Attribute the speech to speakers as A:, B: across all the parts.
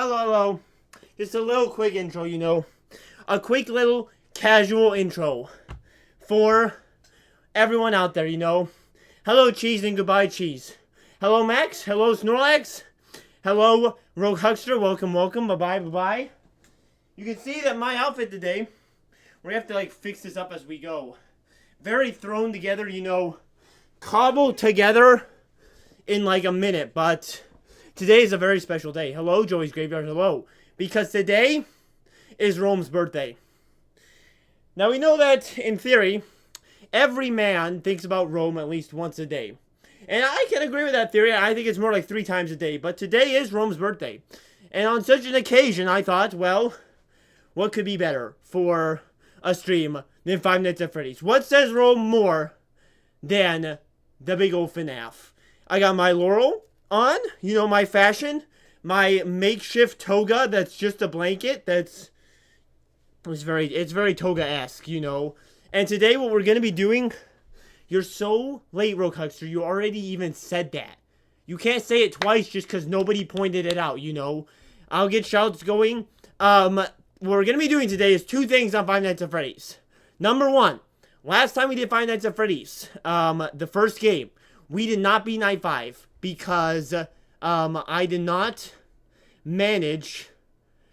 A: hello. Just a little quick intro, you know. A quick little casual intro for everyone out there, you know. Hello, Cheese, and goodbye, Cheese. Hello, Max. Hello, Snorlax. Hello, Rogue Huckster. Welcome. Bye-bye. You can see that my outfit today, we're going to have to, like, fix this up as we go. Very thrown together, you know, cobbled together in, like, a minute, but today is a very special day. Hello, Joey's Graveyard. Hello. Because today is Rome's birthday. Now, we know that, in theory, every man thinks about Rome at least once a day. And I can agree with that theory. I think it's more like 3 times a day. But today is Rome's birthday. And on such an occasion, I thought, well, what could be better for a stream than Five Nights at Freddy's? What says Rome more than the big old FNAF? I got my Laurel on, you know, my fashion. My makeshift toga that's just a blanket. It's very toga-esque, you know. And today what we're going to be doing... You're so late, Rogue Huckster. You already even said that. You can't say it twice just because nobody pointed it out, you know. I'll get shouts going. What we're going to be doing today is 2 things on Five Nights at Freddy's. Number 1, last time we did Five Nights at Freddy's, the first game, we did not beat Night 5 because I did not manage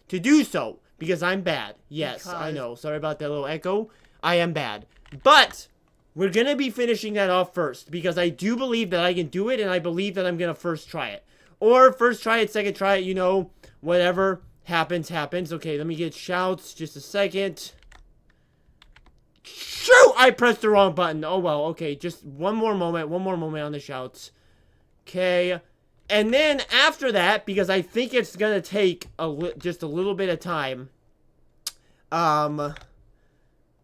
A: to do so because I'm bad. Yes, I know. Sorry about that little echo. I am bad. But... we're going to be finishing that off first, because I do believe that I can do it, and I believe that I'm going to first try it. Or first try it, second try it, you know, whatever happens. Okay, let me get shouts, just a second. Shoot! I pressed the wrong button. Oh, well, okay, just one more moment on the shouts. Okay, and then after that, because I think it's going to take just a little bit of time.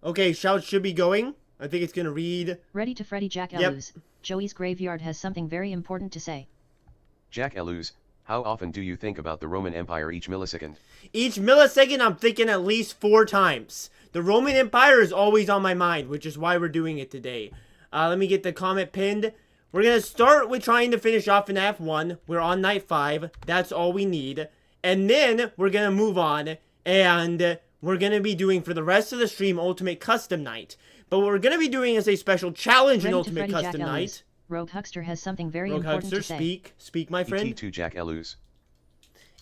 A: Okay, shouts should be going. I think it's going to read...
B: Ready to Freddy Jack Elus. Yep. Joey's Graveyard has something very important to say.
C: Jack Elus, how often do you think about the Roman Empire each millisecond?
A: Each millisecond, I'm thinking at least 4 times. The Roman Empire is always on my mind, which is why we're doing it today. Let me get the comment pinned. We're going to start with trying to finish off FNAF 1. We're on night 5. That's all we need. And then we're going to move on. And we're going to be doing, for the rest of the stream, Ultimate Custom Night. But what we're going to be doing is a special challenge in Ultimate Custom Night.
B: Rogue Huckster has something very important to say.
A: Rogue Huckster, speak, my friend.
C: Et tu, Jack Elus.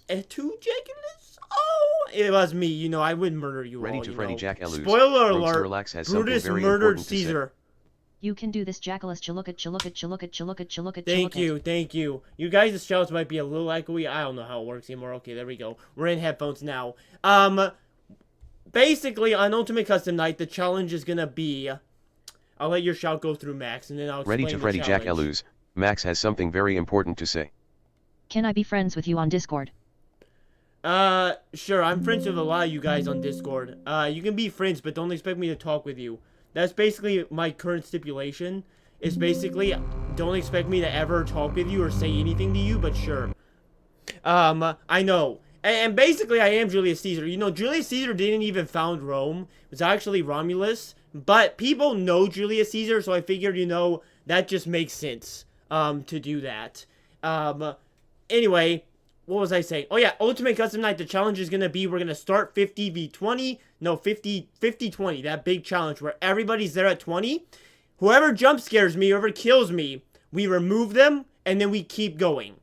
A: Et tu, Jack Elus? Oh, it was me. You know, I would murder you
C: Ready
A: all,
C: to
A: you
C: Freddy
A: know.
C: Jack Elus.
A: Spoiler alert, Brutus murdered Caesar.
B: You can do this, Jackalus. Chilooka.
A: Thank you. You guys' shouts might be a little echoey. I don't know how it works anymore. Okay, there we go. We're in headphones now. Basically, on Ultimate Custom Night, the challenge is going to be... I'll let your shout go through, Max, and then I'll explain the challenge.
C: Ready to Freddy Jack Elus. Max has something very important to say.
B: Can I be friends with you on Discord?
A: Sure. I'm friends with a lot of you guys on Discord. You can be friends, but don't expect me to talk with you. That's basically my current stipulation. Is basically, don't expect me to ever talk with you or say anything to you, but sure. I know. And basically, I am Julius Caesar. You know, Julius Caesar didn't even found Rome. It was actually Romulus. But people know Julius Caesar, so I figured, you know, that just makes sense to do that. Anyway, what was I saying? Oh, yeah, Ultimate Custom Night, the challenge is going to be, we're going to start 50v20. No, 50-20, that big challenge where everybody's there at 20. Whoever jump scares me, whoever kills me, we remove them, and then we keep going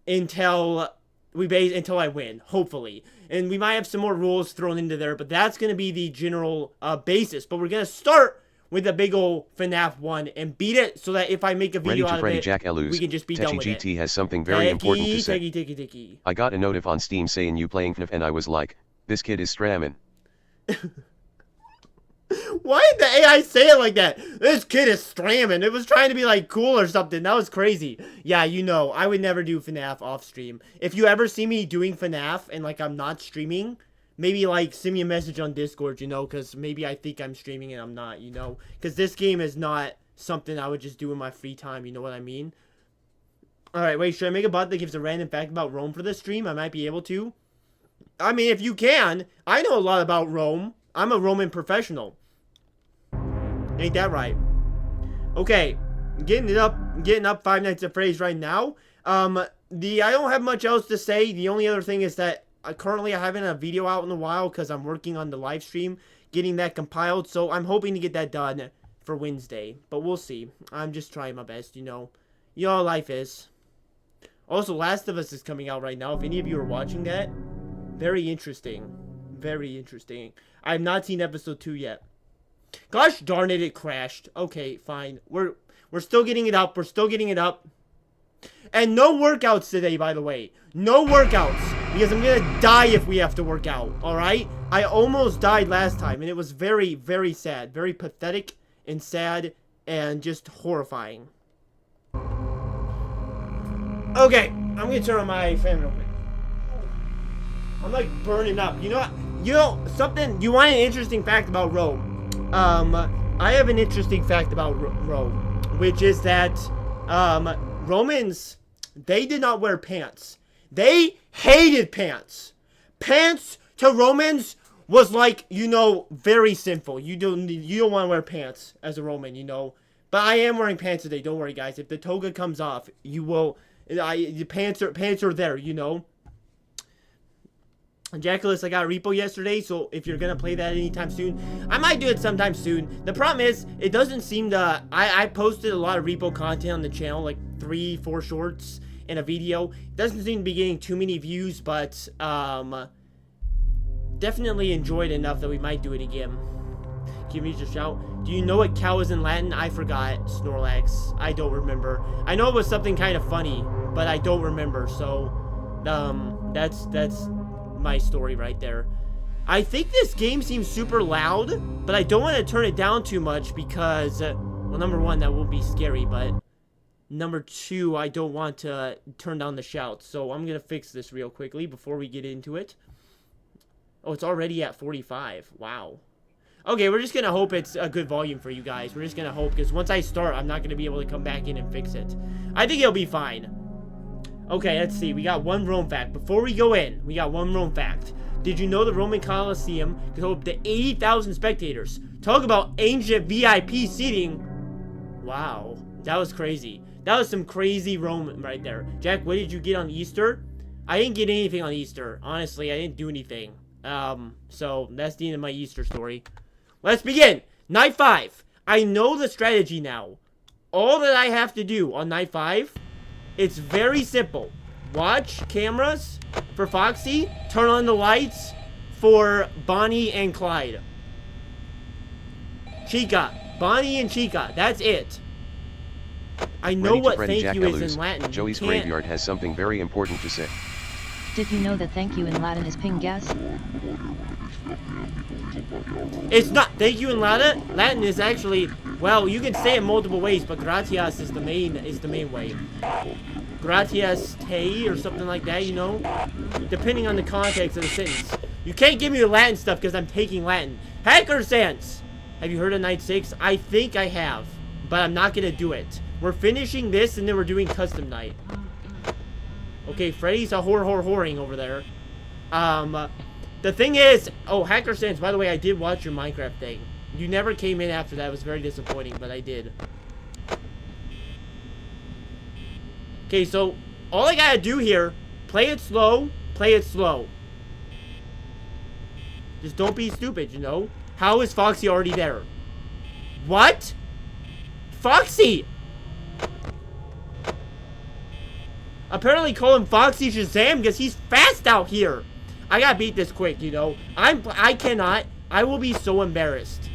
A: until I win, hopefully. And we might have some more rules thrown into there, but that's going to be the general basis. But we're going to start with the big old FNAF 1 and beat it so that if I make a video out of it,
C: Jack Elus.
A: We can just be done with it.
C: GT has something very important to say. I got a notif on Steam saying you playing FNAF and I was like, this kid is strammin'.
A: Why did the AI say it like that? This kid is strammin'. It was trying to be like cool or something. That was crazy. Yeah, you know, I would never do FNAF off stream. If you ever see me doing FNAF and like I'm not streaming, maybe like send me a message on Discord, you know, because maybe I think I'm streaming and I'm not, you know. Because this game is not something I would just do in my free time, you know what I mean? Alright, wait, should I make a bot that gives a random fact about Rome for this stream? I might be able to. I mean, if you can, I know a lot about Rome. I'm a Roman professional. Ain't that right? Okay, getting up Five Nights at Freddy's right now. I don't have much else to say. The only other thing is that currently I haven't a video out in a while because I'm working on the live stream, getting that compiled. So I'm hoping to get that done for Wednesday, but we'll see. I'm just trying my best, you know. You know how life is. Also, Last of Us is coming out right now. If any of you are watching that, very interesting. Very interesting. I have not seen episode 2 yet. Gosh darn it, it crashed. Okay, fine. We're still getting it up. We're still getting it up. And no workouts today, by the way. No workouts. Because I'm gonna die if we have to work out. Alright? I almost died last time. And it was very, very sad. Very pathetic and sad. And just horrifying. Okay. I'm gonna turn on my fan real quick. I'm like burning up. You know what? You know, something. You want an interesting fact about Rome? I have an interesting fact about Rome. Which is that, Romans, they did not wear pants. They hated pants. Pants to Romans was like, you know, very sinful. You don't want to wear pants as a Roman, you know. But I am wearing pants today. Don't worry, guys. If the toga comes off, you will. The pants are there, you know. Jackalus, I got a repo yesterday, so if you're gonna play that anytime soon, I might do it sometime soon. The problem is, it doesn't seem to. I posted a lot of repo content on the channel, like 3-4 shorts and a video. It doesn't seem to be getting too many views, but definitely enjoyed enough that we might do it again. Give me just a shout. Do you know what cow is in Latin? I forgot, Snorlax. I don't remember. I know it was something kind of funny, but I don't remember. So, that's my story right there. I think this game seems super loud, but I don't want to turn it down too much because, well, number one, that will be scary, but number two, I don't want to turn down the shouts. So I'm going to fix this real quickly before we get into it. Oh, it's already at 45. Wow. Okay, we're just going to hope it's a good volume for you guys. We're just going to hope, because once I start, I'm not going to be able to come back in and fix it. I think it'll be fine. Okay, let's see. We got one Rome fact. Before we go in, we got one Rome fact. Did you know the Roman Colosseum could hold up to 80,000 spectators? Talk about ancient VIP seating. Wow, that was crazy. That was some crazy Rome right there. Jack, what did you get on Easter? I didn't get anything on Easter. Honestly, I didn't do anything. So that's the end of my Easter story. Let's begin. Night 5. I know the strategy now. All that I have to do on night 5, it's very simple. Watch cameras for Foxy. Turn on the lights for Bonnie and Clyde. Chica. Bonnie and Chica. That's it. I know what thank you is in Latin.
C: Joey's graveyard has something very important to say.
B: Did you know that thank you in Latin is pingas?
A: It's not. Thank you in Latin. Latin is actually, well, you can say it multiple ways, but gratias is the main way. Gratias te or something like that, you know, depending on the context of the sentence. You can't give me the Latin stuff because I'm taking Latin. Hacker Sense. Have you heard of Night 6? I think I have, but I'm not gonna do it. We're finishing this and then we're doing custom night. Okay, Freddy's a whoring over there. The thing is, oh, Hacker Sense, by the way, I did watch your Minecraft thing. You never came in after that. It was very disappointing, but I did. Okay, so all I gotta do here, play it slow, play it slow. Just don't be stupid, you know? How is Foxy already there? What? Foxy! Apparently call him Foxy Shazam because he's fast out here. I gotta beat this quick, you know. I cannot. I will be so embarrassed.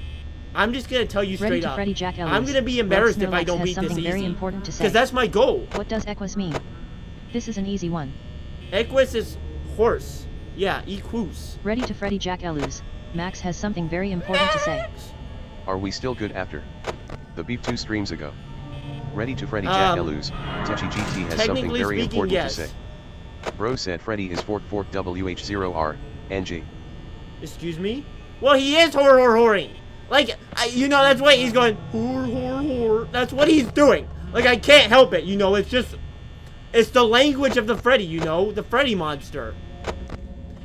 A: I'm just gonna tell you straight up. I'm gonna be embarrassed if I don't beat this easy. Because that's my goal.
B: What does equus mean? This is an easy one.
A: Equus is horse. Yeah, equus.
B: Ready to Freddy Jack Elus. Max has something very important to say.
C: Are we still good after the beep 2 streams ago? Ready to Freddy Jack Elus. Techi GT has something very important to say. Bro said Freddy is fork WH0R, NG.
A: Excuse me? Well, he is whoring. Like, you know, that's why he's going, whore. That's what he's doing. Like, I can't help it, you know, it's just, it's the language of the Freddy, you know, the Freddy monster.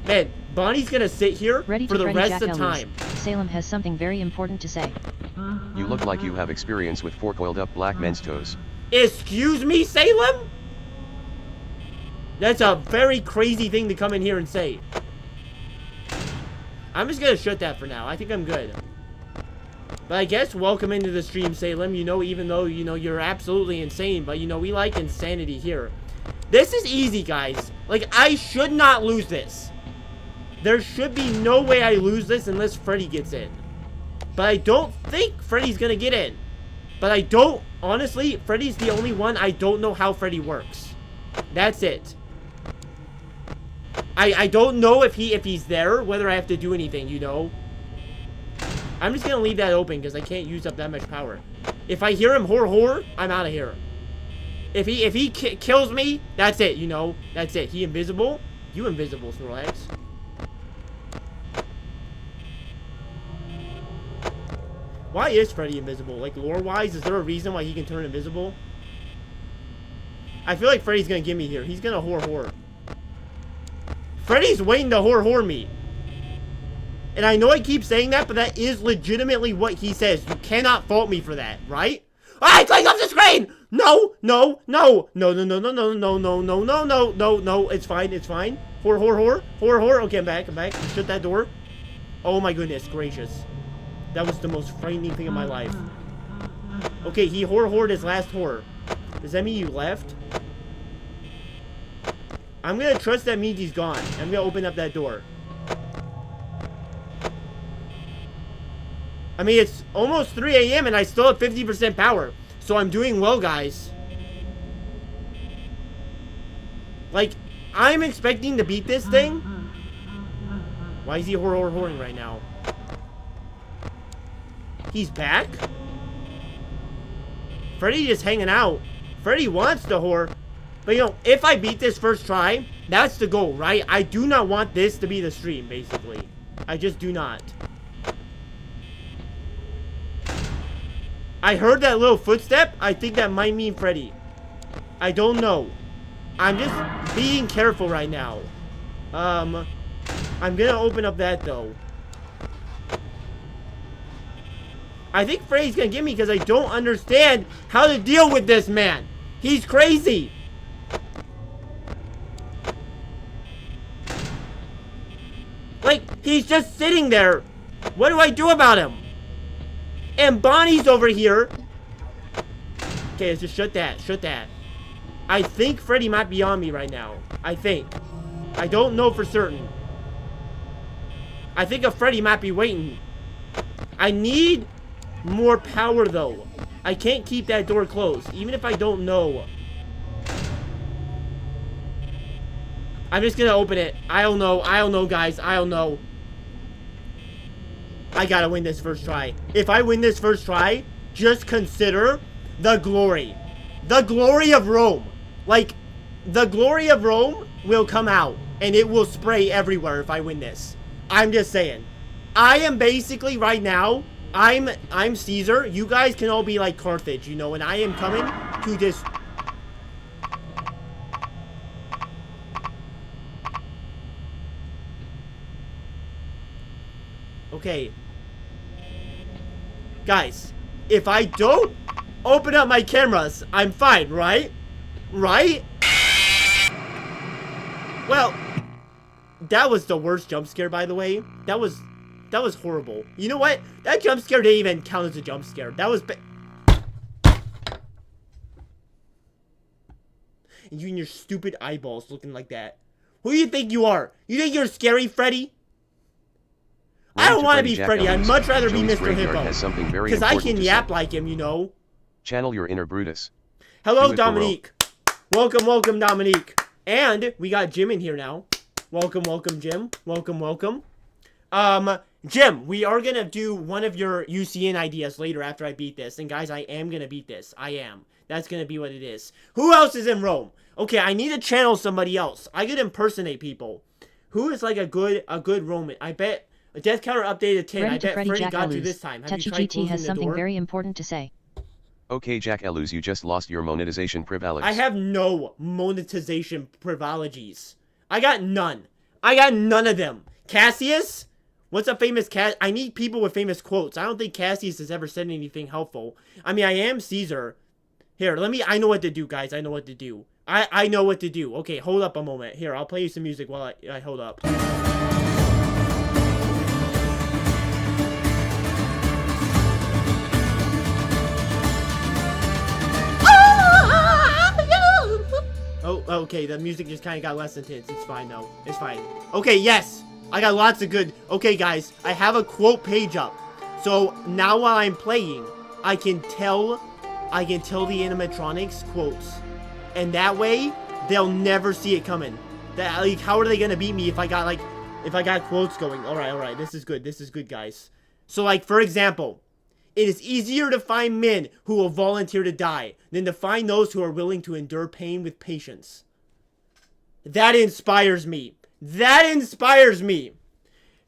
A: Man, Bonnie's gonna sit here for the rest of time.
B: Salem has something very important to say.
C: You look like you have experience with fork oiled up black men's toes.
A: Excuse me, Salem? That's a very crazy thing to come in here and say. I'm just gonna shut that for now. I think I'm good. But I guess welcome into the stream, Salem. You know, even though, you know, you're absolutely insane. But, you know, we like insanity here. This is easy, guys. Like, I should not lose this. There should be no way I lose this unless Freddy gets in. But I don't think Freddy's gonna get in. But I don't, honestly, Freddy's the only one I don't know how Freddy works. That's it. I don't know if he's there, whether I have to do anything, you know. I'm just gonna leave that open because I can't use up that much power. If I hear him horror, I'm out of here. If he kills me, that's it, you know. That's it. He invisible? You invisible, Snorlax. Why is Freddy invisible? Like, lore-wise, is there a reason why he can turn invisible? I feel like Freddy's gonna get me here. He's gonna horror. Freddy's waiting to horror me. And I know I keep saying that, but that is legitimately what he says. You cannot fault me for that, right? I clicked off the screen! No, no, no, no, no, no, no, no, no, no, no, no, no, no, no, it's fine, it's fine. Horror. Okay, I'm back. Shut that door. Oh my goodness gracious. That was the most frightening thing in my life. Okay, he horrored his last horror. Does that mean you left? I'm gonna trust that means he's gone. I'm gonna open up that door. I mean, it's almost 3 a.m. and I still have 50% power. So I'm doing well, guys. Like, I'm expecting to beat this thing. Why is he horroring right now? He's back? Freddy just hanging out. Freddy wants to horror. But, you know, if I beat this first try, that's the goal, right? I do not want this to be the stream, basically. I just do not. I heard that little footstep. I think that might mean Freddy. I don't know. I'm just being careful right now. I'm gonna open up that, though. I think Freddy's gonna get me because I don't understand how to deal with this man. He's crazy. Like, he's just sitting there. What do I do about him? And Bonnie's over here. Okay, let's just shut that. I think Freddy might be on me right now. I think. I don't know for certain. I think a Freddy might be waiting. I need more power, though. I can't keep that door closed, even if I don't know. I'm just gonna open it. I don't know, guys. I don't know. I gotta win this first try. If I win this first try, just consider the glory. The glory of Rome. Like, the glory of Rome will come out, and it will spray everywhere if I win this. I'm just saying. I am basically, right now, I'm Caesar. You guys can all be like Carthage, you know, and I am coming to just... Okay. Guys, if I don't open up my cameras, I'm fine, right? Right? Well, that was the worst jump scare, by the way. That was horrible. You know what? That jump scare didn't even count as a jump scare. That was and you and your stupid eyeballs looking like that. Who do you think you are? You think you're scary, Freddy? I don't want to be Freddy. I'd much rather be Mr. Hippo. Because I can yap like him, you know.
C: Channel your inner Brutus.
A: Hello, Dominique. Welcome, Dominique. And we got Jim in here now. Welcome, Jim. Welcome. Jim, we are going to do one of your UCN ideas later after I beat this. And guys, I am going to beat this. I am. That's going to be what it is. Who else is in Rome? Okay, I need to channel somebody else. I could impersonate people. Who is like a good Roman? I bet... A death counter updated 10. I bet Freddy got you this time. Have you tried closing
B: has
A: the
B: something
A: door?
B: very important to say.
C: Okay, Jack Eluz, you just lost your monetization privilege.
A: I have no monetization privileges. I got none. I got none of them. Cassius? What's a famous cat? I need people with famous quotes. I don't think Cassius has ever said anything helpful. I mean, I am Caesar. Here, I know what to do, guys. I know what to do. I know what to do. Okay, hold up a moment. Here, I'll play you some music while I hold up. Oh, okay, the music just kind of got less intense. It's fine, though. It's fine. Okay, yes. I got lots of good... Okay, guys, I have a quote page up. So, now while I'm playing, I can tell the animatronics quotes. And that way, they'll never see it coming. Like, how are they gonna beat me if I got quotes going? Alright, this is good, guys. So, like, for example... It is easier to find men who will volunteer to die than to find those who are willing to endure pain with patience. That inspires me. That inspires me.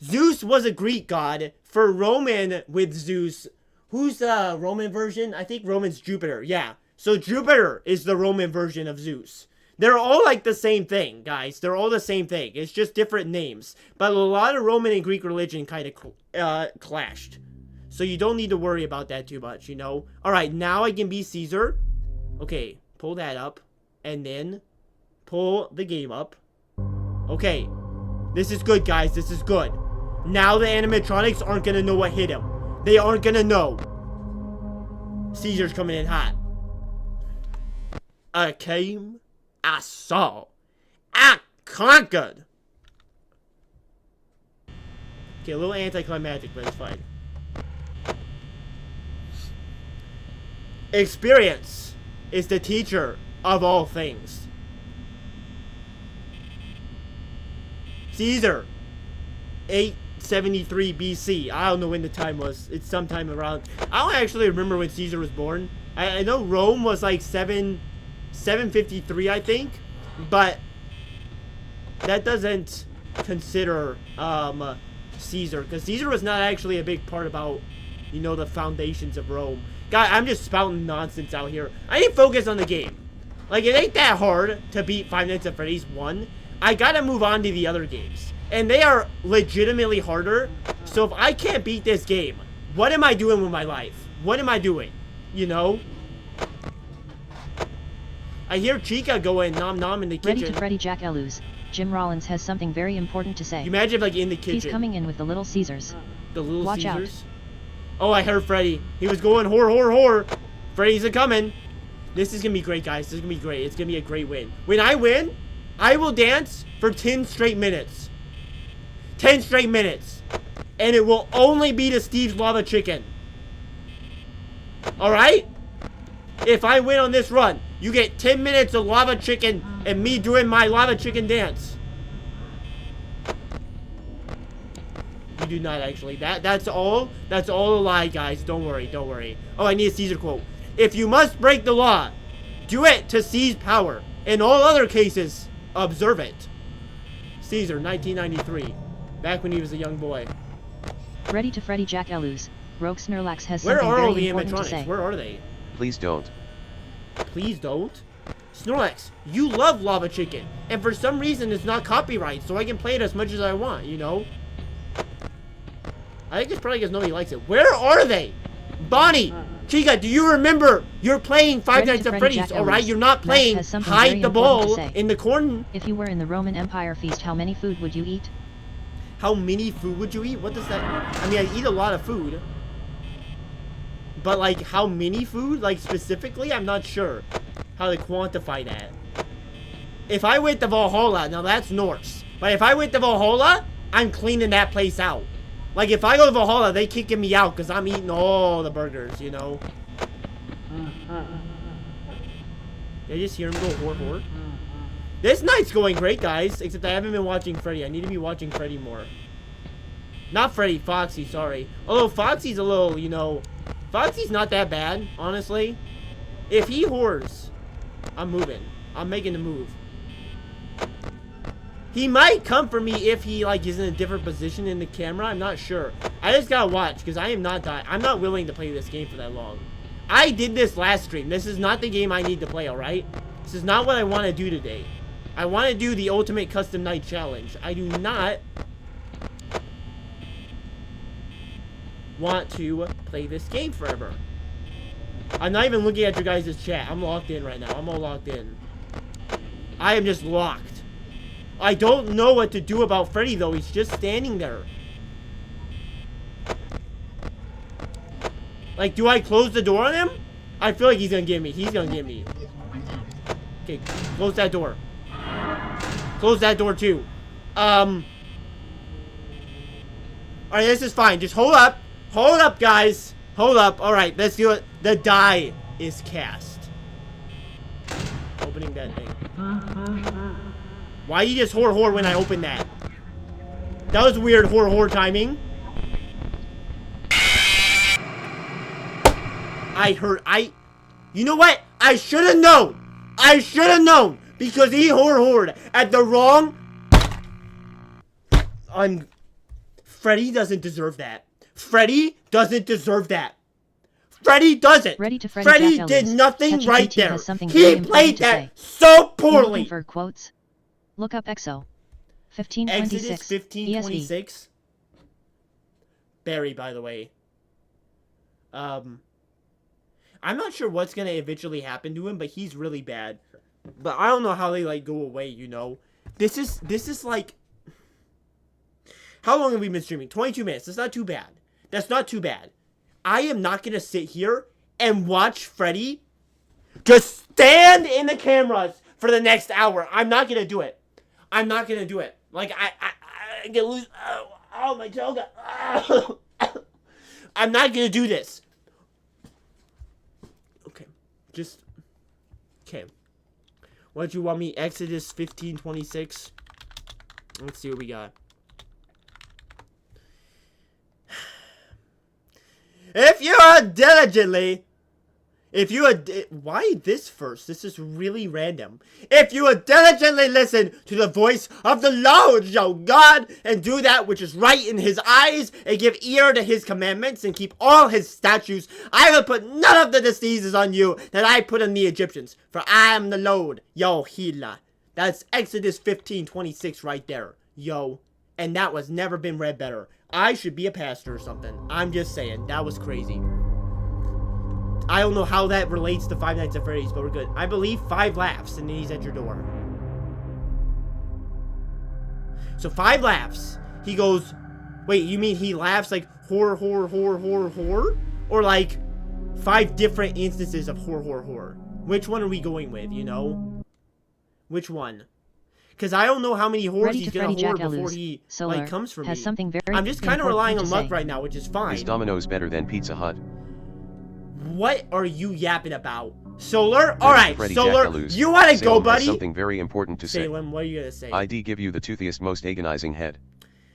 A: Zeus was a Greek god. For Roman with Zeus, who's the Roman version? I think Roman's Jupiter. Yeah. So Jupiter is the Roman version of Zeus. They're all like the same thing, guys. They're all the same thing. It's just different names. But a lot of Roman and Greek religion kind of clashed. So you don't need to worry about that too much, you know? Alright, now I can be Caesar. Okay, pull that up. And then pull the game up. Okay. This is good, guys. This is good. Now the animatronics aren't gonna know what hit him. They aren't gonna know. Caesar's coming in hot. I came. I saw. I conquered. Okay, a little anticlimactic, but it's fine. Experience is the teacher of all things. Caesar, 873 BC. I don't know when the time was. It's sometime around. I don't actually remember when Caesar was born. I know Rome was like 753, I think. But that doesn't consider Caesar. Because Caesar was not actually a big part about, you know, the foundations of Rome. God, I'm just spouting nonsense out here. I need to focus on the game. Like, it ain't that hard to beat Five Nights at Freddy's 1. I gotta move on to the other games. And they are legitimately harder. So if I can't beat this game, what am I doing with my life? What am I doing? You know? I hear Chica going nom nom in the kitchen.
B: Ready to Freddy Jack Elus. Jim Rollins has something very important to say.
A: You imagine if, like, in the kitchen.
B: He's coming in with the Little Caesars.
A: The Little
B: Watch
A: Caesars?
B: out.
A: Oh, I heard Freddy. He was going whore. Freddy's a-coming. This is gonna be great, guys. This is gonna be great. It's gonna be a great win. When I win, I will dance for 10 straight minutes. 10 straight minutes. And it will only be to Steve's Lava Chicken. Alright? If I win on this run, you get 10 minutes of Lava Chicken and me doing my Lava Chicken dance. You do not actually. That's all a lie, guys. Don't worry. Oh, I need a Caesar quote. If you must break the law, do it to seize power. In all other cases, observe it. Caesar, 1993. Back when he was a young boy.
B: Ready to Freddy Jack Elus. Rogue Snorlax has
A: Where
B: something
A: are all
B: very
A: the
B: important to say.
A: animatronics? Where are they?
C: Please don't.
A: Please don't? Snorlax, you love Lava Chicken. And for some reason, it's not copyright, so I can play it as much as I want, you know? I think it's probably because nobody likes it. Where are they? Bonnie! Chica, do you remember? You're playing Five Nights at Freddy's, alright? You're not playing hide the ball in the corner.
B: If you were in the Roman Empire feast, how many food would you eat?
A: How many food would you eat? What does that... I mean, I eat a lot of food. But, like, how many food? Like, specifically? I'm not sure how to quantify that. If I went to Valhalla, now that's Norse. But if I went to Valhalla, I'm cleaning that place out. Like, if I go to Valhalla, they kicking me out because I'm eating all the burgers, you know? Did I just hear him go whore? This night's going great, guys. Except I haven't been watching Freddy. I need to be watching Freddy more. Not Freddy, Foxy, sorry. Although Foxy's a little, you know... Foxy's not that bad, honestly. If he whores, I'm moving. I'm making a move. He might come for me if he, like, is in a different position in the camera. I'm not sure. I just gotta watch, because I am not dying. I'm not willing to play this game for that long. I did this last stream. This is not the game I need to play, alright? This is not what I want to do today. I want to do the Ultimate Custom Night Challenge. I do not want to play this game forever. I'm not even looking at your guys' chat. I'm locked in right now. I'm all locked in. I am just locked. I don't know what to do about Freddy, though. He's just standing there. Like, do I close the door on him? I feel like he's gonna get me. He's gonna get me. Okay, close that door. Close that door, too. Alright, this is fine. Just hold up. Hold up, guys. Hold up. Alright, let's do it. The die is cast. Opening that thing. Why you just whore when I open that? That was weird whore timing. You know what? I should have known. I should have known. Because he whored at the wrong... Freddy doesn't deserve that. Freddy doesn't deserve that. Freddy doesn't. Freddy did nothing right there. He played that so poorly.
B: For quotes, look up EXO 1526.
A: Exodus 1526. Barry, by the way. I'm not sure what's gonna eventually happen to him, but he's really bad. But I don't know how they like go away. You know, this is like. How long have we been streaming? 22 minutes. That's not too bad. That's not too bad. I am not going to sit here and watch Freddy just stand in the cameras for the next hour. I'm not going to do it. I'm not going to do it. Like, I get loose. Oh, my toe got... I'm not going to do this. Okay. Just... Okay. What do you want me? Exodus 15:26. Let's see what we got. If you would why this first? This is really random. If you would diligently listen to the voice of the Lord your God, and do that which is right in his eyes, and give ear to his commandments, and keep all his statutes, I will put none of the diseases on you that I put on the Egyptians, for I am the Lord, your healer. That's Exodus 15:26 right there, yo. And that was never been read better. I should be a pastor or something. I'm just saying. That was crazy. I don't know how that relates to Five Nights at Freddy's, but we're good. I believe 5 laughs, and then he's at your door. So 5 laughs. He goes, wait, you mean he laughs like horror? Or like 5 different instances of horror? Which one are we going with, you know? Which one? Because I don't know how many horrors he's gonna horror before he like comes for me. I'm just kind of relying on luck right now, which is fine.
C: Is Domino's better than Pizza Hut?
A: What are you yapping about? Solar? Alright, Solar, you wanna go, buddy?
C: Something very important to say.
A: Salem, what are you gonna say?
C: ID give you the toothiest, most agonizing head.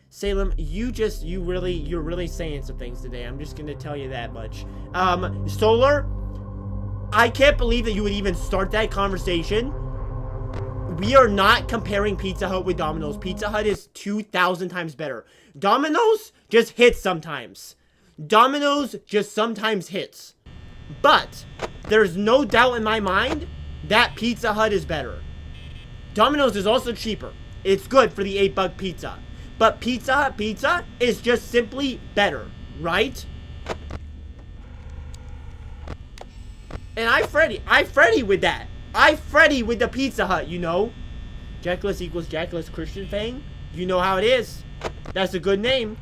A: Salem, you're really saying some things today. I'm just gonna tell you that much. Solar, I can't believe that you would even start that conversation. We are not comparing Pizza Hut with Domino's. Pizza Hut is 2,000 times better. Domino's just hits sometimes. Domino's just sometimes hits. But there's no doubt in my mind that Pizza Hut is better. Domino's is also cheaper. It's good for the $8 pizza. But Pizza Hut pizza is just simply better, right? And I Freddy with that. I Freddy with the Pizza Hut, you know. Jackless equals Jackless Christian Fang. You know how it is. That's a good name.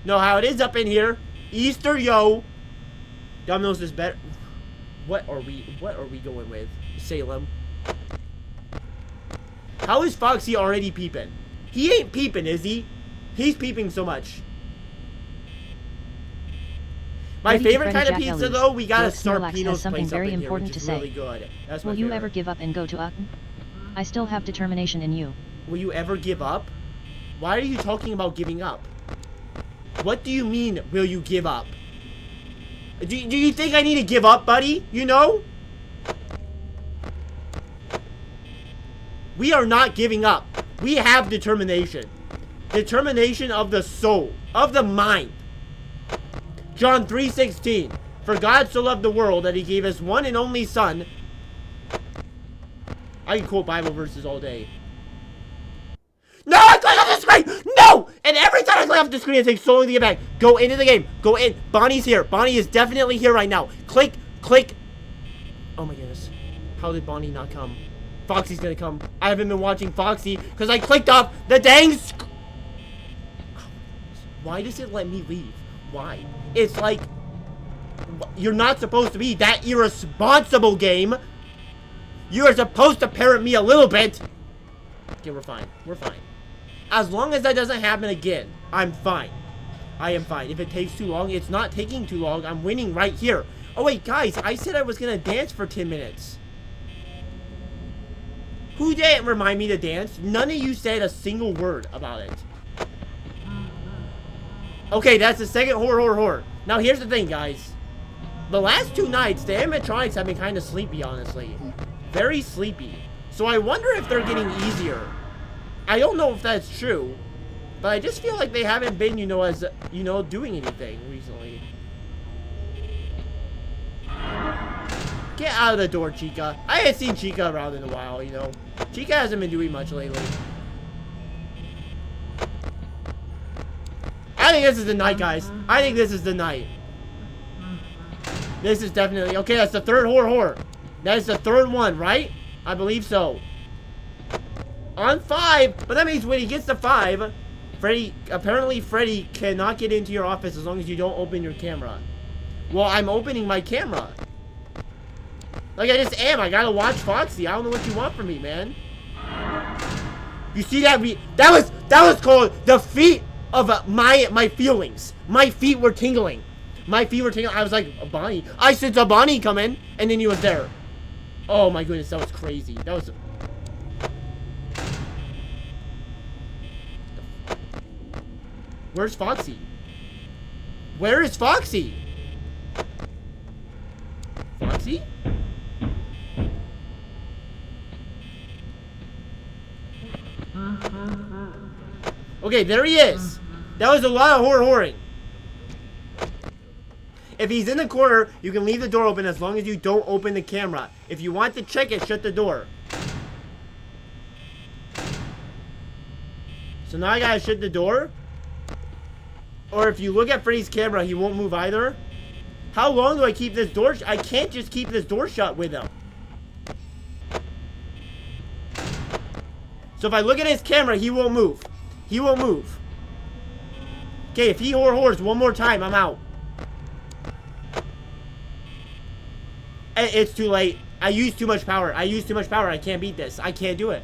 A: Know how it is up in here. Easter, yo. Domino's is better. What are we going with? Salem. How is Foxy already peeping? He ain't peeping, is he? He's peeping so much. My favorite kind of pizza, though, we gotta start Pino's place up in here, which is really good. That's my favorite.
B: Will you ever give up and go to Uten? I still have determination in you.
A: Will you ever give up? Why are you talking about giving up? What do you mean, will you give up? Do you think I need to give up, buddy? You know? We are not giving up. We have determination. Determination of the soul, of the mind. John 3:16. For God so loved the world that he gave his one and only son. I can quote Bible verses all day. No, I click off the screen! No! And every time I click off the screen, it takes so long to get back. Go into the game. Go in. Bonnie's here. Bonnie is definitely here right now. Click. Oh my goodness. How did Bonnie not come? Foxy's gonna come. I haven't been watching Foxy because I clicked off the dang Why does it let me leave? Why? It's like, you're not supposed to be that irresponsible, game. You are supposed to parent me a little bit. Okay, we're fine. We're fine. As long as that doesn't happen again, I'm fine. I am fine. If it takes too long, it's not taking too long. I'm winning right here. Oh, wait, guys. I said I was going to dance for 10 minutes. Who didn't remind me to dance? None of you said a single word about it. Okay, that's the second horror. Now, here's the thing, guys. The last 2 nights, the animatronics have been kind of sleepy, honestly. Very sleepy. So I wonder if they're getting easier. I don't know if that's true. But I just feel like they haven't been, you know, as, you know, doing anything recently. Get out of the door, Chica. I haven't seen Chica around in a while, you know. Chica hasn't been doing much lately. I think this is the night, guys. I think this is the night. This is definitely... Okay, that's the third horror. That is the third one, right? I believe so. On 5. But that means when he gets to 5, Freddy... Apparently, Freddy cannot get into your office as long as you don't open your camera. Well, I'm opening my camera. Like I just am. I gotta watch Foxy. I don't know what you want from me, man. You see that? That was called the feet of my feelings. My feet were tingling. My feet were tingling. I was like, Bonnie. I said, a Bonnie come in, and then he was there. Oh my goodness, that was crazy. That was. Where's Foxy? Where is Foxy? Foxy? Okay, there he is. That was a lot of horroring. If he's in the corner, you can leave the door open as long as you don't open the camera. If you want to check it, shut the door. So now I gotta shut the door. Or if you look at Freddy's camera, he won't move either. How long do I keep this door shut? I can't just keep this door shut with him. So if I look at his camera, he won't move. He won't move. Okay, if he horrors one more time, I'm out. It's too late. I used too much power. I used too much power. I can't beat this. I can't do it.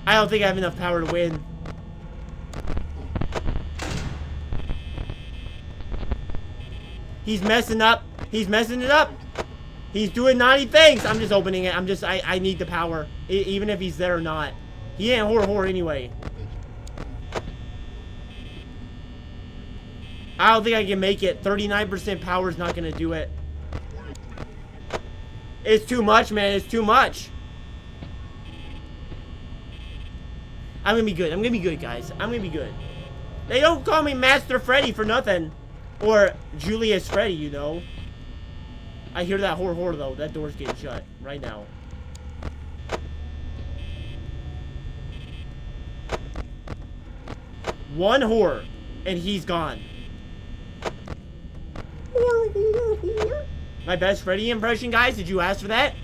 A: I don't think I have enough power to win. He's messing up. He's messing it up. He's doing naughty things. I'm just opening it. I need the power. Even if he's there or not. He ain't horror anyway. I don't think I can make it. 39% power is not going to do it. It's too much, man. It's too much. I'm going to be good. I'm going to be good, guys. I'm going to be good. They don't call me Master Freddy for nothing. Or Julius Freddy, you know. I hear that horror, though. That door's getting shut right now. One horror, and he's gone. My best Freddy impression, guys. Did you ask for that?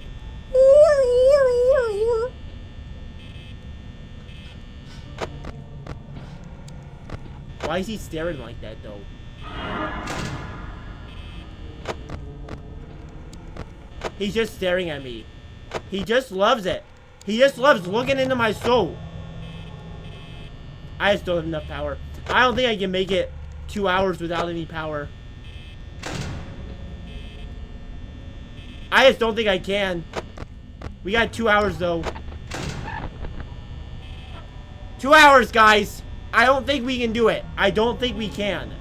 A: Why is he staring like that, though? He's just staring at me. He just loves it. He just loves looking into my soul. I just don't have enough power. I don't think I can make it 2 hours without any power. I just don't think I can. We got 2 hours, though. 2 hours, guys. I don't think we can do it. I don't think we can.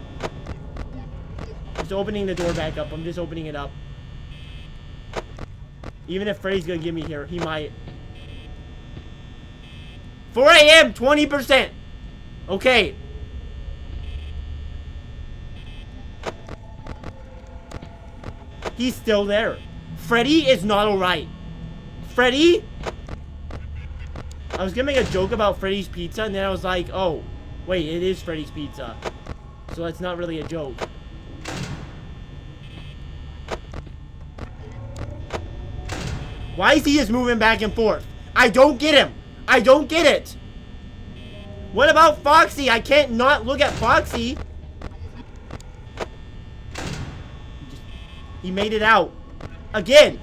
A: Just opening the door back up. I'm just opening it up. Even if Freddy's gonna get me here, he might. 4 a.m., 20%. Okay. He's still there. Freddy is not alright. Freddy? I was gonna make a joke about Freddy's Pizza, and then I was like, oh, Wait, it is Freddy's Pizza. So that's not really a joke. Why is he just moving back and forth? I don't get him. I don't get it. What about Foxy? I can't not look at Foxy. He made it out. Again.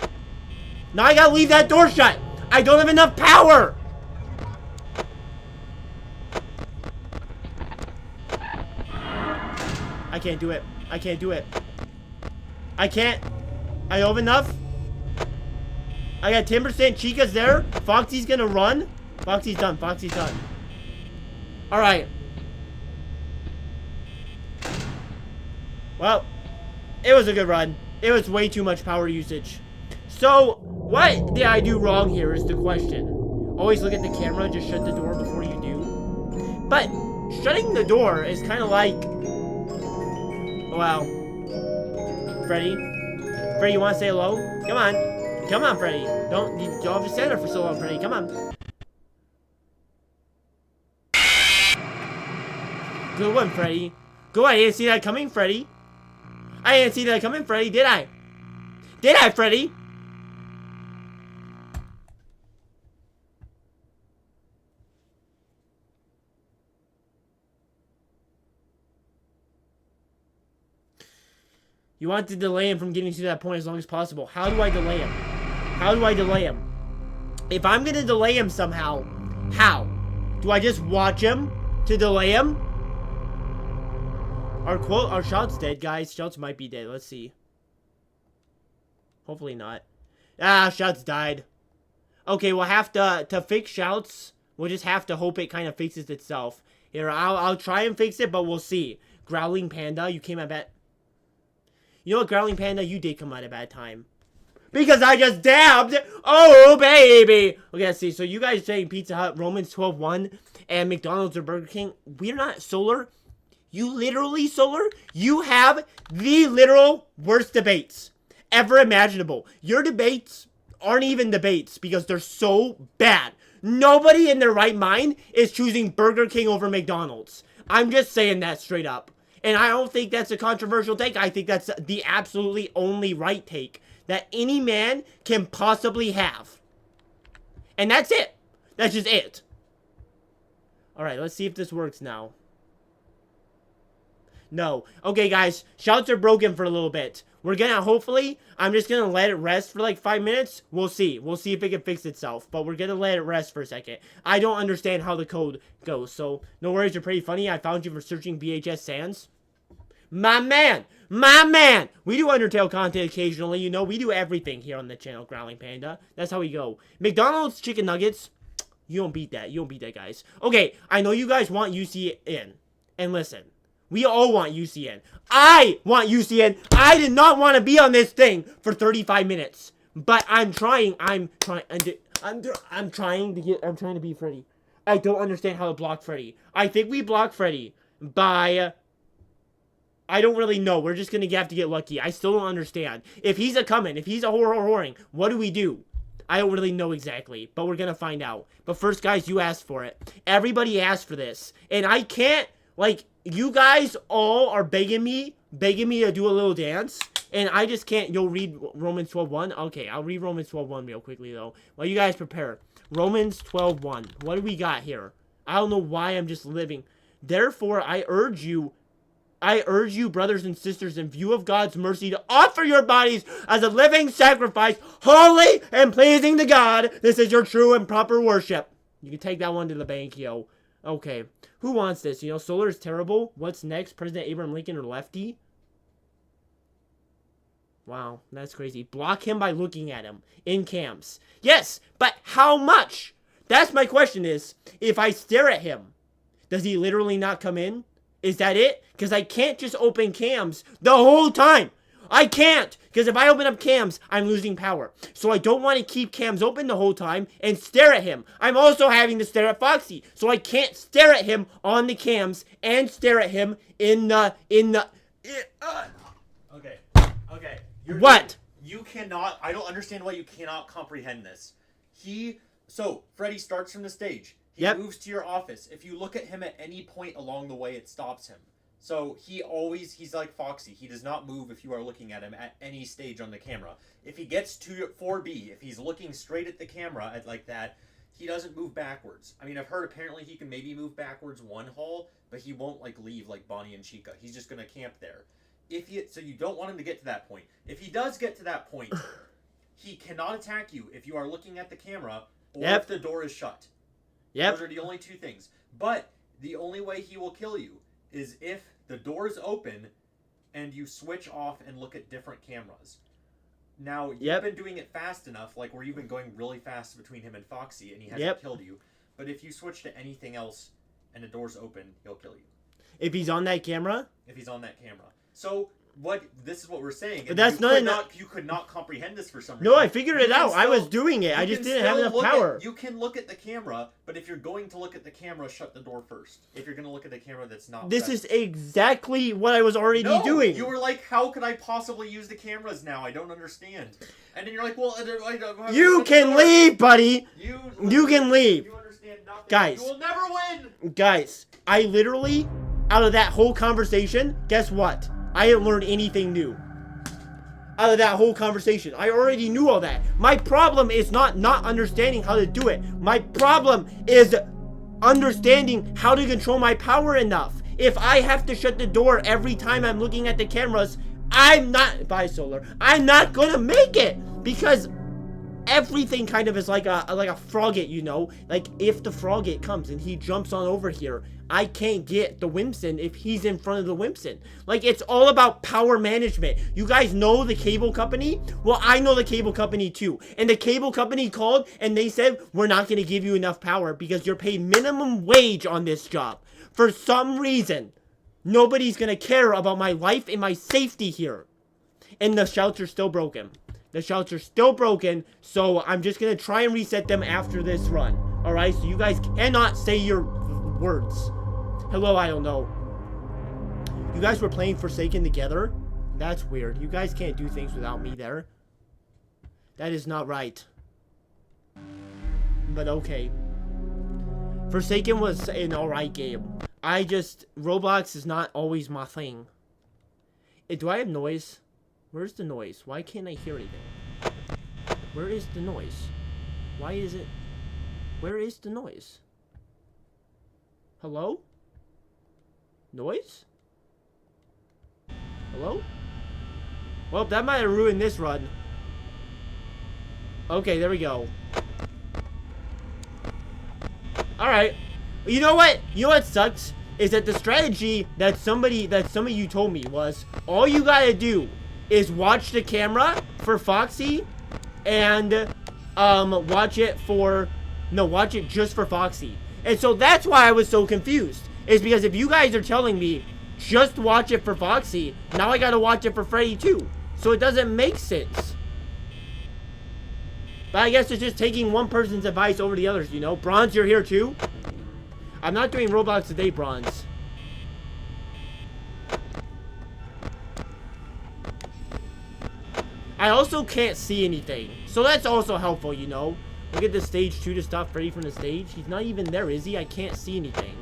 A: Now I gotta leave that door shut. I don't have enough power. I can't do it. I can't do it. I can't. I don't have enough. I got 10%. Chica's there. Foxy's gonna run. Foxy's done. Foxy's done. Alright. Well, it was a good run. It was way too much power usage. So, what did I do wrong here is the question. Always look at the camera. Just shut the door before you do. But, shutting the door is kind of like... Wow. Freddy? Freddy, you want to say hello? Come on. Come on, Freddy. Don't have to stand there for so long, Freddy. Come on. Good one, Freddy. Go on. I didn't see that coming, Freddy. I didn't see that coming, Freddy. Did I? Did I, Freddy? You want to delay him from getting to that point as long as possible. How do I delay him? How do I delay him? If I'm going to delay him somehow, how? Do I just watch him to delay him? Our Shout's dead, guys. Shout's might be dead. Let's see. Hopefully not. Ah, Shout's died. Okay, we'll have to fix Shout's. We'll just have to hope it kind of fixes itself. Here, I'll try and fix it, but we'll see. Growling Panda, you came at bad... You know what, Growling Panda? You did come at a bad time. Because I just dabbed! Oh, baby! Okay, let's see. So you guys saying Pizza Hut, Romans 12:1, and McDonald's or Burger King. We're not Solar. You literally, Solar, you have the literal worst debates ever imaginable. Your debates aren't even debates because they're so bad. Nobody in their right mind is choosing Burger King over McDonald's. I'm just saying that straight up. And I don't think that's a controversial take. I think that's the absolutely only right take that any man can possibly have. And that's it. That's just it. Alright, let's see if this works now. No. Okay, guys. Shouts are broken for a little bit. We're gonna, hopefully, I'm just gonna let it rest for like 5 minutes. We'll see. We'll see if it can fix itself. But we're gonna let it rest for a second. I don't understand how the code goes. So, no worries. You're pretty funny. I found you for searching VHS Sands. My man! My man! We do Undertale content occasionally. You know, we do everything here on the channel, Growling Panda. That's how we go. McDonald's chicken nuggets. You don't beat that. You don't beat that, guys. Okay, I know you guys want UCN. And listen. We all want UCN. I want UCN. I did not want to be on this thing for 35 minutes. But I'm trying. I'm trying to be Freddy. I don't understand how to block Freddy. I think we block Freddy by... I don't really know. We're just going to have to get lucky. I still don't understand. If he's a coming, if he's a whoring, what do we do? I don't really know exactly, but we're going to find out. But first, guys, you asked for it. Everybody asked for this. And I can't, like, you guys all are begging me to do a little dance. And I just can't. You'll read Romans 12:1? Okay, I'll read Romans 12:1 real quickly, though. While you guys prepare. Romans 12:1. What do we got here? I don't know why I'm just living. Therefore, I urge you, brothers and sisters, in view of God's mercy, to offer your bodies as a living sacrifice, holy and pleasing to God. This is your true and proper worship. You can take that one to the bank, yo. Okay. Who wants this? You know, Solar is terrible. What's next? President Abraham Lincoln or Lefty? Wow, that's crazy. Block him by looking at him in cams. Yes, but how much? That's my question is, if I stare at him, does he literally not come in? Is that it? Because I can't just open cams the whole time. I can't. Because if I open up cams, I'm losing power. So I don't want to keep cams open the whole time and stare at him. I'm also having to stare at Foxy. So I can't stare at him on the cams and stare at him in the...
D: Okay. Okay.
A: What?
D: You cannot... I don't understand why you cannot comprehend this. So, Freddy starts from the stage. He
A: Yep.
D: moves to your office. If you look at him at any point along the way, it stops him. So he's like Foxy. He does not move if you are looking at him at any stage on the camera. If he gets to 4B, if he's looking straight at the camera like that, he doesn't move backwards. I mean, I've heard apparently he can maybe move backwards one hall, but he won't like leave like Bonnie and Chica. He's just gonna camp there. So you don't want him to get to that point. If he does get to that point, he cannot attack you if you are looking at the camera or if the door is shut.
A: Yep.
D: Those are the only two things. But the only way he will kill you is if the door is open and you switch off and look at different cameras. Now, you've been doing it fast enough, like where you've been going really fast between him and Foxy, and he hasn't killed you. But if you switch to anything else and the door's open, he'll kill you.
A: If he's on that camera?
D: If he's on that camera. So, this is what we're saying.
A: But that's
D: you could not comprehend this for some reason.
A: No, I figured it out. I was doing it. I just didn't have enough power.
D: You can look at the camera, but if you're going to look at the camera, shut the door first. If you're going to look at the camera that's not
A: This is exactly what I was already doing.
D: You were like, how could I possibly use the cameras now? I don't understand. And then you're like, well...
A: You can leave, buddy! You can leave.
D: You understand nothing.
A: Guys.
D: You will never win!
A: Guys, I literally, out of that whole conversation, guess what? I didn't learn anything new. Out of that whole conversation. I already knew all that. My problem is not understanding how to do it. My problem is understanding how to control my power enough. If I have to shut the door every time I'm looking at the cameras, I'm not... Bye, Solar. I'm not gonna make it! Because everything kind of is like a frogget, you know? Like, if the frogget comes and he jumps on over here, I can't get the Wimpson if he's in front of the Wimpson. Like, it's all about power management. You guys know the cable company? Well, I know the cable company too. And the cable company called and they said, we're not going to give you enough power because you're paid minimum wage on this job. For some reason, nobody's going to care about my life and my safety here. And the shelter's still broken. The shelter's still broken, so I'm just going to try and reset them after this run. Alright, so you guys cannot say your words. Hello, I don't know. You guys were playing Forsaken together? That's weird. You guys can't do things without me there. That is not right. But okay. Forsaken was an alright game. Roblox is not always my thing. Do I have noise? Where's the noise? Why can't I hear anything? Where is the noise? Why is it... Where is the noise? Hello? Noise? Hello? Well, that might have ruined this run. Okay, there we go. Alright. You know what? You know what sucks? Is that the strategy that some of you told me was, all you gotta do is watch the camera for Foxy and watch it just for Foxy. And so that's why I was so confused. Is because if you guys are telling me just watch it for Foxy, now I gotta watch it for Freddy too. So it doesn't make sense. But I guess it's just taking one person's advice over the others, you know? Bronze, you're here too? I'm not doing Roblox today, Bronze. I also can't see anything. So that's also helpful, you know? Look at the stage 2 to stop Freddy from the stage. He's not even there, is he? I can't see anything.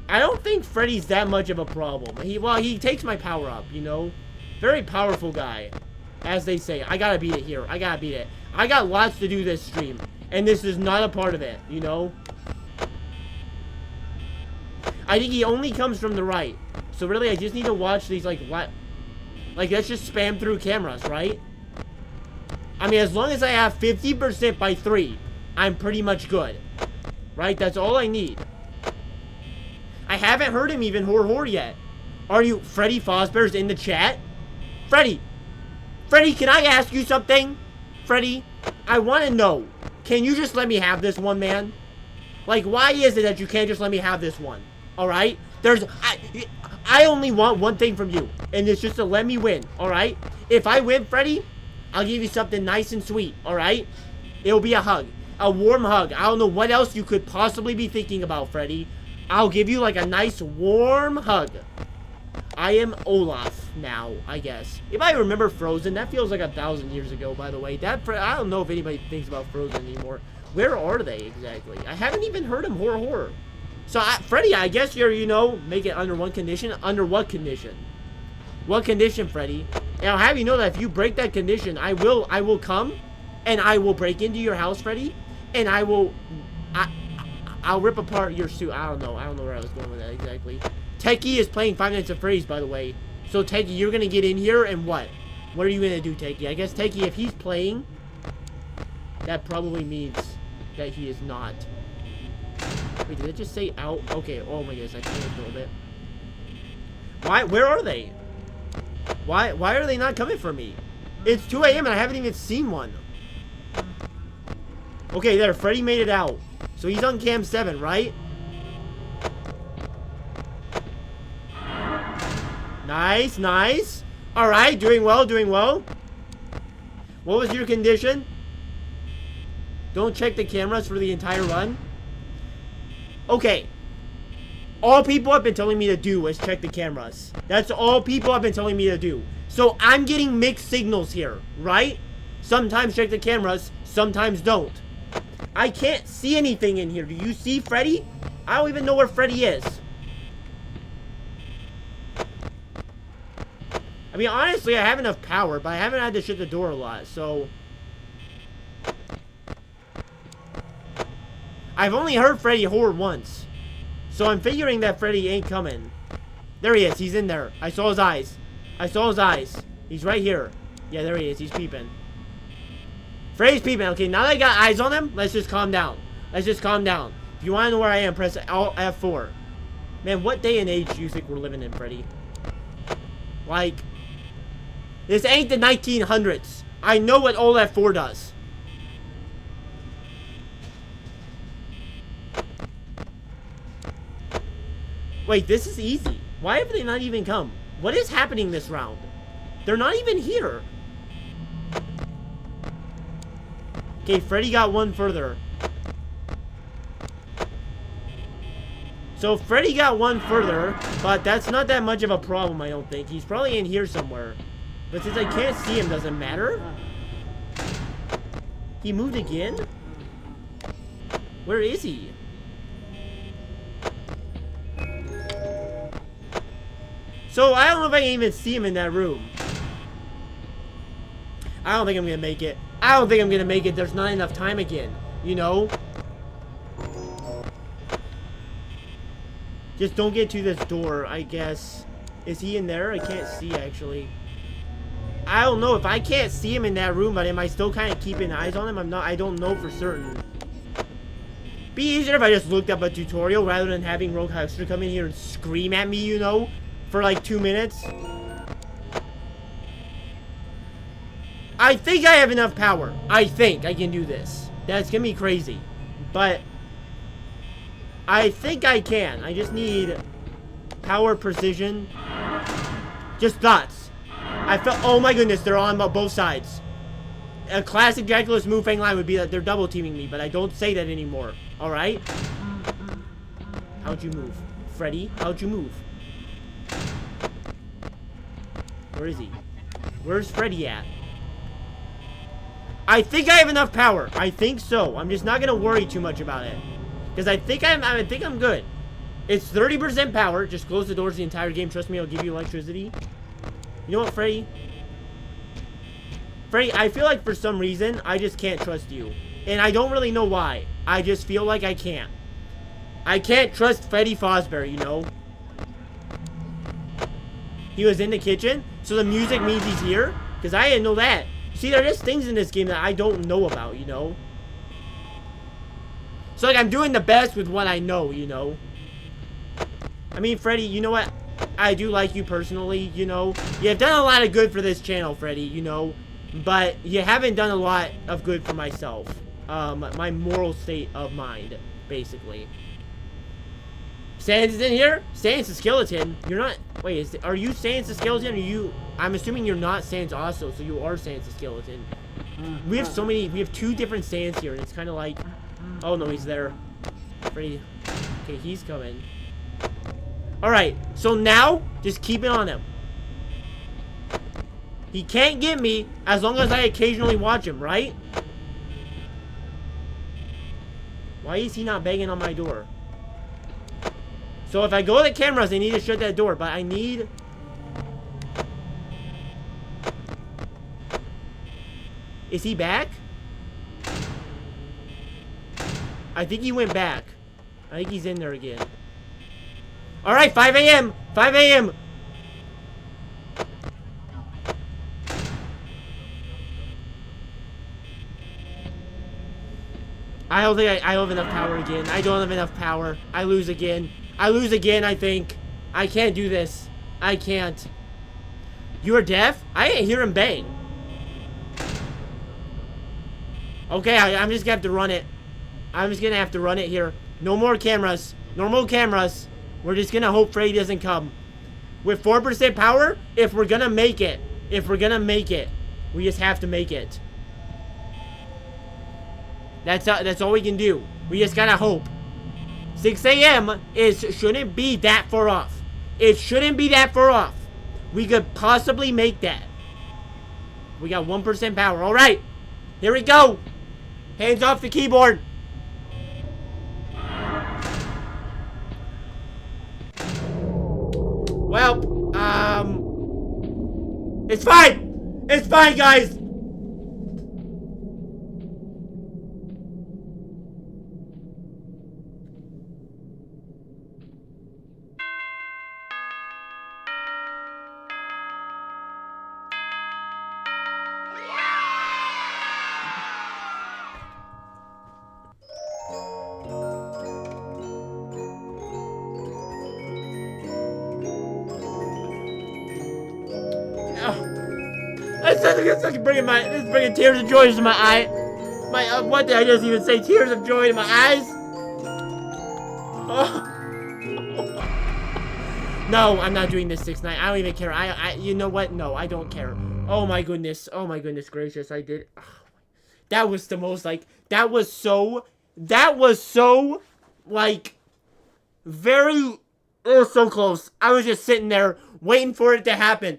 A: I don't think Freddy's that much of a problem. He takes my power up, you know? Very powerful guy. As they say, I gotta beat it here. I gotta beat it. I got lots to do this stream. And this is not a part of it, you know? I think he only comes from the right. So really, I just need to watch these, like, what? Like, let's just spam through cameras, right? I mean, as long as I have 50% by 3, I'm pretty much good. Right? That's all I need. I haven't heard him even hor yet. Are you... Freddy Fazbear's in the chat? Freddy! Freddy, can I ask you something? Freddy, I want to know. Can you just let me have this one, man? Like, why is it that you can't just let me have this one? Alright? I only want one thing from you. And it's just to let me win. Alright? If I win, Freddy, I'll give you something nice and sweet. Alright? It'll be a hug. A warm hug. I don't know what else you could possibly be thinking about, Freddy. I'll give you like a nice warm hug. I am Olaf now, I guess. If I remember Frozen, that feels like 1,000 years ago, by the way. I don't know if anybody thinks about Frozen anymore. Where are they exactly? I haven't even heard him. Horror. So, Freddy, I guess you're, you know, make it under one condition. Under what condition? What condition, Freddy? And I'll have you know that if you break that condition, I will come and I will break into your house, Freddy, and I'll rip apart your suit. I don't know where I was going with that exactly. Techie is playing Five Nights at Freddy's, by the way. So, Techie, you're gonna get in here and what? What are you gonna do, Techie? I guess, Techie, if he's playing, that probably means that he is not. Wait, did it just say out? Okay, oh my goodness, I panicked a little bit. Where are they? Why are they not coming for me? It's 2 a.m. and I haven't even seen one. Okay, there, Freddy made it out. So he's on cam 7, right? Nice, nice. Alright, doing well, doing well. What was your condition? Don't check the cameras for the entire run. Okay. All people have been telling me to do is check the cameras. That's all people have been telling me to do. So I'm getting mixed signals here, right? Sometimes check the cameras, sometimes don't. I can't see anything in here. Do you see Freddy? I don't even know where Freddy is. I mean, honestly, I have enough power, but I haven't had to shut the door a lot, so... I've only heard Freddy horror once. So I'm figuring that Freddy ain't coming. There he is. He's in there. I saw his eyes. I saw his eyes. He's right here. Yeah, there he is. He's peeping. Freddy's peeping. Okay, now that I got eyes on him, let's just calm down. Let's just calm down. If you want to know where I am, press Alt F4. Man, what day and age do you think we're living in, Freddy? Like, this ain't the 1900s. I know what Alt F4 does. Wait, this is easy. Why have they not even come? What is happening this round? They're not even here. Okay, Freddy got one further. So Freddy got one further, but that's not that much of a problem, I don't think. He's probably in here somewhere. But since I can't see him, doesn't matter. He moved again? Where is he? So, I don't know if I can even see him in that room. I don't think I'm gonna make it. I don't think I'm gonna make it. There's not enough time again. You know? Just don't get to this door, I guess. Is he in there? I can't see, actually. I don't know. If I can't see him in that room, but am I still kind of keeping eyes on him? I don't know for certain. Be easier if I just looked up a tutorial rather than having Rogue Huckster come in here and scream at me, you know? For like 2 minutes. I think I have enough power. I think I can do this. That's gonna be crazy. But I think I can. I just need power, precision. Just dots. I felt, oh my goodness, they're on both sides. A classic Dracula's move Fang line would be that they're double teaming me, but I don't say that anymore. Alright? How'd you move? Freddy, how'd you move? Where is he? Where's Freddy at? I think I have enough power. I think so. I'm just not gonna worry too much about it. Because I think I'm good. It's 30% power. Just close the doors the entire game. Trust me, I'll give you electricity. You know what, Freddy? Freddy, I feel like for some reason, I just can't trust you. And I don't really know why. I just feel like I can't. I can't trust Freddy Fazbear, you know? He was in the kitchen, so the music means he's here? Because I didn't know that. See, there are just things in this game that I don't know about, you know? So, like, I'm doing the best with what I know, you know? I mean, Freddy, you know what? I do like you personally, you know? You've done a lot of good for this channel, Freddy, you know? But you haven't done a lot of good for myself. My moral state of mind, basically. Sans is in here? Sans the skeleton. You're not... Wait, are you Sans the skeleton? Or you... I'm assuming you're not Sans also, so you are Sans the skeleton. We have so many... We have 2 different Sans here, and it's kind of like... Oh, no, he's there. Freddy. Okay, he's coming. Alright, so now, just keep it on him. He can't get me as long as I occasionally watch him, right? Why is he not banging on my door? So if I go to the cameras, I need to shut that door, but I need... Is he back? I think he went back. I think he's in there again. Alright, 5 a.m. 5 a.m. I don't think I don't have enough power again. I don't have enough power. I lose again. I lose again, I think. I can't do this. I can't. You are deaf? I didn't hear him bang. Okay, I'm just gonna have to run it. I'm just gonna have to run it here. No more cameras. Normal cameras. We're just gonna hope Freddy doesn't come. With 4% power, if we're gonna make it. If we're gonna make it. We just have to make it. That's all we can do. We just gotta hope. 6 a.m. shouldn't be that far off. It shouldn't be that far off. We could possibly make that. We got 1% power. Alright. Here we go. Hands off the keyboard. Well, it's fine. It's fine, guys. It's bringing tears of joy to my eye. What did I just even say? Tears of joy to my eyes? Oh. No, I'm not doing this 6 9. I don't even care. You know what? No, I don't care. Oh my goodness. Oh my goodness gracious. I did. Oh. That was the most, like, that was so, like, very, it was so close. I was just sitting there waiting for it to happen.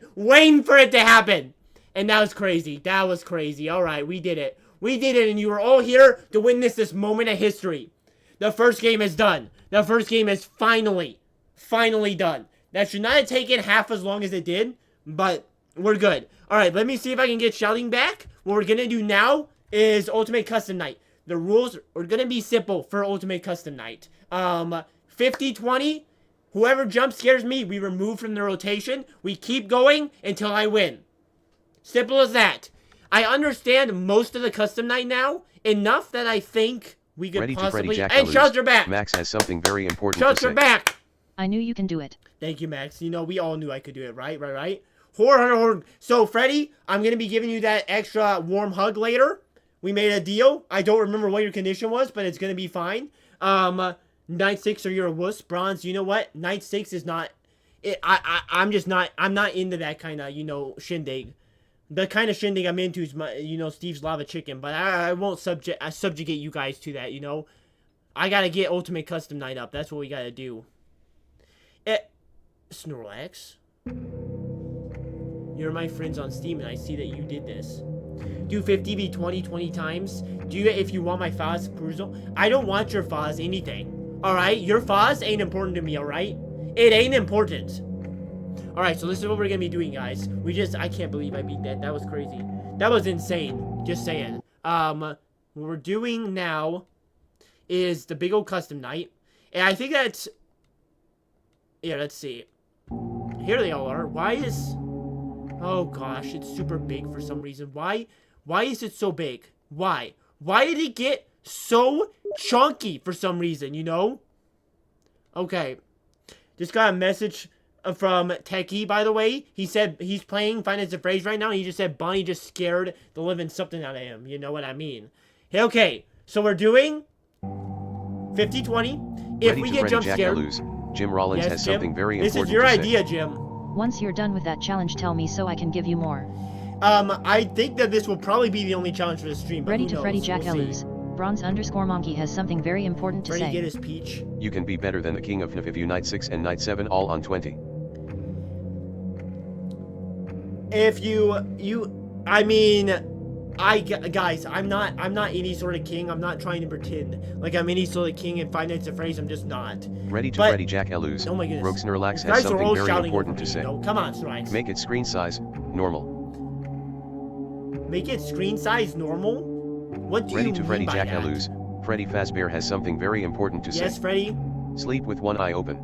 A: And that was crazy. That was crazy. Alright, we did it. We did it, and you were all here to witness this moment of history. The first game is done. The first game is finally done. That should not have taken half as long as it did, but we're good. Alright, let me see if I can get shouting back. What we're gonna do now is Ultimate Custom Night. The rules are gonna be simple for Ultimate Custom Night. 50-20. Whoever jump scares me, we remove from the rotation. We keep going until I win. Simple as that. I understand most of the custom night now, enough that I think we could possibly... Hey, shots are back!
C: Max has something very important
A: shots
C: to say.
A: Are back!
B: I knew you can do it.
A: Thank you, Max. You know, we all knew I could do it, right? Horror. So, Freddy, I'm going to be giving you that extra warm hug later. We made a deal. I don't remember what your condition was, but it's going to be fine. Night 6 or you're a wuss. Bronze, you know what? Night 6 is not... I'm not into that kind of, you know, shindig. The kind of shindig I'm into is, Steve's Lava Chicken, but I won't subjugate you guys to that, you know? I gotta get Ultimate Custom Night up. That's what we gotta do. Snorlax? You're my friends on Steam, and I see that you did this. Do 50v20 20 times. Do you, if you want my Faz perusal? I don't want your Faz anything. Alright? Your Faz ain't important to me, alright? It ain't important. Alright, so this is what we're gonna be doing, guys. I can't believe I beat that. That was crazy. That was insane. Just saying. What we're doing now is the big old custom night. And I think that's... Yeah, let's see. Here they all are. Why is... Oh, gosh. It's super big for some reason. Why is it so big? Why? Why did it get so chunky for some reason, you know? Okay. Just got a message... from Techie, by the way. He said he's playing Find It's a Phrase right now, and he just said Bonnie just scared the living something out of him. You know what I mean? Okay, so we're doing 50-20. If we get jump scared...
C: Jim Rollins has something very important to say.
A: This is your idea, Jim.
B: Once you're done with that challenge, tell me so I can give you more.
A: I think that this will probably be the only challenge for the stream, but
B: Ready to Freddy Jack Elus. Bronze_monkey has something very important to say.
A: Get his peach.
C: You can be better than the king of FNAF if you night 6 and night 7 all on 20.
A: If I mean, Guys, I'm not any sort of king. I'm not trying to pretend like I'm any sort of king in Five Nights at Freddy's. I'm just not.
C: Ready to Freddy Jack Eluz.
A: Oh my goodness.
C: Rogue Snorlax
A: You
C: has
A: guys are
C: something
A: all
C: very
A: shouting
C: important
A: over
C: to
A: me,
C: say.
A: you know? Come on, Snorlax.
C: Make it screen size, normal.
A: Make it screen size normal? What do
C: Ready
A: you
C: to
A: mean
C: Freddy
A: by
C: Jack
A: that?
C: Eluz. Freddy Fazbear has something very important to
A: Yes,
C: say.
A: Freddy?
C: Sleep with one eye open.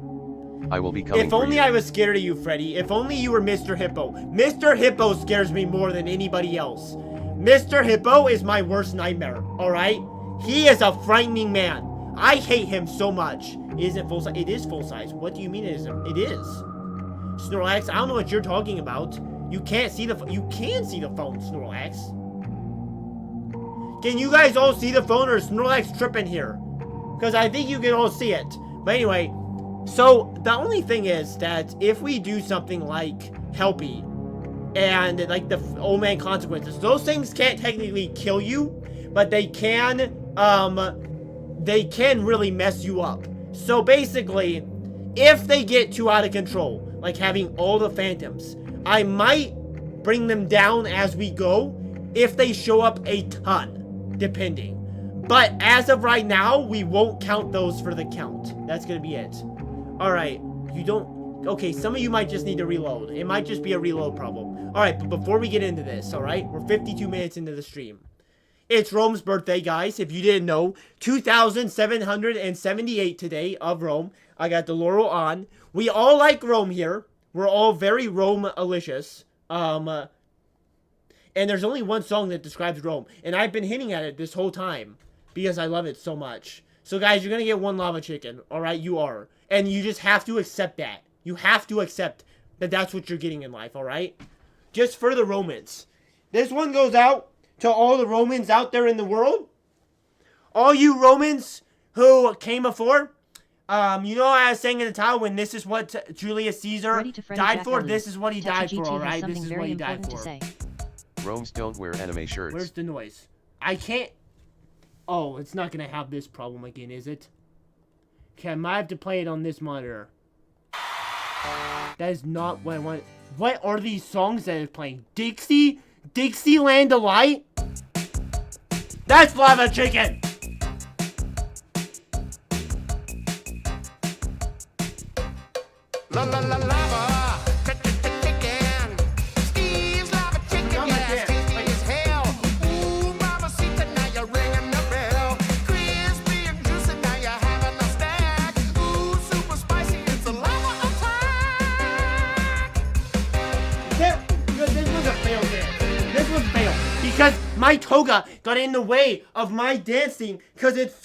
C: I will be coming
A: If
C: for
A: only
C: you.
A: I was scared of you, Freddy. If only you were Mr. Hippo. Mr. Hippo scares me more than anybody else. Mr. Hippo is my worst nightmare, alright? He is a frightening man. I hate him so much. Is it full size? It is full size. What do you mean it isn't? It is. Snorlax, I don't know what you're talking about. You can't see the you can see the phone, Snorlax. Can you guys all see the phone, or is Snorlax tripping here? Because I think you can all see it. But anyway, so the only thing is that if we do something like Helpy and like the old man consequences, those things can't technically kill you, but they can really mess you up. So basically, if they get too out of control, like having all the phantoms, I might bring them down as we go if they show up a ton, depending. But as of right now, we won't count those for the count. That's gonna be it. Alright, you don't... Okay, some of you might just need to reload. It might just be a reload problem. Alright, but before we get into this, alright? We're 52 minutes into the stream. It's Rome's birthday, guys. If you didn't know, 2,778 today of Rome. I got the Laurel on. We all like Rome here. We're all very Rome-alicious. And there's only one song that describes Rome. And I've been hinting at it this whole time because I love it so much. So, guys, you're going to get one lava chicken. Alright, you are. And you just have to accept that. You have to accept that that's what you're getting in life, alright? Just for the Romans. This one goes out to all the Romans out there in the world. All you Romans who came before. You know I was saying in the title, when this is what Julius Caesar died for, this is what he died for, alright? This is what he died for.
C: Rome's don't wear anime shirts.
A: Where's the noise? I can't... Oh, it's not going to have this problem again, is it? Okay, I might have to play it on this monitor. That is not what I want. What are these songs that it's playing? Dixieland Delight? That's Lava Chicken!
E: La la la lava, chicken. Steve's lava chicken, yes, tasty as hell. Ooh, mamacita, now you're ringing the bell. Crispy and juicy, now you're having a snack. Ooh, super spicy, it's a lava attack.
A: This was a fail dance. This was fail. Because my toga got in the way of my dancing. Because it's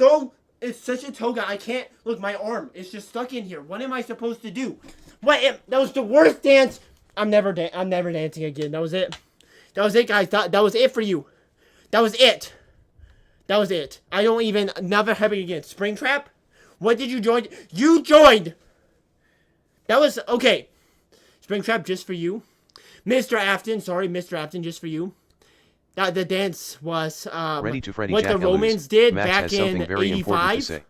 A: such a toga. I can't... Look, my arm is just stuck in here. What am I supposed to do? That was the worst dance. I'm never dancing again. That was it. That was it, guys. That was it for you. That was it. That was it. I don't even... Never happen again. Springtrap? What did you join? You joined! That was... Okay. Springtrap just for you. Mr. Afton. Sorry, Mr. Afton, just for you. The dance was
C: Ready to Freddy
A: what
C: Jack
A: the Romans did
C: Max
A: back in 85.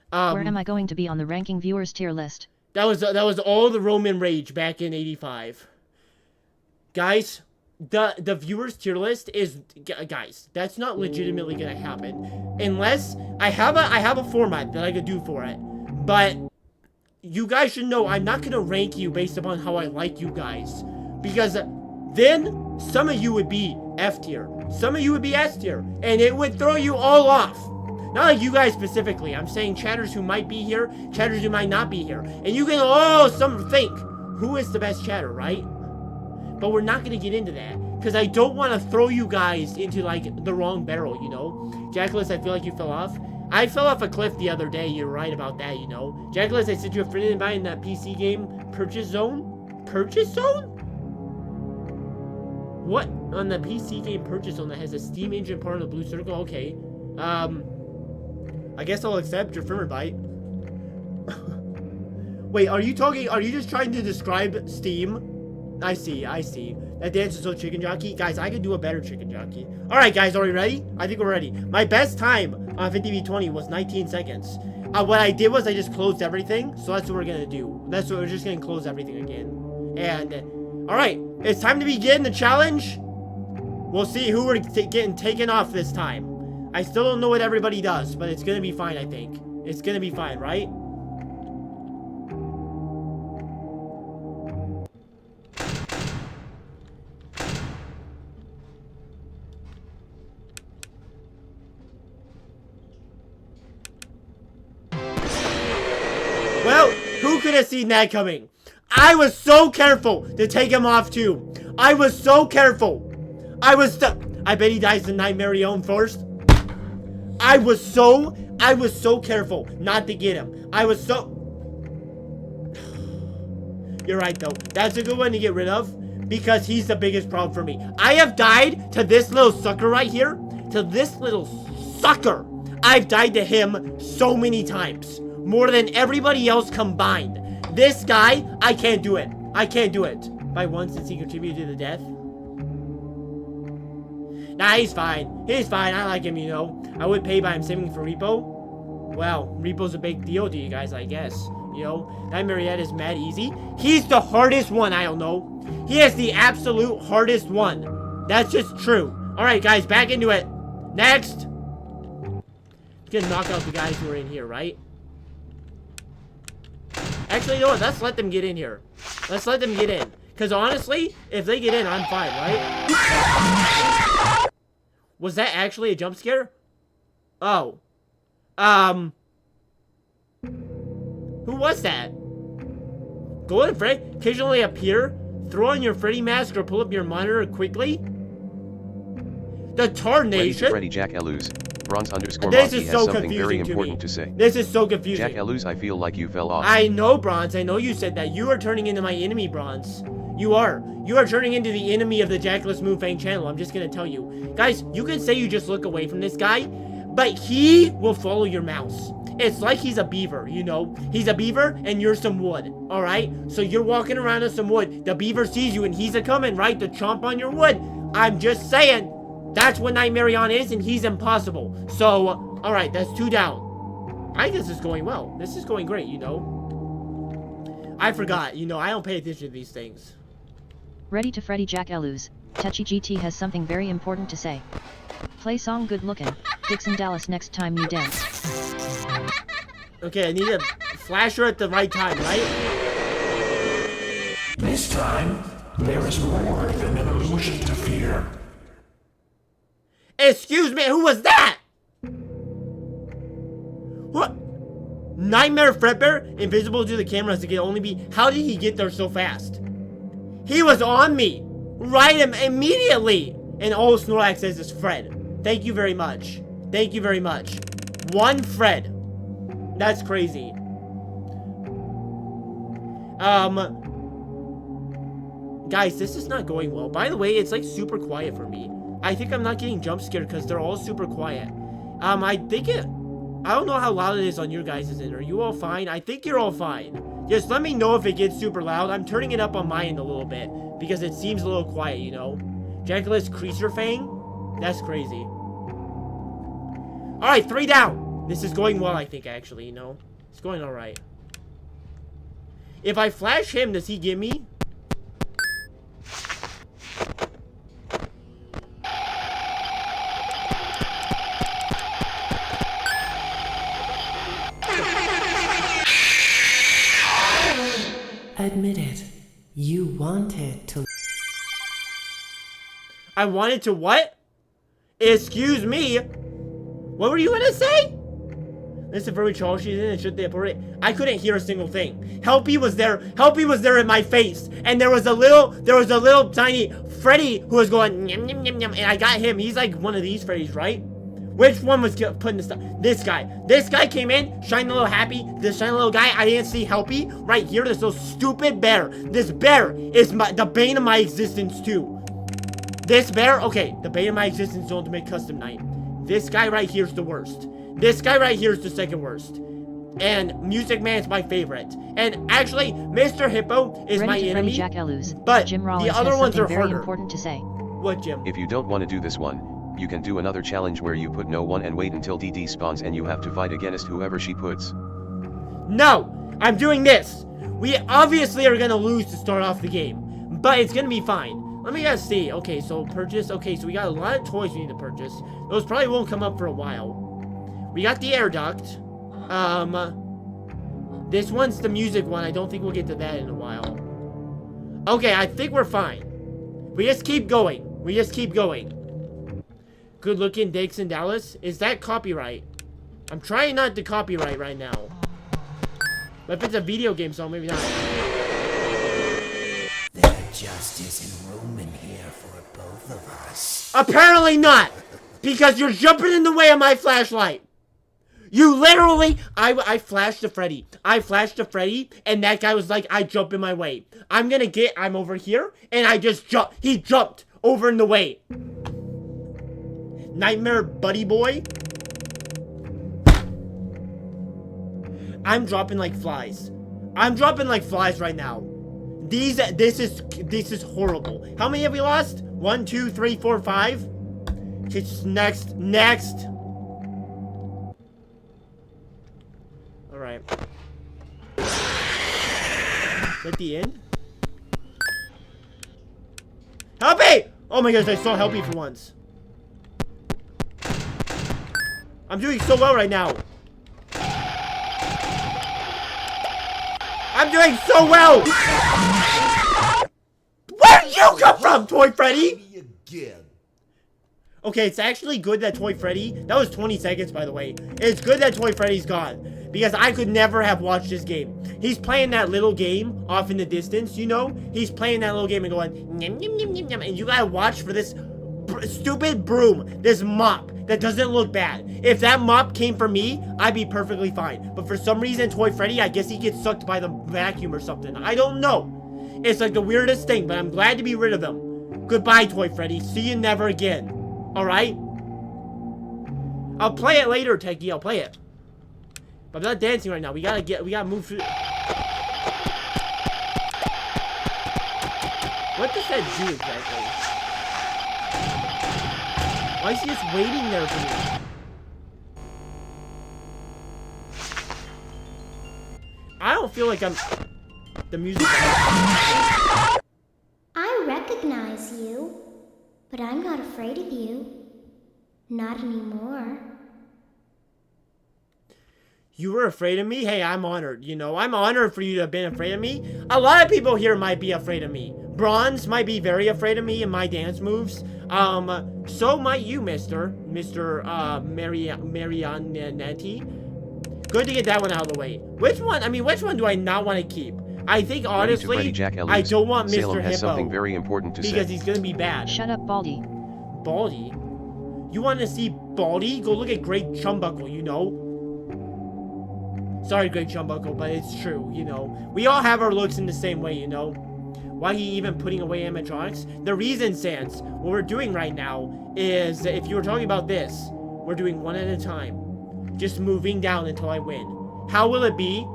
B: Where am I going to be on the ranking viewers tier list?
A: That was all the Roman rage back in 85. Guys, the viewers tier list is... Guys, that's not legitimately gonna happen unless I have a format that I could do for it. But you guys should know I'm not gonna rank you based upon how I like you guys, because then some of you would be F tier, some of you would be S tier, and it would throw you all off. Not like you guys specifically. I'm saying chatters who might be here, chatters who might not be here. And you can all think who is the best chatter, right? But we're not going to get into that, because I don't want to throw you guys into, like, the wrong barrel, you know? Jackalis, I feel like you fell off. I fell off a cliff the other day. You're right about that, you know? Jackalis, I sent you a friend invite in that PC game Purchase Zone? Purchase Zone? What? On the PC game Purchase Zone that has a Steam engine part of the blue circle? Okay. I guess I'll accept your friend invite. Wait, are you just trying to describe Steam? I see. That dance is so chicken jockey. Guys, I could do a better chicken jockey. Alright, guys, are we ready? I think we're ready. My best time on 50v20 was 19 seconds. What I did was I just closed everything, so that's what we're gonna do. That's what we're just gonna close everything again. And, alright, it's time to begin the challenge. We'll see who we're getting taken off this time. I still don't know what everybody does, but it's gonna be fine, I think. It's gonna be fine, right? Well, who could have seen that coming? I was so careful to take him off too. I was so careful. I bet he dies in Nightmare Realm first. I was so careful not to get him. You're right though. That's a good one to get rid of because he's the biggest problem for me. I have died to this little sucker right here. To this little sucker. I've died to him so many times. More than everybody else combined. This guy, I can't do it. I can't do it. By one since he contributed to the death. Nah, he's fine. He's fine. I like him, you know. I would pay by him saving for Repo. Well, Repo's a big deal to you guys, I guess. You know, that Mariette is mad easy. He's the hardest one, I don't know. He is the absolute hardest one. That's just true. Alright, guys, back into it. Next. Gonna knock out the guys who are in here, right? Actually, you know what? Let's let them get in here. Let's let them get in. Because honestly, if they get in, I'm fine, right? Was that actually a jump scare? Oh. Who was that? Golden Freddy occasionally appear. Throw on your Freddy mask or pull up your monitor quickly. The Tarnation.
C: Freddy Jack Eluz. Bronze underscore
A: This
C: Monty
A: is
C: has
A: so
C: something very
A: confusing to
C: important
A: me.
C: to say.
A: This is so confusing.
C: Jack Eluz, I feel like you fell off.
A: I know, Bronze. I know you said that. You are turning into my enemy, Bronze. You are. You are turning into the enemy of the Jackless Moonfang channel. I'm just gonna tell you. Guys, you can say you just look away from this guy, but he will follow your mouse. It's like he's a beaver, you know? He's a beaver and you're some wood, alright? So you're walking around on some wood. The beaver sees you and he's a-coming, right? To chomp on your wood. I'm just saying. That's what Nightmarion is and he's impossible. So, alright, that's 2 down. I guess it's going well. This is going great, you know? I forgot, you know, I don't pay attention to these things.
B: Ready to Freddy Jack Eluz. Techi GT has something very important to say. Play song Good Lookin'. Dixon Dallas next time you dance.
A: Okay, I need a flasher at the right time, right?
F: This time, there is more than an illusion to fear.
A: Excuse me, who was that? What? Nightmare Fredbear? Invisible to the cameras, it can only be... How did he get there so fast? He was on me! Right immediately! And all Snorlax says is Fred. Thank you very much. Thank you very much. One Fred. That's crazy. Guys, this is not going well. By the way, it's like super quiet for me. I think I'm not getting jump scared because they're all super quiet. I don't know how loud it is on your guys' end. Are you all fine? I think you're all fine. Just let me know if it gets super loud. I'm turning it up on my end a little bit because it seems a little quiet, you know? Jackalus Creature Fang? That's crazy. Alright, 3 down. This is going well, I think, actually, you know? It's going alright. If I flash him, does he get me?
G: Admit it. You wanted to...
A: I wanted to what? Excuse me? What were you gonna say? Listen for which hall she's in and should they apport it? I couldn't hear a single thing. Helpy was there. Helpy was there in my face. And there was a little tiny Freddy who was going nyam, nyam, nyam, nyam, and I got him. He's like one of these Freddys, right? Which one was putting the stuff? This guy. This guy came in, shiny little happy. This shiny little guy. I didn't see Helpy. Right here, this little stupid bear. This bear is the bane of my existence too. This bear, okay, the bane of my existence is Ultimate Custom Night. This guy right here is the worst. This guy right here is the second worst. And Music Man's my favorite. And actually, Mr. Hippo is my enemy.
B: Jack Eluz.
A: But
B: Jim
A: the other ones are
B: very
A: harder.
B: important to say.
A: What, Jim?
C: If you don't want to do this one, you can do another challenge where you put no one and wait until DD spawns and you have to fight against whoever she puts.
A: No! I'm doing this! We obviously are gonna lose to start off the game. But it's gonna be fine. Let me just see. Okay, so purchase. Okay, so we got a lot of toys we need to purchase. Those probably won't come up for a while. We got the air duct. This one's the music one. I don't think we'll get to that in a while. Okay, I think we're fine. We just keep going. We just keep going. Good looking Dixon Dallas. Is that copyright? I'm trying not to copyright right now. But if it's a video game song, maybe not.
G: There just isn't room in here for both of us.
A: Apparently not! Because you're jumping in the way of my flashlight! You literally... I flashed to Freddy. I flashed to Freddy, and that guy was like, I jump in my way. I'm over here, and I just jump. He jumped over in the way. Nightmare buddy boy. I'm dropping like flies. I'm dropping like flies right now. This is horrible. How many have we lost? 1, 2, 3, 4, 5. Okay, next. All right. Is that the end? Help me! Oh my gosh, I saw help me for once. I'm doing so well right now. I'm doing so well! Where'd you come from, Toy Freddy? Okay, it's actually good that Toy Freddy... That was 20 seconds, by the way. It's good that Toy Freddy's gone. Because I could never have watched this game. He's playing that little game off in the distance, you know? He's playing that little game and going... Nyam, nyam, nyam, nyam, nyam, and you gotta watch for this stupid broom. This mop that doesn't look bad. If that mop came from me, I'd be perfectly fine. But for some reason, Toy Freddy, I guess he gets sucked by the vacuum or something. I don't know. It's like the weirdest thing, but I'm glad to be rid of him. Goodbye, Toy Freddy. See you never again. Alright? I'll play it later, Techie. I'll play it. But I'm not dancing right now. We gotta move through. What does that do exactly? Why is he just waiting there for me? I don't feel like I'm... The music...
H: I recognize you, but I'm not afraid of you. Not anymore.
A: You were afraid of me? Hey, I'm honored, you know? I'm honored for you to have been afraid of me. A lot of people here might be afraid of me. Bronze might be very afraid of me and my dance moves. So might you, Mr. Marianetti. Good to get that one out of the way. Which one do I not want to keep? I think, honestly, I don't want Mr. Hippo.
C: Has something very important to
A: because
C: say.
A: he's gonna be bad.
B: Shut up, Baldy.
A: Baldy? You want to see Baldy? Go look at Great Chumbuckle, you know? Sorry, Great Chumbuckle, but it's true, you know? We all have our looks in the same way, you know? Why he even putting away animatronics? The reason, Sans, what we're doing right now is, if you were talking about this, we're doing one at a time. Just moving down until I win. How will it be?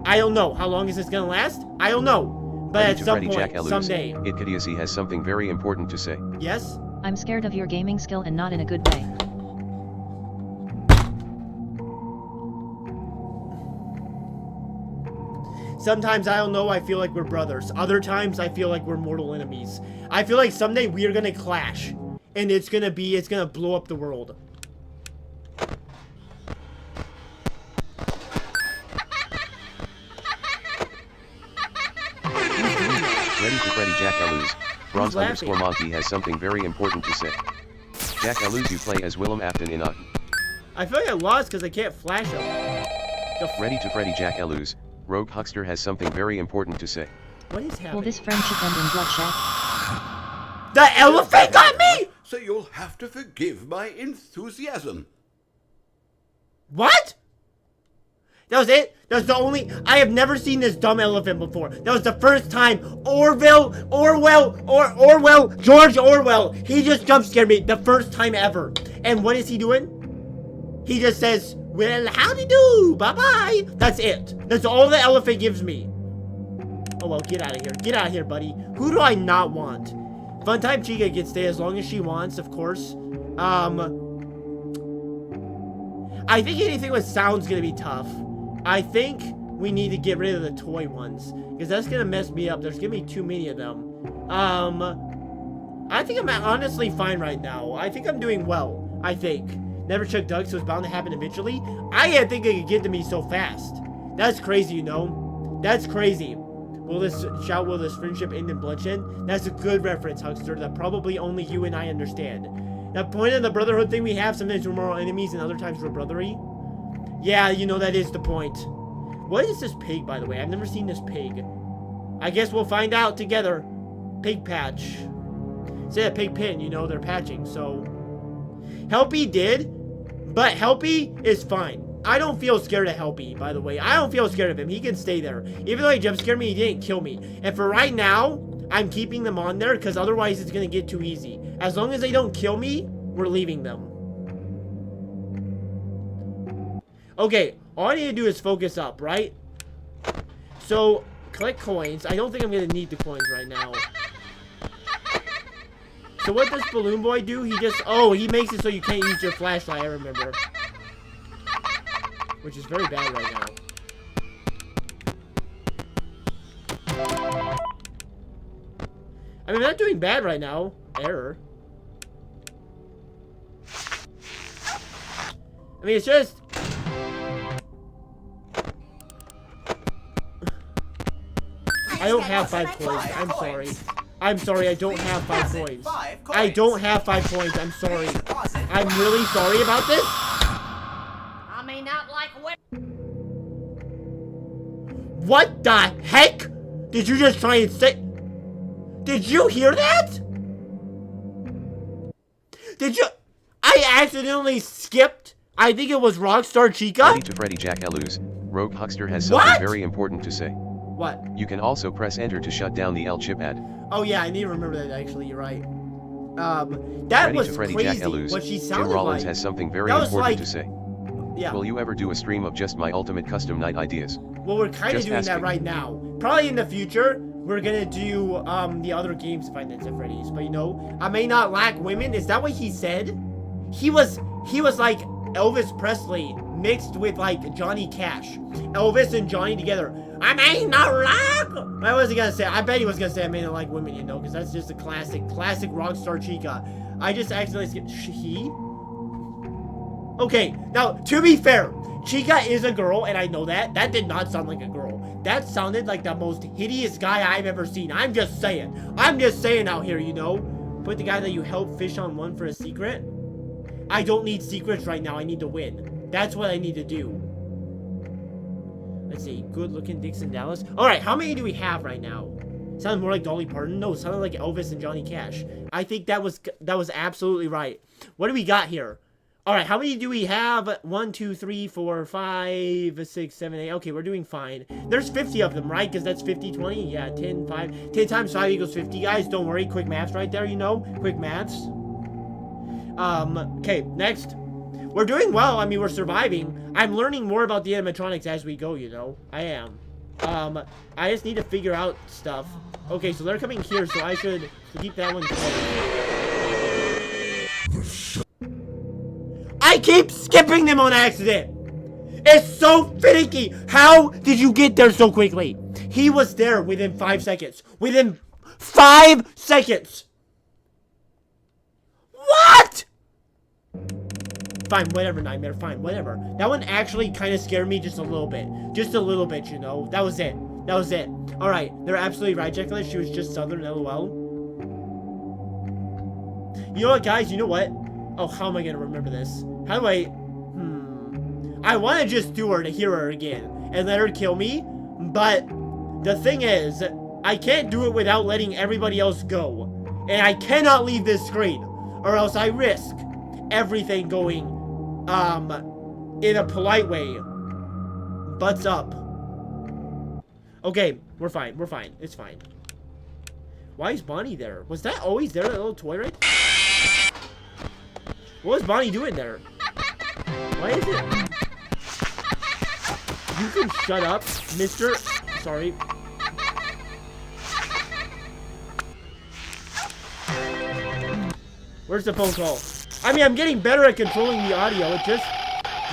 A: I don't know. How long is this gonna last? I don't know. But at some point, someday.
C: Idiocy has something very important to say.
A: Yes?
B: I'm scared of your gaming skill and not in a good way.
A: Sometimes, I don't know, I feel like we're brothers. Other times, I feel like we're mortal enemies. I feel like someday we are gonna clash. And it's gonna blow up the world.
C: Ready to Freddy Jack Aluz. Bronze _ Monkey has something very important to say. Jack Aluz, you play as Willem Afton in a...
A: I feel like I lost because I can't flash him.
C: Ready to Freddy Jack Aluz. Rogue Huckster has something very important to say.
A: What is happening?
B: Will this friendship end in bloodshed?
A: The elephant got me?!
I: So you'll have to forgive my enthusiasm.
A: What? That was it? That was the only... I have never seen this dumb elephant before. That was the first time George Orwell, he just jump scared me the first time ever. And what is he doing? He just says, well, howdy do, bye-bye. That's it. That's all the elephant gives me. Oh, well, get out of here. Get out of here, buddy. Who do I not want? Funtime Chica can stay as long as she wants, of course. I think anything with sound's gonna be tough. I think we need to get rid of the toy ones, because that's gonna mess me up. There's gonna be too many of them. I think I'm honestly fine right now. I think I'm doing well. I think. Never checked Doug, so it's bound to happen eventually. I didn't think it could get to me so fast. That's crazy, you know? That's crazy. Will this friendship end in bloodshed? That's a good reference, Huckster, that probably only you and I understand. That point of the brotherhood thing we have, sometimes we're moral enemies and other times we're brotherly. Yeah, you know, that is the point. What is this pig, by the way? I've never seen this pig. I guess we'll find out together. Pig patch. Say a pig pin, you know, they're patching, so... Helpy did, but Helpy is fine. I don't feel scared of Helpy, by the way. I don't feel scared of him. He can stay there. Even though he jump scared me, he didn't kill me. And for right now, I'm keeping them on there because otherwise it's going to get too easy. As long as they don't kill me, we're leaving them. Okay, all I need to do is focus up, right? So, collect coins. I don't think I'm going to need the coins right now. So what does Balloon Boy do? He just... Oh, he makes it so you can't use your flashlight, I remember. Which is very bad right now. I mean, I'm not doing bad right now. Error. I mean, it's just... I don't have 5 coins. I'm sorry. I'm sorry, I don't have 5 coins. I don't have 5 coins. I'm sorry. I'm really sorry about this.
J: I may not like women.
A: What the heck? Did you just try and say... Did you hear that? Did you... I accidentally skipped. I think it was Rockstar Chica.
C: Ready to Freddy Jack Eluz. Rogue Huckster has something very important to say.
A: What?
C: You can also press enter to shut down the L-chip ad.
A: Oh yeah, I need to remember that actually, you're right. That
C: Ready
A: was
C: to Freddy
A: crazy,
C: Jack Eluz.
A: what she sounded
C: Jim Rollins
A: like.
C: has something very
A: That was
C: important
A: like-
C: to say.
A: Yeah.
C: Will you ever do a stream of just my ultimate custom night ideas?
A: Well, we're kind of
C: Just
A: doing that
C: asking.
A: right now. Probably in the future, we're gonna do the other games Five Nights at Freddy's. But you know, I may not lack women. Is that what he said? He was like Elvis Presley mixed with like Johnny Cash. Elvis and Johnny together. I may not lack. What was he gonna say? I bet he was gonna say I may not like women. You know, because that's just a classic Rockstar Chica. I just accidentally skipped. He? Okay, now to be fair, Chica is a girl, and I know that. That did not sound like a girl. That sounded like the most hideous guy I've ever seen. I'm just saying. I'm just saying out here, you know. Put the guy that you help fish on one for a secret. I don't need secrets right now. I need to win. That's what I need to do. Let's see. Good looking Dixon Dallas. Alright, how many do we have right now? Sounded more like Dolly Parton. No, sounded like Elvis and Johnny Cash. I think that was absolutely right. What do we got here? Alright, how many do we have? 1, 2, 3, 4, 5, 6, 7, 8. Okay, we're doing fine. There's 50 of them, right? Because that's 50, 20. Yeah, 10, 5. 10 times 5 equals 50, guys. Don't worry. Quick maths right there, you know? Quick maths. Okay, next. We're doing well. I mean, we're surviving. I'm learning more about the animatronics as we go, you know? I am. I just need to figure out stuff. Okay, so they're coming here, so I should keep that one closed. I keep skipping them on accident. It's so finicky. How did you get there so quickly? He was there within 5 seconds. Within 5 seconds. What? Fine, whatever, Nightmare. Fine, whatever. That one actually kind of scared me just a little bit. Just a little bit, you know. That was it. That was it. Alright, they're absolutely right, Jacqueline. She was just Southern, LOL. You know what, guys? You know what? Oh, how am I going to remember this? How do I... I want to just do her to hear her again and let her kill me, but the thing is, I can't do it without letting everybody else go. And I cannot leave this screen, or else I risk everything going, in a polite way. Butts up. Okay, we're fine. We're fine. It's fine. Why is Bonnie there? Was that always there, that little toy right? What was Bonnie doing there? Why is it? You can shut up, mister. Sorry. Where's the phone call? I mean, I'm getting better at controlling the audio. It just...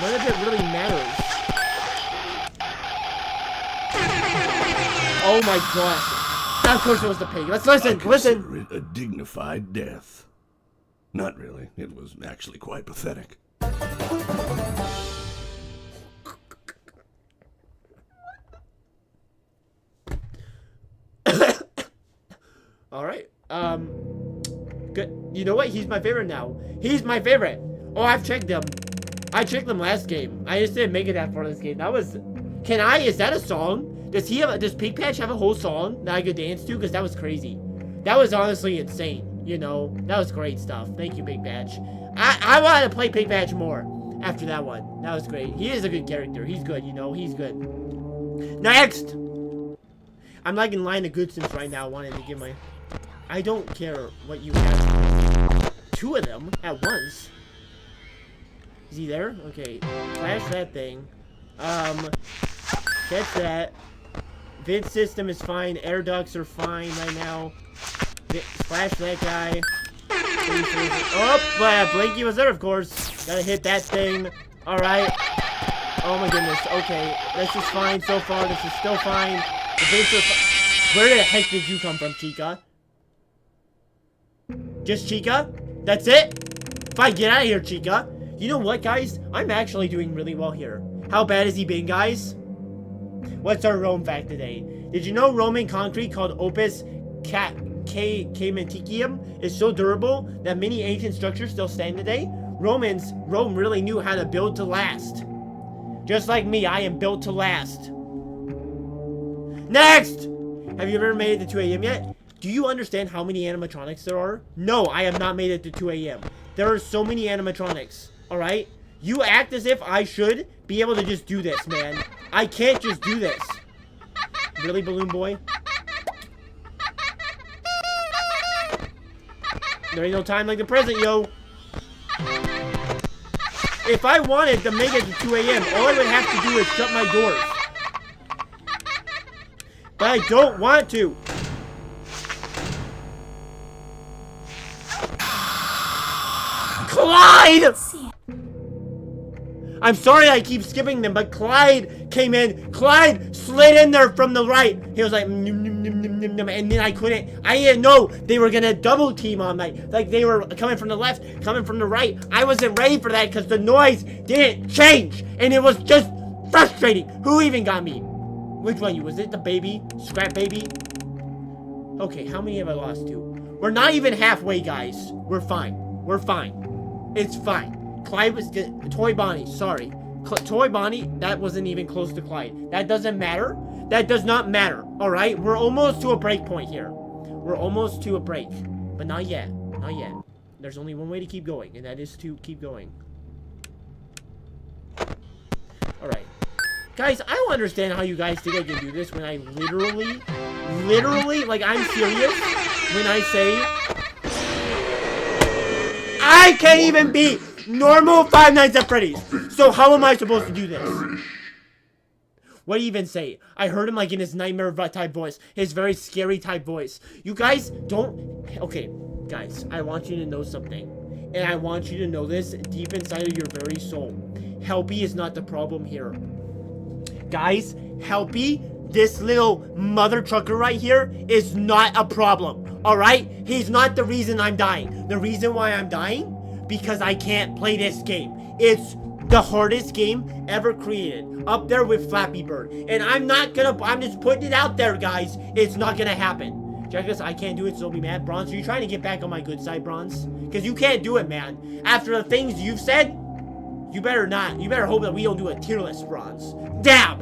A: none of it really matters. Oh my gosh. of course it was the pig. Let's listen. Listen.
F: Consider it a dignified death. Not really. It was actually quite pathetic.
A: All right. Good. You know what? He's my favorite now. He's my favorite. Oh, I've checked him. I checked them last game. I just didn't make it that far this game. That was. Can I? Is that a song? Does he have? Does Pig Patch have a whole song that I could dance to? Because that was crazy. That was honestly insane. You know, that was great stuff. Thank you, Pig Patch. I wanted to play Pig Patch more after that one. That was great. He is a good character. He's good. You know, he's good. Next. I'm like in line of good since right now. Wanting to give my. I don't care what you have. 2 of them at once. Is he there? Okay. Flash that thing. Catch that. Vid system is fine. Air ducts are fine right now. Flash that guy. Oh, but Blinky was there, of course. Gotta hit that thing. Alright. Oh my goodness. Okay. This is fine so far. This is still fine. The base are fine. Where the heck did you come from, Chica? Just Chica? That's it? Fine, get out of here, Chica. You know what, guys? I'm actually doing really well here. How bad has he been, guys? What's our Rome fact today? Did you know Roman concrete called Opus Caementicium is so durable that many ancient structures still stand today? Rome really knew how to build to last. Just like me, I am built to last. Next! Have you ever made it to 2 a.m. yet? Do you understand how many animatronics there are? No, I have not made it to 2 a.m. There are so many animatronics. Alright? You act as if I should be able to just do this, man. I can't just do this. Really, Balloon Boy? There ain't no time like the present, yo. If I wanted to make it to 2 a.m., all I would have to do is shut my doors. But I don't want to. Clyde! I'm sorry I keep skipping them, but Clyde came in. Clyde slid in there from the right. He was like, and then I didn't know they were gonna double team on me. Like they were coming from the left, coming from the right. I wasn't ready for that because the noise didn't change, and it was just frustrating. Who even got me? Which one? Was it the baby? Scrap baby? Okay, how many have I lost to? We're not even halfway, guys. We're fine. We're fine. It's fine. Clyde was Toy Bonnie, sorry. Toy Bonnie, that wasn't even close to Clyde. That doesn't matter. That does not matter. Alright? We're almost to a break point here. We're almost to a break. But not yet. Not yet. There's only one way to keep going, and that is to keep going. Alright. Guys, I don't understand how you guys think I can do this when I literally, like I'm serious when I say I can't even beat normal Five Nights at Freddy's. So how am I supposed to do this? What do you even say? I heard him like in his nightmare type voice. His very scary type voice. You guys don't... Okay, guys, I want you to know something. And I want you to know this deep inside of your very soul. Helpy is not the problem here. Guys, Helpy, this little mother trucker right here, is not a problem. Alright? He's not the reason I'm dying. The reason why I'm dying? Because I can't play this game. It's the hardest game ever created. Up there with Flappy Bird. And I'm just putting it out there, guys. It's not gonna happen. Check this, I can't do it, so don't be mad. Bronze, are you trying to get back on my good side, Bronze? Because you can't do it, man. After the things you've said, you better not. You better hope that we don't do a tier list, Bronze. Dab!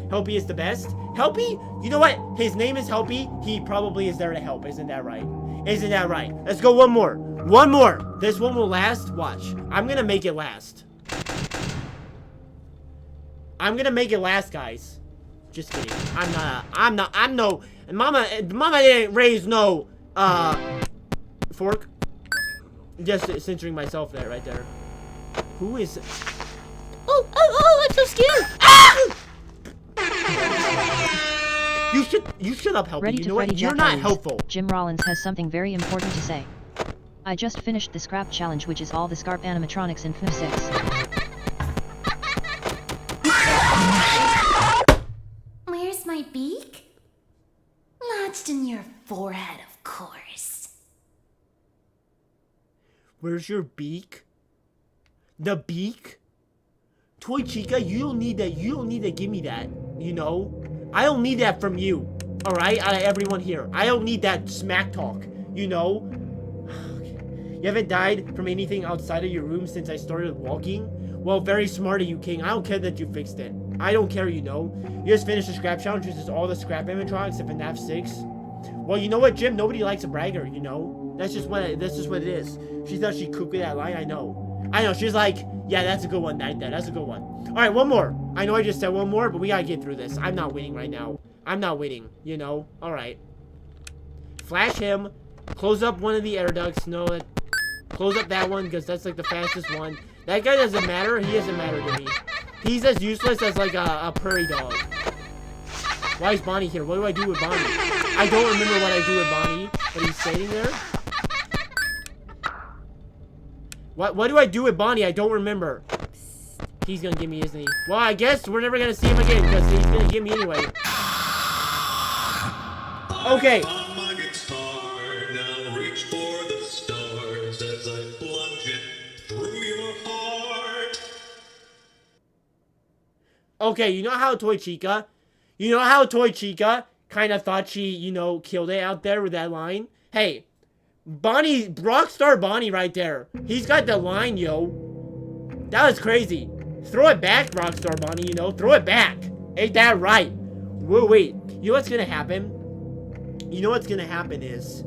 A: Helpy is the best. Helpy? You know what? His name is Helpy. He probably is there to help. Isn't that right? Isn't that right? Let's go one more. One more. This one will last. Watch. I'm gonna make it last. I'm gonna make it last, guys. Just kidding. I'm no... Mama didn't raise no, fork. Just censoring myself there, right there. Who is... Oh, I'm so scared. Ah! You shut up, Helpy.
B: Ready
A: You
B: to
A: know what?
B: Freddy
A: You're
B: Jack
A: not
B: Ellis.
A: helpful.
B: Jim Rollins has something very important to say. I just finished the scrap challenge, which is all the Scarp animatronics in FNAF 6.
H: Where's my beak? Lodged in
A: Where's your beak? The beak? Toy Chica, you don't need that. You don't need to give me that. You know? I don't need that from you. Alright? Everyone here. I don't need that smack talk. You know? You haven't died from anything outside of your room since I started walking? Well, very smart of you, King. I don't care that you fixed it. I don't care, you know. You just finished the scrap challenge, which is all the scrap animatronics except FNAF 6. Well, you know what, Jim? Nobody likes a bragger, you know? That's just what it is. She thought she cooked with that line, I know. She's like, yeah, that's a good one right there. That's a good one. Alright, one more. I know I just said one more, but we gotta get through this. I'm not winning right now. I'm not winning, you know? Alright. Flash him. Close up one of the air ducts. No, close up that one, because that's like the fastest one. That guy doesn't matter. He doesn't matter to me. He's as useless as like a prairie dog. Why is Bonnie here? What do I do with Bonnie? I don't remember what I do with Bonnie, but he's sitting there. What do I do with Bonnie? I don't remember. He's gonna get me, isn't he? Well, I guess we're never gonna see him again, because he's gonna get me anyway. Okay. Okay, you know how Toy Chica kind of thought she, you know, killed it out there with that line? Hey, Bonnie, Rockstar Bonnie right there. He's got the line, yo. That was crazy. Throw it back, Rockstar Bonnie, you know. Throw it back. Ain't that right? Whoa, wait. You know what's gonna happen? You know what's gonna happen is,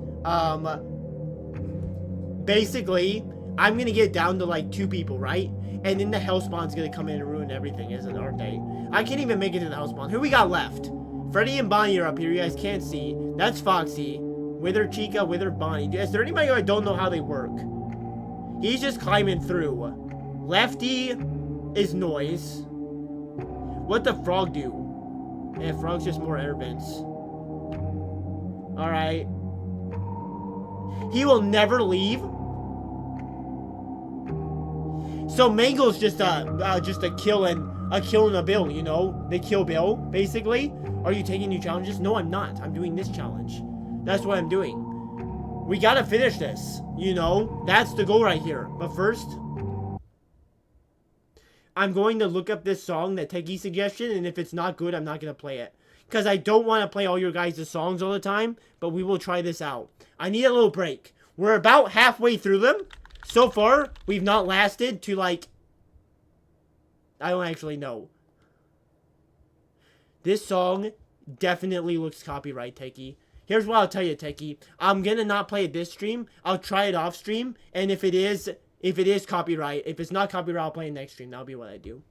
A: basically, I'm gonna get down to like 2 people, right? And then the hellspawn's gonna come in and ruin everything, aren't they? I can't even make it to the hellspawn. Who we got left? Freddy and Bonnie are up here. You guys can't see. That's Foxy. Wither Chica, Wither Bonnie. Is there anybody who I don't know how they work? He's just climbing through. Lefty is Noise. What the frog do? Yeah, frog's just more air vents. Alright. He will never leave. So Mango's just a kill and a Bill, you know? They kill Bill, basically. Are you taking new challenges? No, I'm not. I'm doing this challenge. That's what I'm doing. We gotta finish this, you know? That's the goal right here. But first, I'm going to look up this song that Teggy suggested, and if it's not good, I'm not gonna play it. Because I don't want to play all your guys' songs all the time, but we will try this out. I need a little break. We're about halfway through them. So far, we've not lasted to, like, I don't actually know. This song definitely looks copyright, Techie. Here's what I'll tell you, Techie. I'm gonna not play it this stream. I'll try it off stream, and if it is copyright, if it's not copyright, I'll play it next stream. That'll be what I do.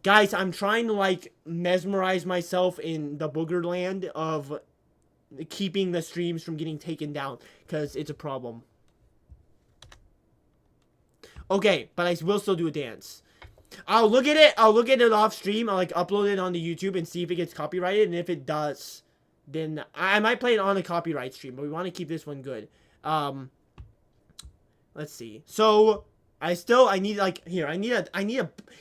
A: Guys, I'm trying to, like, mesmerize myself in the booger land of keeping the streams from getting taken down, because it's a problem. Okay, but I will still do a dance. I'll look at it off stream. I'll, like, upload it onto YouTube and see if it gets copyrighted, and if it does, then I might play it on a copyright stream, but we want to keep this one good. Let's see. So, I need, like, here, I need a,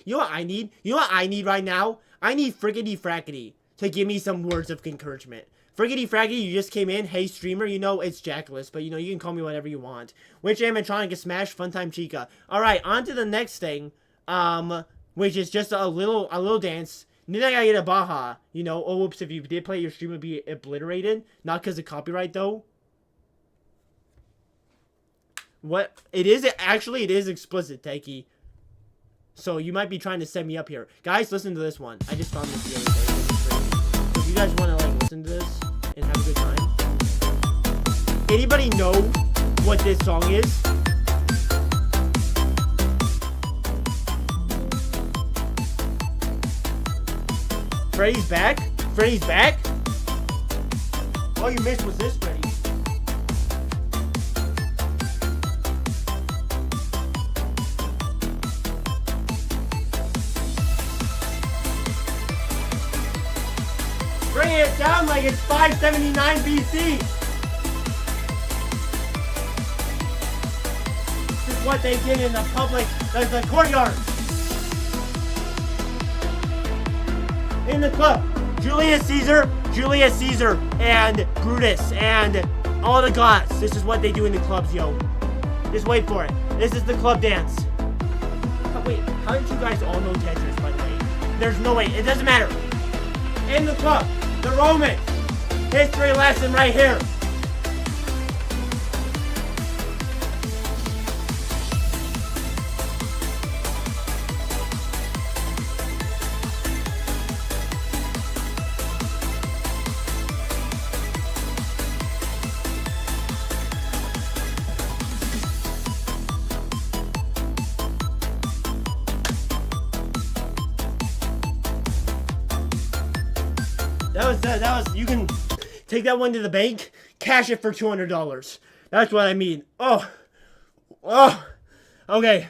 A: you know what I need? You know what I need right now? I need Friggity Frackety to give me some words of encouragement. Friggity Fraggity, you just came in. Hey, streamer, you know it's Jackalus, but you know, you can call me whatever you want. Which animatronic is Smash? Funtime Chica. Alright, on to the next thing, which is just a little dance. Then I gotta get a Baja. You know, oh, whoops, if you did play, your stream would be obliterated. Not because of copyright, though. What? It is explicit, Takey. So you might be trying to set me up here. Guys, listen to this one. I just found this the other day. So if you guys want to, like, listen to this and have a good time. Anybody know what this song is? Freddy's back? Freddy's back? All you missed was this, Freddy. Bring it down like it's 579 BC. This is what they did in the public, the courtyard. In the club, Julius Caesar, and Brutus, and all the gods. This is what they do in the clubs, yo. Just wait for it. This is the club dance. Wait, how did you guys all know Tetris, by the way? There's no way. It doesn't matter. In the club, the Roman history lesson right here. That was, you can take that one to the bank, cash it for $200. That's what I mean. Oh, okay,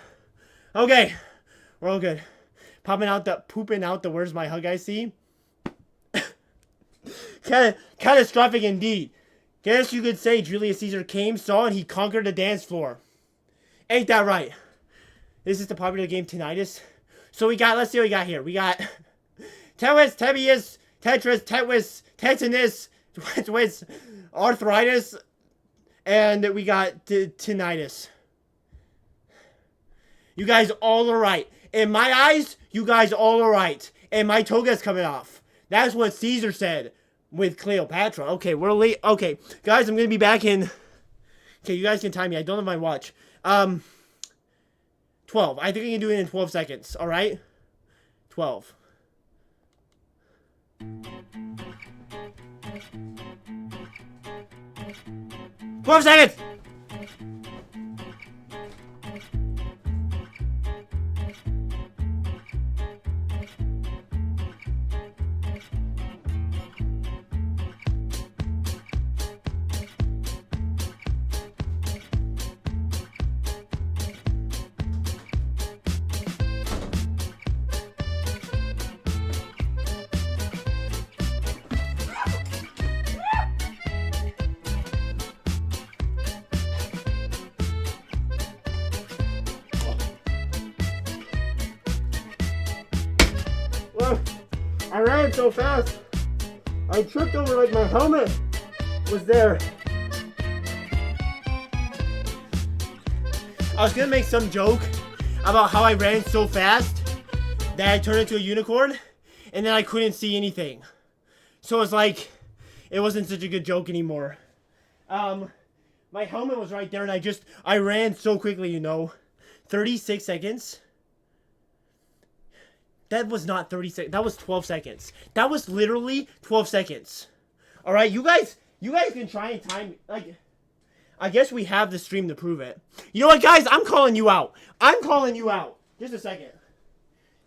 A: we're all good. Pooping out the where's my hug I see. Catastrophic indeed. Guess you could say Julius Caesar came, saw, and he conquered the dance floor. Ain't that right? This is the popular game Tinnitus. So let's see what we got here. We got Tetris, Tebius, Tetris, Tetris, Tetanus, Twist, Arthritis, and we got Tinnitus. You guys all are right. In my eyes, you guys all are right. And my toga's coming off. That's what Caesar said with Cleopatra. Okay, we're late. Okay, guys, I'm going to be back in... Okay, you guys can time me. I don't have my watch. 12. I think I can do it in 12 seconds. All right? 12. 12 seconds! I ran so fast, I tripped over like my helmet was there. I was gonna make some joke about how I ran so fast that I turned into a unicorn and then I couldn't see anything. So it's like, it wasn't such a good joke anymore. My helmet was right there and I ran so quickly, you know. 36 seconds. That was not 30 seconds. That was 12 seconds. That was literally 12 seconds. All right, you guys can try and time, like, I guess we have the stream to prove it. You know what, guys? I'm calling you out. I'm calling you out. Just a second.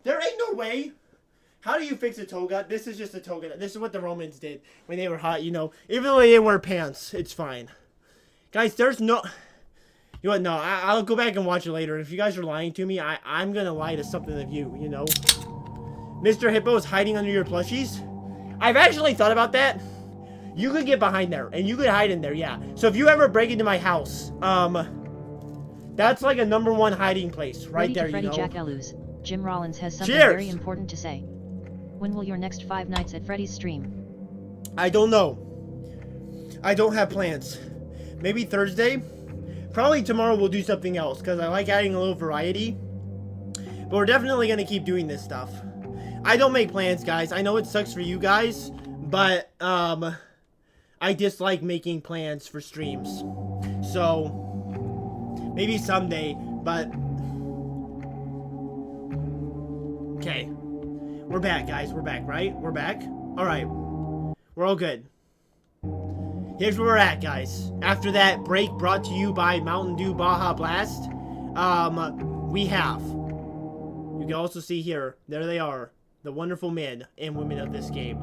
A: There ain't no way. How do you fix a toga? This is just a toga. This is what the Romans did when they were hot, you know. Even though they didn't wear pants, it's fine. Guys, there's no... You know what? No, I'll go back and watch it later. If you guys are lying to me, I'm going to lie to something of you, you know. Mr. Hippo is hiding under your plushies. I've actually thought about that. You could get behind there, and you could hide in there, yeah. So if you ever break into my house, that's like a #1 hiding place right there,
B: Freddy
A: you know.
B: Jack Elus. Jim Rollins has something
A: Cheers!
B: very important to say. When will your next 5 nights at Freddy's stream?
A: I don't know. I don't have plans. Maybe Thursday. Probably tomorrow we'll do something else, because I like adding a little variety. But we're definitely going to keep doing this stuff. I don't make plans, guys. I know it sucks for you guys, but I dislike making plans for streams. So maybe someday, but okay. We're back, guys. We're back, right? We're back. All right. We're all good. Here's where we're at, guys. After that break brought to you by Mountain Dew Baja Blast, we have. You can also see here. There they are. The wonderful men and women of this game.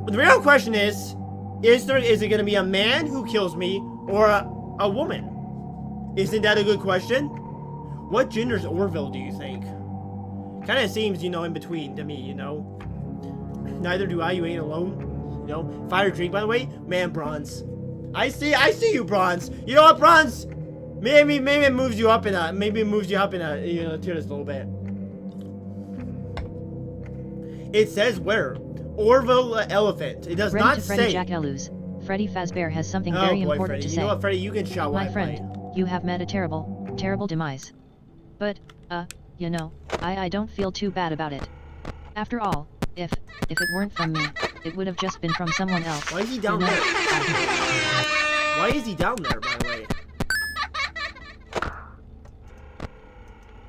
A: But the real question is it going to be a man who kills me or a woman? Isn't that a good question? What gender's Orville, do you think? Kind of seems, you know, in between to me, you know. Neither do I, you ain't alone. You know, fire drink, by the way. Man, Bronze. I see you, Bronze. You know what, Bronze? Maybe it moves you up in a, you know, tier just a little bit. It says where? Orville elephant. It does
B: Ready
A: not
B: to Freddy
A: say.
B: Jack Elus. Freddy Fazbear has something
A: Oh
B: very
A: boy,
B: important
A: Freddy.
B: to
A: You
B: say.
A: know what, Freddy? You can shout
B: My
A: while I
B: friend,
A: play.
B: you have met a terrible, terrible demise. But, you know, I don't feel too bad about it. After all, if it weren't from me, it would have just been from someone else.
A: Why is he down there? Why is he down there, by the way?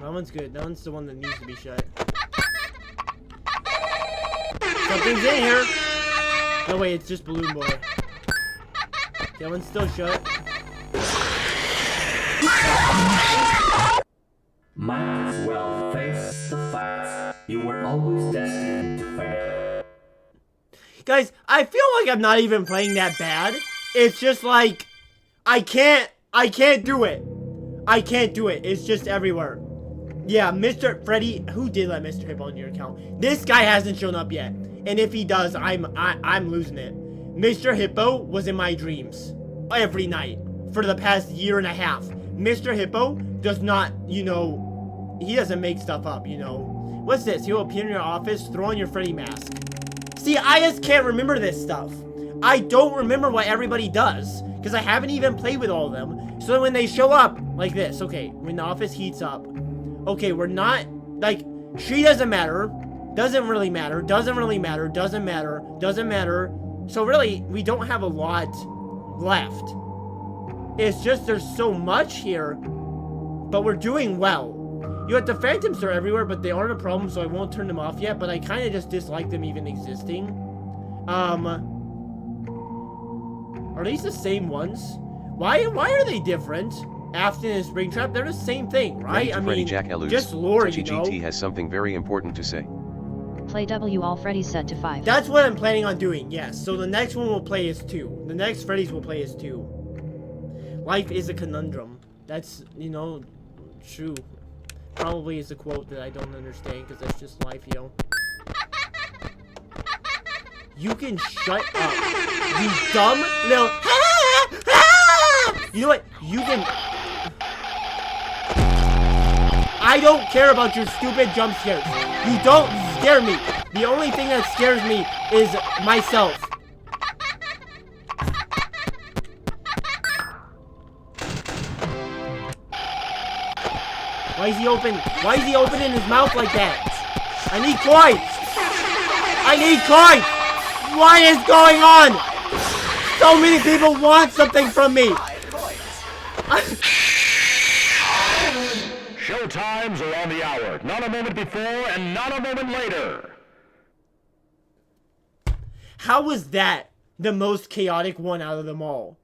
A: That one's good. That one's the one that needs to be shut. Something's in here! No, wait, it's just Balloon Boy. That one's still shut.
K: Might as well face the facts. You were always destined to fail.
A: Guys, I feel like I'm not even playing that bad. It's just like, I can't do it. I can't do it. It's just everywhere. Yeah, Mr. Freddy, who did let Mr. Hippo on your account? This guy hasn't shown up yet. And if he does, I'm losing it. Mr. Hippo was in my dreams every night for the past year and a half. Mr. Hippo does not, you know, he doesn't make stuff up, you know. What's this? He'll appear in your office, throw on your Freddy mask. See, I just can't remember this stuff. I don't remember what everybody does, because I haven't even played with all of them. So when they show up, like this, okay, when the office heats up, okay, we're not, like, she doesn't matter, doesn't really matter, doesn't really matter, doesn't matter, doesn't matter. So really, we don't have a lot left. It's just there's so much here, but we're doing well. You have the phantoms are everywhere, but they aren't a problem, so I won't turn them off yet, but I kind of just dislike them even existing. Are these the same ones? Why are they different? Afton and Springtrap, they're the same thing, right? I mean, just lore, you know?
C: GT has something very important to say.
B: Play W all Freddy's set to 5.
A: That's what I'm planning on doing, yes. So the next one we'll play is 2. The next Freddy's we'll play is 2. Life is a conundrum. That's, you know, true. Probably is a quote that I don't understand, because that's just life, yo. You can shut up. You dumb little... You know what? You can... I don't care about your stupid jump scares. You don't scare me. The only thing that scares me is myself. Why is he open? Why is he opening his mouth like that? I need coins. I need coins. What is going on? So many people want something from me.
L: Show times are on the hour. Not a moment before and not a moment later.
A: How was that the most chaotic one out of them all?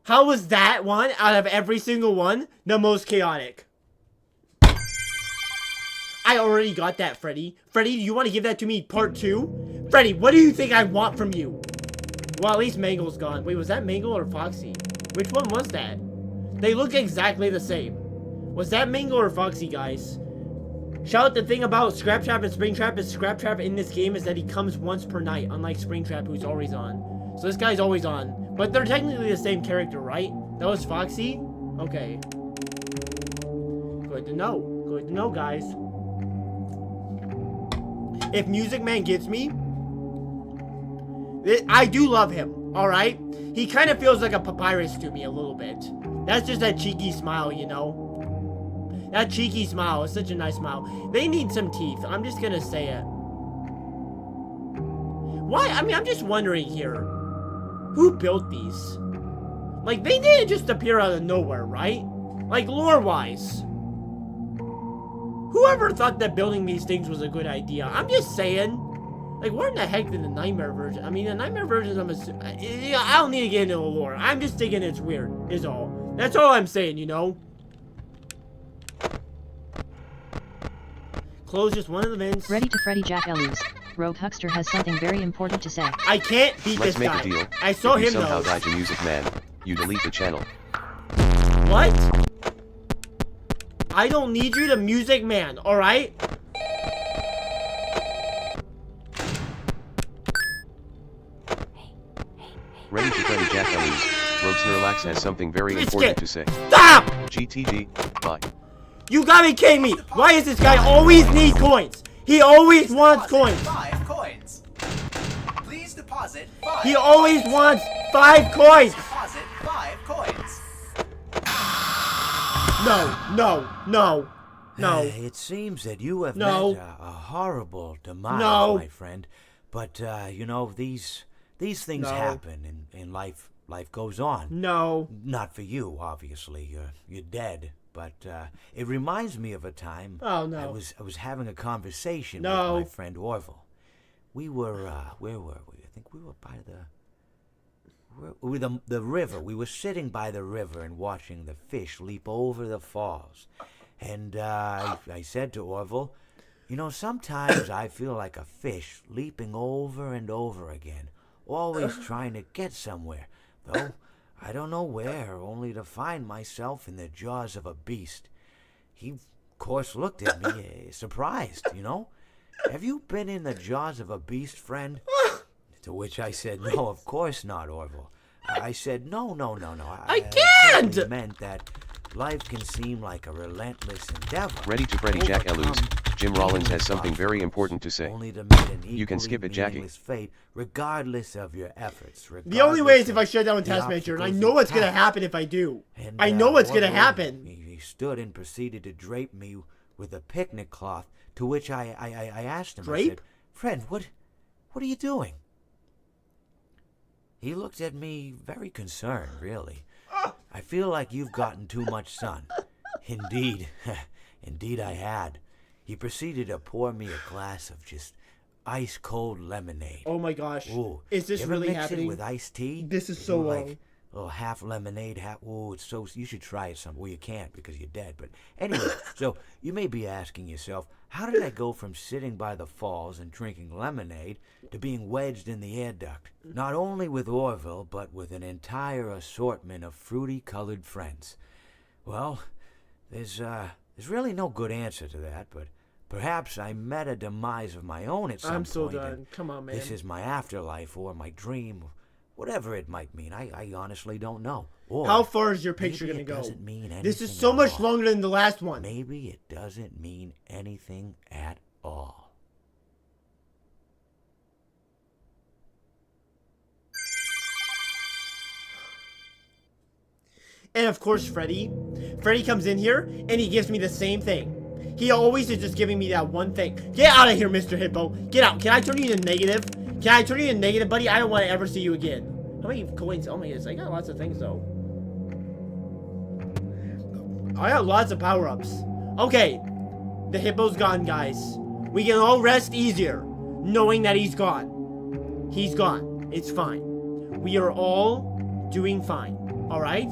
A: How was that one out of every single one the most chaotic? I already got that, Freddy. Freddy, do you want to give that to me part 2? Freddy, what do you think I want from you? Well, at least Mangle's gone. Wait, was that Mangle or Foxy? Which one was that? They look exactly the same. Was that Mangle or Foxy, guys? Shout out, the thing about Scraptrap and Springtrap is Scraptrap in this game is that he comes once per night, unlike Springtrap, who's always on. So this guy's always on. But they're technically the same character, right? That was Foxy? Okay. Good to know. Good to know, guys. If Music Man gets me, I do love him, alright? He kind of feels like a papyrus to me a little bit. That's just that cheeky smile, you know? That cheeky smile is such a nice smile. They need some teeth. I'm just gonna say it. Why? I mean, I'm just wondering here. Who built these? Like, they didn't just appear out of nowhere, right? Like, lore-wise. Whoever thought that building these things was a good idea? I'm just saying. Like, where in the heck did the Nightmare version? I mean, the Nightmare version, I don't need to get into the lore. I'm just thinking it's weird, is all. That's all I'm saying, you know? Close just one of the vents.
B: Ready to Freddy Jack Elus. Rogue Huckster has something very important to say.
A: I can't beat
C: Let's
A: this guy.
C: Let's make a deal.
A: I saw him,
C: though. If you somehow die to Music Man, you delete the channel.
A: What? I don't need you to Music Man, alright?
C: Ready to Freddy Jack Elus. Rogue Snorlax has something very important to say.
A: Stop!
C: GTG, bye.
A: You gotta be kidding me! Why does this guy always need coins? He always wants coins!
M: 5 coins. Please deposit 5.
A: He always wants 5 coins!
M: Deposit 5 coins.
A: No.
G: It seems that you have
A: No.
G: met a horrible demise,
A: No.
G: my friend. But, you know, these things
A: No.
G: happen in life. Life goes on.
A: No.
G: Not for you, obviously. You're dead. But it reminds me of a time
A: Oh, no.
G: I was having a conversation
A: No.
G: with my friend Orville. We were, where were we? I think we were by the river. We were sitting by the river and watching the fish leap over the falls. And I said to Orville, you know, sometimes I feel like a fish leaping over and over again, always trying to get somewhere, though I don't know where, only to find myself in the jaws of a beast. He, of course, looked at me, surprised, you know. Have you been in the jaws of a beast, friend? To which I said, no, of course not, Orville. I said, no.
A: I can't!
G: simply meant that life can seem like a relentless endeavor.
C: Ready to Freddy Jack Eluz. Jim Rollins has something very important to say.
G: Only to meet an
C: You can skip it, Jackie.
G: meaningless fate, regardless of your efforts.
A: The only way is if I
G: regardless
A: shut down
G: of the
A: Taskmaster, and I
G: obstacles
A: know
G: you
A: what's gonna
G: pass.
A: happen if I do.
G: And,
A: I know what's gonna
G: Orville,
A: happen.
G: He stood and proceeded to drape me with a picnic cloth, to which I asked him, I
A: Drape?
G: said, friend, what are you doing? He looked at me very concerned, really. I feel like you've gotten too much sun. Indeed, indeed I had. He proceeded to pour me a glass of just ice-cold lemonade.
A: Oh my gosh.
G: Ooh,
A: Is this
G: you ever
A: really
G: mix
A: happening?
G: it with iced tea?
A: This is
G: You
A: so
G: do,
A: wrong.
G: like a little half lemonade, half. Ooh, it's so. You should try it some. Well, you can't because you're dead. But anyway, so you may be asking yourself, how did I go from sitting by the falls and drinking lemonade to being wedged in the air duct? Not only with Orville, but with an entire assortment of fruity-colored friends. Well, there's really no good answer to that, but perhaps I met a demise of my own at some point.
A: I'm so
G: and
A: done. Come on, man.
G: This is my afterlife or my dream, whatever it might mean. I honestly don't know. Or
A: How far is your picture
G: maybe
A: gonna
G: it
A: go?
G: doesn't mean
A: This is
G: anything
A: so
G: at
A: much
G: all.
A: longer than the last one.
G: Maybe it doesn't mean anything at all.
A: And of course, Freddy comes in here and he gives me the same thing. He always is just giving me that one thing. Get out of here, Mr. Hippo. Get out. Can I turn you to negative? Can I turn you to negative, buddy? I don't want to ever see you again. How many coins? Oh my goodness, I got lots of things though. I got lots of power-ups. Okay, the Hippo's gone, guys. We can all rest easier knowing that he's gone. He's gone. It's fine. We are all doing fine. Alright?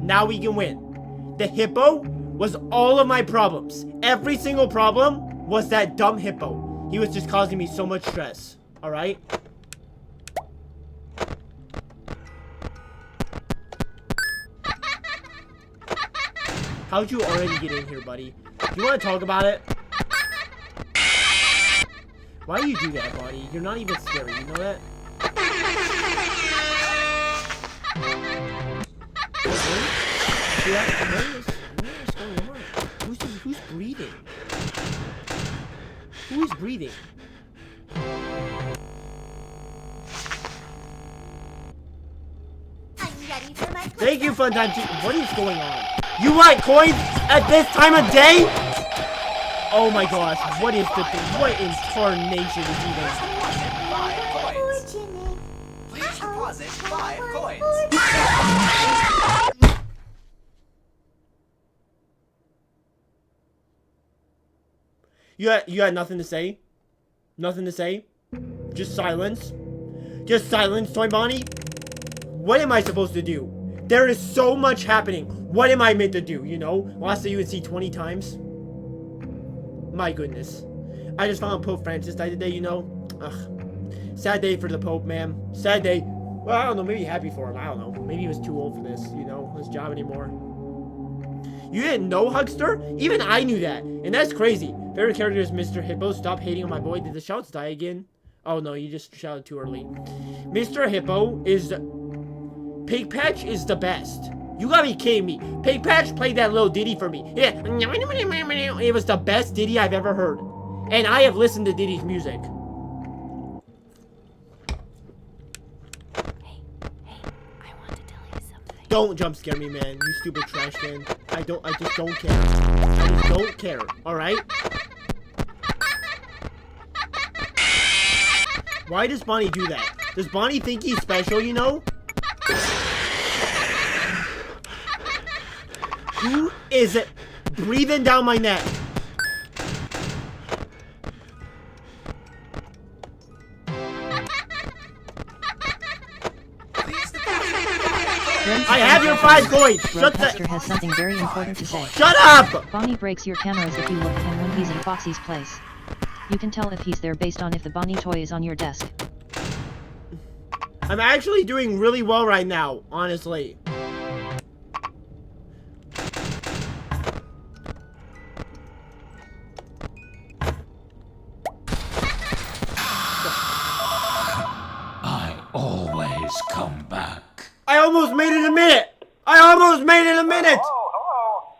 A: Now we can win. The Hippo was all of my problems. Every single problem was that dumb Hippo. He was just causing me so much stress. Alright? How'd you already get in here, buddy? Do you want to talk about it? Why do you do that, buddy? You're not even scary, you know that? What's going on? Who's breathing? Who is breathing? Thank you, Fun Time Team. What is going on? You want coins at this time of day? Oh my gosh, what is the thing? What in tarnation is even?
M: 5 coins. Please deposit 5 coins.
A: You had nothing to say? Nothing to say? Just silence? Just silence, Toy Bonnie? What am I supposed to do? There is so much happening. What am I meant to do, you know? Last day you would see 20 times? My goodness. I just found out Pope Francis died today, you know? Ugh. Sad day for the Pope, man. Sad day. Well, I don't know. Maybe happy for him. I don't know. Maybe he was too old for this, you know? This job anymore. You didn't know, Huckster? Even I knew that. And that's crazy. Favorite character is Mr. Hippo. Stop hating on my boy. Did the shouts die again? Oh, no. You just shouted too early. Mr. Hippo is... Pig Patch is the best. You gotta be kidding me. Pig Patch played that little ditty for me. Yeah. It was the best ditty I've ever heard. And I have listened to Diddy's music.
N: Hey, I want to tell you something.
A: don't jump scare me, man. You stupid trash can. I just don't care. I just don't care. Alright? Why does Bonnie do that? Does Bonnie think he's special, you know? Who is it breathing down my neck? I have your 5 coins! Shut
B: Roadcaster has something very important to say.
A: Shut up!
B: Bonnie breaks your cameras if you look at him when he's in Foxy's place. You can tell if he's there based on if the Bonnie toy is on your desk.
A: I'm actually doing really well right now, honestly.
K: I always come back.
A: I almost made it a minute! I almost made it a minute!
N: Hello.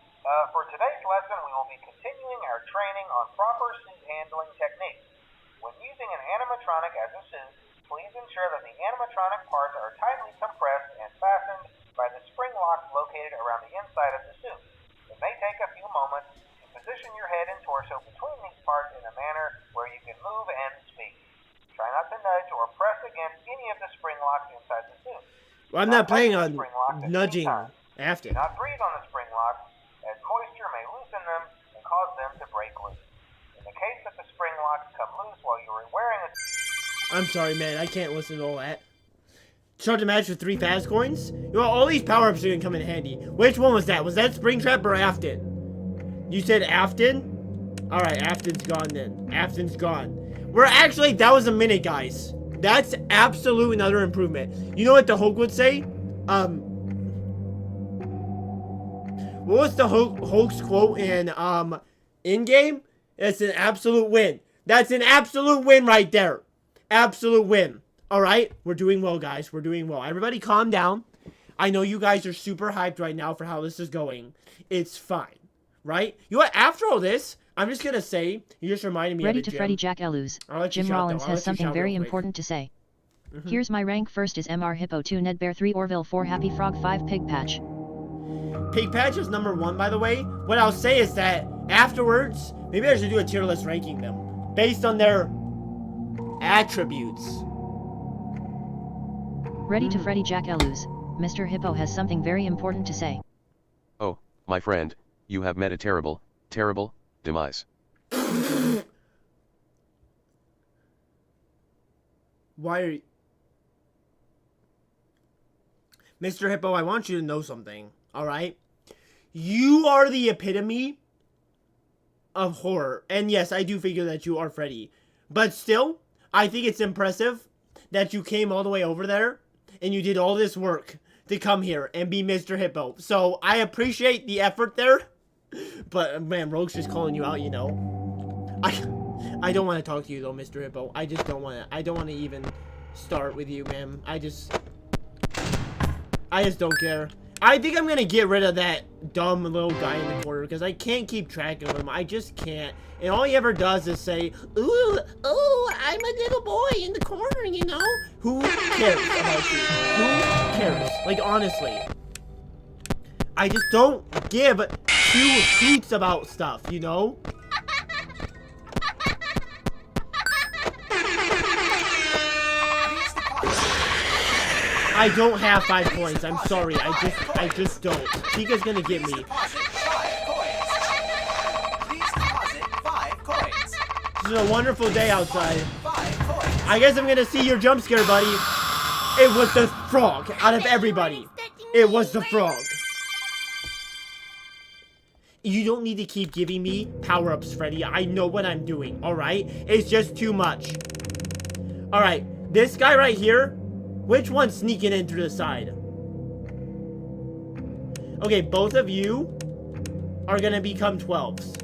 N: For today's lesson, we will be continuing our training on proper suit handling techniques. When using an animatronic as a suit, please ensure that the animatronic parts are tightly compressed and fastened by the spring locks located around the inside of the suit. It may take a few moments to position your head and torso between these parts in a manner where you can move and speak. Try not to nudge or press against any of the spring locks inside the suit.
A: Well, I'm not planning on nudging after.
N: Do not breathe on the spring locks, as moisture may loosen them and cause them to break loose. In the case that the spring locks come loose while you are wearing a...
A: I'm sorry, man. I can't listen to all that. Start the match with 3 fast coins? You know, all these power-ups are gonna come in handy. Which one was that? Was that Springtrap or Afton? You said Afton? Alright, Afton's gone then. Afton's gone. We're actually... That was a minute, guys. That's absolute another improvement. You know what the Hulk would say? What was the Hulk's quote in game? It's an absolute win. That's an absolute win right there. Absolute win. Alright? We're doing well, guys. We're doing well. Everybody calm down. I know you guys are super hyped right now for how this is going. It's fine. Right? You know what? After all this, I'm just gonna say, you just reminded me
B: Ready
A: of it,
B: to
A: Jim.
B: Freddy Jack Elus. Jim
A: shout,
B: Rollins
A: though. I'll
B: has
A: let you
B: something
A: shout
B: very
A: real quick.
B: important to say. Here's my rank. First is MR Hippo 2 Nedbear 3 Orville 4 Happy Frog 5 Pig Patch.
A: Pig Patch is number 1, by the way. What I'll say is that afterwards, maybe I should do a tier list ranking them based on their attributes.
B: Ready to Freddy Jack Elus. Mr. Hippo has something very important to say.
C: Oh, my friend, you have met a terrible, terrible demise.
A: Why are you... Mr. Hippo, I want you to know something, alright? You are the epitome of horror. And yes, I do figure that you are Freddy. But still, I think it's impressive that you came all the way over there and you did all this work to come here and be Mr. Hippo. So, I appreciate the effort there. But, man, Rogue's just calling you out, you know. I don't want to talk to you, though, Mr. Hippo. I just don't want to. I don't want to even start with you, man. I just don't care. I think I'm going to get rid of that dumb little guy in the corner because I can't keep track of him. I just can't. And all he ever does is say, ooh, I'm a little boy in the corner, you know? Who cares about you? Who cares? Like, honestly. I just don't give 2 hoots about stuff, you know? I don't have 5 coins. I'm sorry. I just don't. Chica's gonna get me. This is a wonderful day outside. I guess I'm gonna see your jump scare, buddy. It was the frog out of everybody. It was the frog. You don't need to keep giving me power-ups, Freddy. I know what I'm doing, alright? It's just too much. Alright, this guy right here, which one's sneaking in through the side? Okay, both of you are gonna become 12s.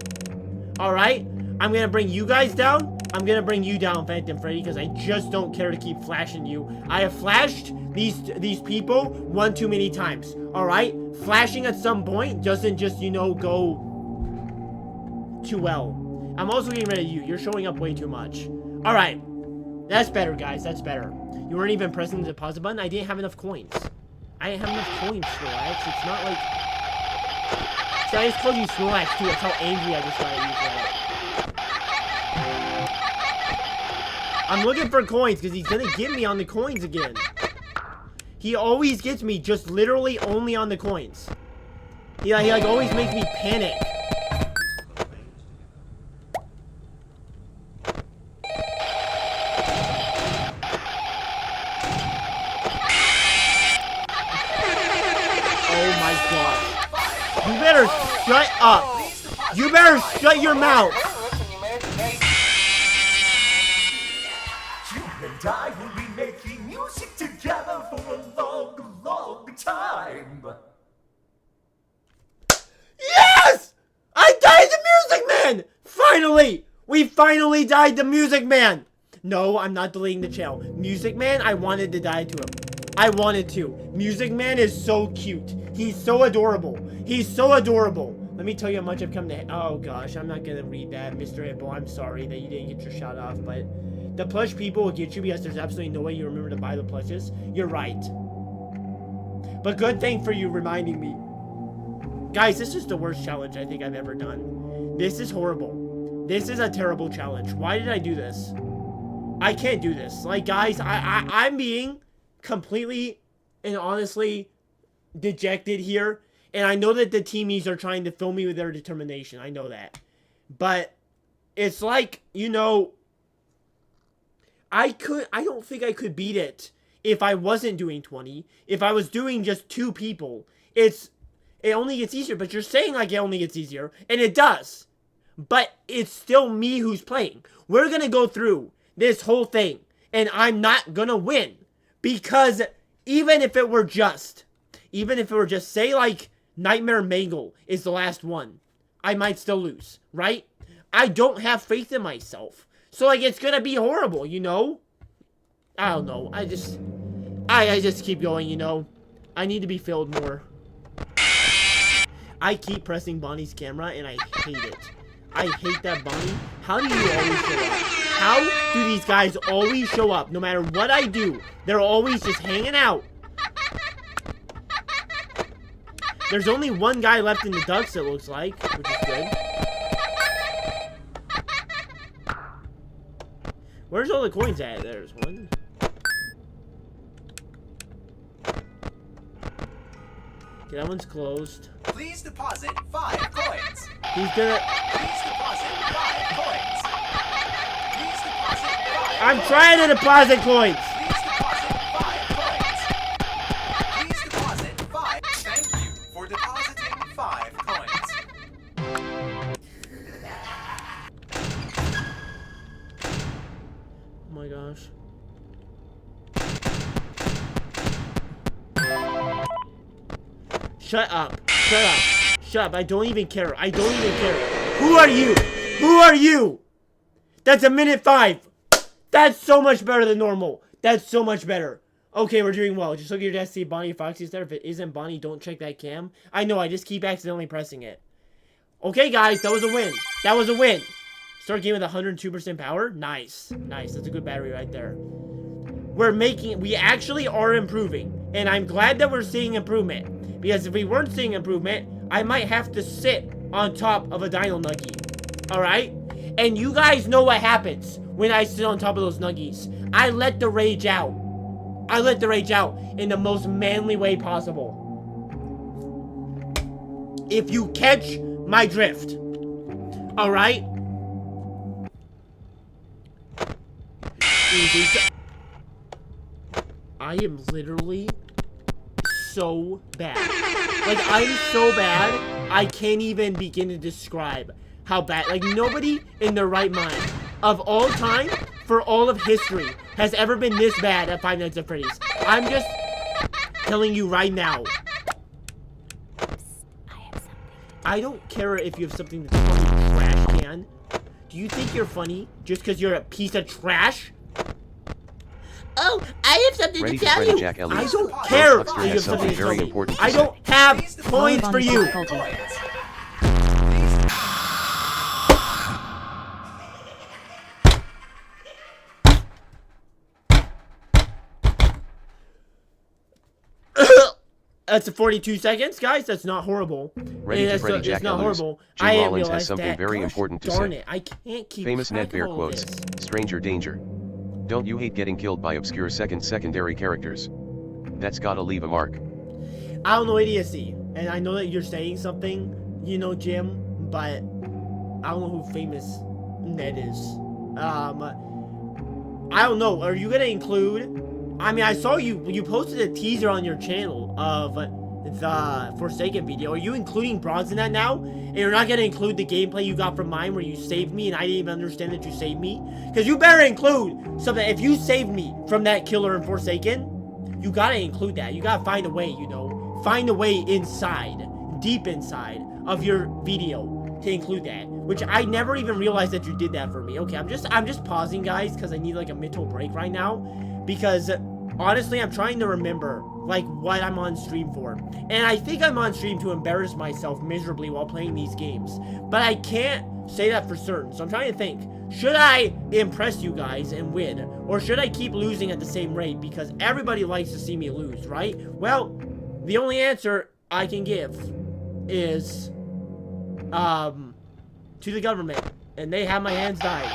A: Alright? I'm gonna bring you guys down. I'm gonna bring you down, Phantom Freddy, because I just don't care to keep flashing you. I have flashed these people one too many times. Alright? Flashing at some point doesn't just, you know, go too well. I'm also getting rid of you. You're showing up way too much. Alright. That's better, guys. That's better. You weren't even pressing the deposit button. I didn't have enough coins. I have enough coins, Snorlax. It's not like... See, I just called you Snorlax, too. That's how angry I just got at you for that. I'm looking for coins, because he's gonna get me on the coins again. He always gets me just literally only on the coins. He like always makes me panic. Oh my god. You better shut up. You better shut your mouth.
E: You and I will be making music together for a long, long time.
A: Yes! I died the Music Man! Finally! We finally died the Music Man! No, I'm not deleting the channel. Music Man, I wanted to die to him. I wanted to. Music Man is so cute. He's so adorable. He's so adorable. Let me tell you how much I've come to... Oh gosh, I'm not gonna read that, Mr. Hippo. I'm sorry that you didn't get your shout off, but... The plush people will get you because there's absolutely no way you remember to buy the plushes. You're right. But good thing for you reminding me. Guys, this is the worst challenge I think I've ever done. This is horrible. This is a terrible challenge. Why did I do this? I can't do this. Like, guys, I'm being completely and honestly dejected here. And I know that the teamies are trying to fill me with their determination. I know that. But it's like, you know, I don't think I could beat it if I wasn't doing 20. If I was doing just 2 people. It only gets easier, but you're saying like it only gets easier, and it does. But it's still me who's playing. We're gonna go through this whole thing, and I'm not gonna win. Because even if it were just, say like Nightmare Mangle is the last one, I might still lose, right? I don't have faith in myself. So like it's gonna be horrible, you know? I don't know. I just keep going, you know? I need to be filled more. I keep pressing Bonnie's camera and I hate it. I hate that Bonnie. How do you always show up? How do these guys always show up? No matter what I do, they're always just hanging out. There's only one guy left in the ducks, it looks like, which is good. Where's all the coins at? There's one. Okay, that one's closed.
M: Please deposit 5 coins.
A: He's gonna...
M: Please deposit 5 coins. Please deposit 5
A: I'm trying to deposit coins.
M: Please deposit 5 coins. Please deposit 5. Thank you for depositing 5 coins.
A: Oh my gosh. Shut up. Shut up. Shut up. I don't even care. I don't even care. Who are you? Who are you? That's a minute 5. That's so much better than normal. That's so much better. Okay, we're doing well. Just look at your desk, see Bonnie and Foxy's there. If it isn't Bonnie, don't check that cam. I know, I just keep accidentally pressing it. Okay, guys, that was a win. That was a win. Start game with 102% power. Nice. Nice. That's a good battery right there. We actually are improving. And I'm glad that we're seeing improvement. Because if we weren't seeing improvement, I might have to sit on top of a Dino Nuggie. Alright? And you guys know what happens when I sit on top of those Nuggies. I let the rage out. I let the rage out in the most manly way possible. If you catch my drift. Alright? I am literally so bad. Like, I'm so bad, I can't even begin to describe how bad. Like, nobody in their right mind of all time, for all of history, has ever been this bad at Five Nights at Freddy's. I'm just telling you right now. I don't care if you have something that's fucking trash can. Do you think you're funny just because you're a piece of trash? Oh, I have something
C: Ready
A: to tell you.
C: Jack
A: I don't care if you have something to tell me. I don't have coins for you. That's 42 seconds, guys. That's not horrible.
C: Ready to Freddy Jack
A: It's not
C: Lose.
A: horrible.
C: Jim
A: I didn't
C: Rollins has
A: realize
C: something
A: that.
C: very
A: Gosh
C: important to
A: darn
C: say.
A: it. I can't keep
C: Famous
A: track
C: Ned Bear
A: of all
C: quotes,
A: this.
C: stranger danger. Don't you hate getting killed by obscure secondary characters? That's gotta leave a mark.
A: I don't know idiocy. And I know that you're saying something, you know, Jim, but I don't know who Famous Ned is. I don't know. Are you gonna include... I mean, I saw you posted a teaser on your channel of the Forsaken video. Are you including Bronze in that now? And you're not gonna include the gameplay you got from mine where you saved me and I didn't even understand that you saved me? Because you better include something. If you saved me from that killer in Forsaken, you gotta include that. You gotta find a way, you know. Find a way inside, deep inside of your video to include that. Which I never even realized that you did that for me. Okay, I'm just pausing, guys, because I need like a mental break right now. Because honestly, I'm trying to remember like what I'm on stream for. And I think I'm on stream to embarrass myself miserably while playing these games. But I can't say that for certain. So I'm trying to think. Should I impress you guys and win? Or should I keep losing at the same rate? Because everybody likes to see me lose, right? Well, the only answer I can give is to the government. And they have my hands tied.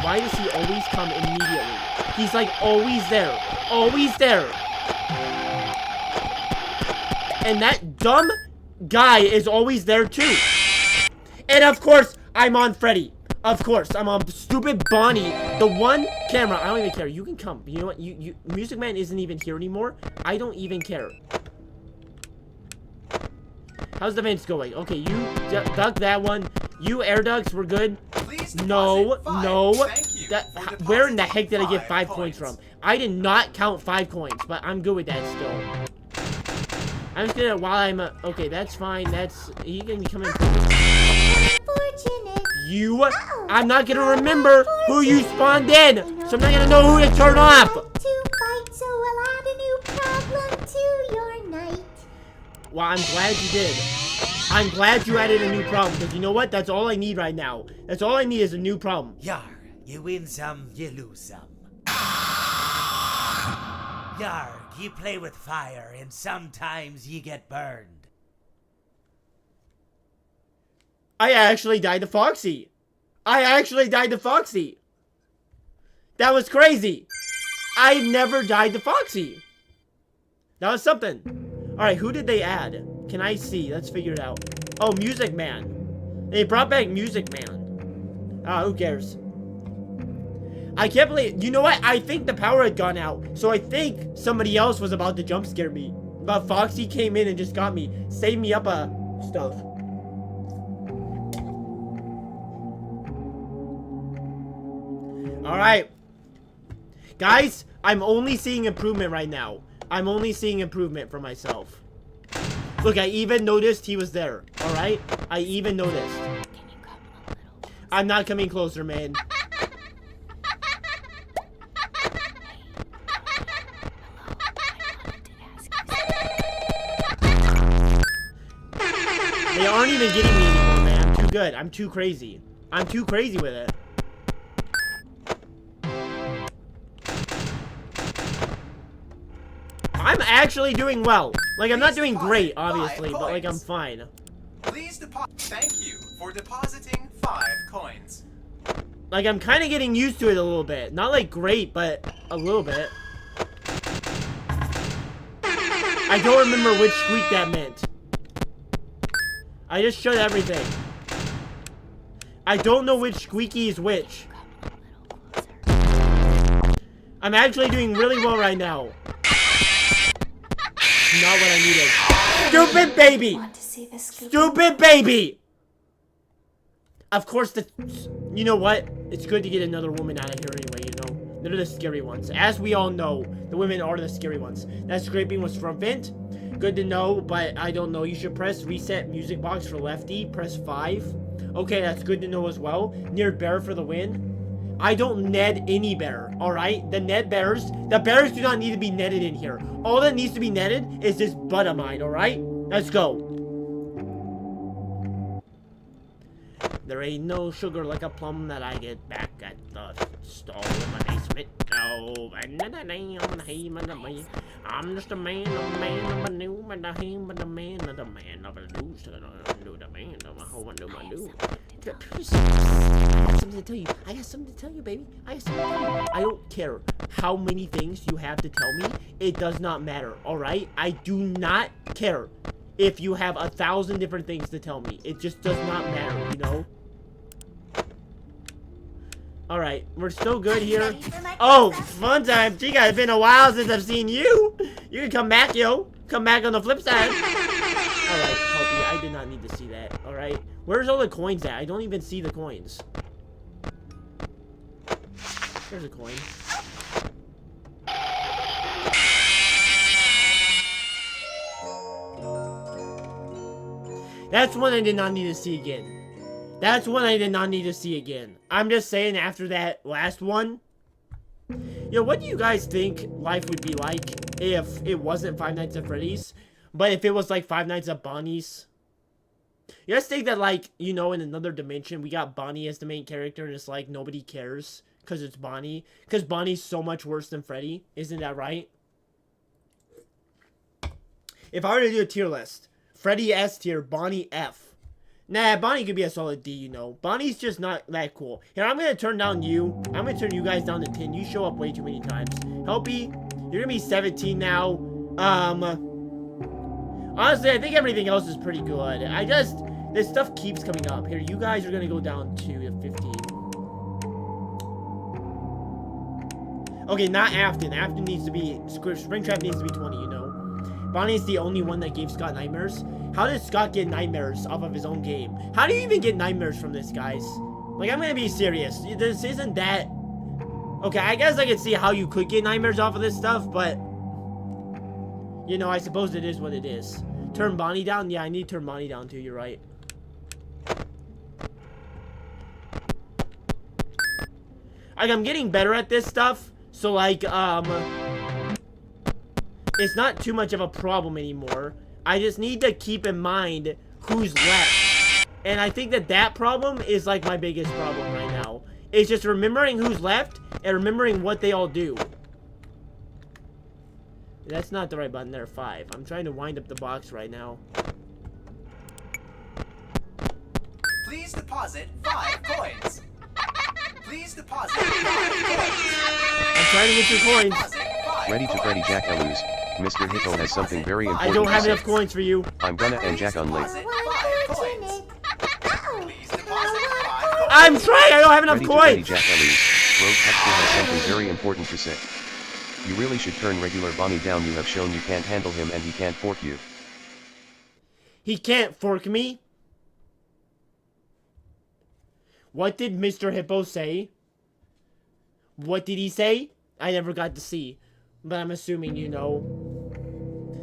A: Why does he always come immediately? He's like always there. Always there. And that dumb guy is always there too. And of course, I'm on Freddy. Of course, I'm on stupid Bonnie. The one camera. I don't even care. You can come. You know what? Music Man isn't even here anymore. I don't even care. How's the vents going? Okay, you duck that one. You air ducks, we're good. No. Where in the heck did I get 5 coins from? I did not count 5 coins, but I'm good with that still. I'm just gonna, while I'm, okay, that's fine. He can come in. I'm not gonna remember who you spawned in, so I'm not gonna know who to turn off. Well, I'm glad you did. I'm glad you added a new problem, because you know what? That's all I need right now. That's all I need is a new problem.
G: Yar, you win some, you lose some. Yar, you play with fire, and sometimes you get burned.
A: I actually died to Foxy. That was crazy. I never died to Foxy. That was something. Alright, who did they add? Can I see? Let's figure it out. Oh, Music Man. They brought back Music Man. Ah, who cares? I can't believe... You know what? I think the power had gone out. So I think somebody else was about to jump scare me. But Foxy came in and just got me. Saved me up stuff. Alright. Guys, I'm only seeing improvement right now. I'm only seeing improvement for myself. Look, I even noticed he was there. Alright? I even noticed. Can you come a little? I'm not coming closer, man. They aren't even getting me anymore, man. I'm too good. I'm too crazy. I'm too crazy with it. I'm actually doing well. Like, I'm not doing great, obviously, but, like, I'm fine.
M: Please thank you for depositing 5 coins.
A: Like, I'm kind of getting used to it a little bit. Not, like, great, but a little bit. I don't remember which squeak that meant. I just showed everything. I don't know which squeaky is which. I'm actually doing really well right now. Not what I needed. Stupid baby! Stupid baby! Of course, you know what? It's good to get another woman out of here anyway, you know? They're the scary ones. As we all know, the women are the scary ones. That scraping was from Vint. Good to know, but I don't know. You should press reset music box for lefty. Press 5. Okay, that's good to know as well. Near bear for the win. I don't Ned any bear, alright? The bears do not need to be netted in here. All that needs to be netted is this butt of mine, alright? Let's go. There ain't no sugar like a plum that I get back at the stall in my basement. Oh, I'm just a man of a new, but the him, but the man of the news, the man of a whole new, my new. I got something to tell you. I got something to tell you, baby. I got something to tell you. I don't care how many things you have to tell me. It does not matter, alright? I do not care if you have 1,000 different things to tell me. It just does not matter, you know? Alright, we're still good here. Oh, fun time. Gee, guys, it's been a while since I've seen you. You can come back, yo. Come back on the flip side. Alright, help you. I did not need to see that, alright? Where's all the coins at? I don't even see the coins. There's a coin. That's one I did not need to see again. That's one I did not need to see again. I'm just saying, after that last one. Yo, what do you guys think life would be like if it wasn't Five Nights at Freddy's, but if it was like Five Nights at Bonnie's? You guys think that, like, you know, in another dimension, we got Bonnie as the main character, and it's like nobody cares because it's Bonnie? Because Bonnie's so much worse than Freddy. Isn't that right? If I were to do a tier list, Freddy S tier, Bonnie F. Nah, Bonnie could be a solid D, you know. Bonnie's just not that cool. Here, I'm gonna turn down you. I'm gonna turn you guys down to 10. You show up way too many times. Helpy, you're gonna be 17 now. Honestly, I think everything else is pretty good. This stuff keeps coming up. Here, you guys are gonna go down to 15. Okay, not Afton. Afton needs to be, Springtrap needs to be 20, you know. Bonnie's the only one that gave Scott nightmares. How did Scott get nightmares off of his own game? How do you even get nightmares from this, guys? Like, I'm gonna be serious. This isn't that... Okay, I guess I can see how you could get nightmares off of this stuff, but... You know, I suppose it is what it is. Turn Bonnie down? Yeah, I need to turn Bonnie down too, you're right. Like, I'm getting better at this stuff, so like, it's not too much of a problem anymore. I just need to keep in mind who's left. And I think that problem is like my biggest problem right now. It's just remembering who's left and remembering what they all do. That's not the right button there, 5. I'm trying to wind up the box right now.
M: Please deposit 5 coins. Please deposit 5 coins.
A: I'm trying to get your coins.
C: Ready to Freddy Jack Eluz. Mr. Hippo has something very important
A: I don't have
C: to say.
A: enough coins for you.
C: I'm gonna end Jack on late.
A: I'm trying, I don't have enough
C: Ready
A: coins.
C: to Freddy Jack Eluz. Rogue Texture has something very important to say. You really should turn regular Bonnie down. You have shown you can't handle him and he can't fork you.
A: He can't fork me? What did Mr. Hippo say? What did he say? I never got to see. But I'm assuming you know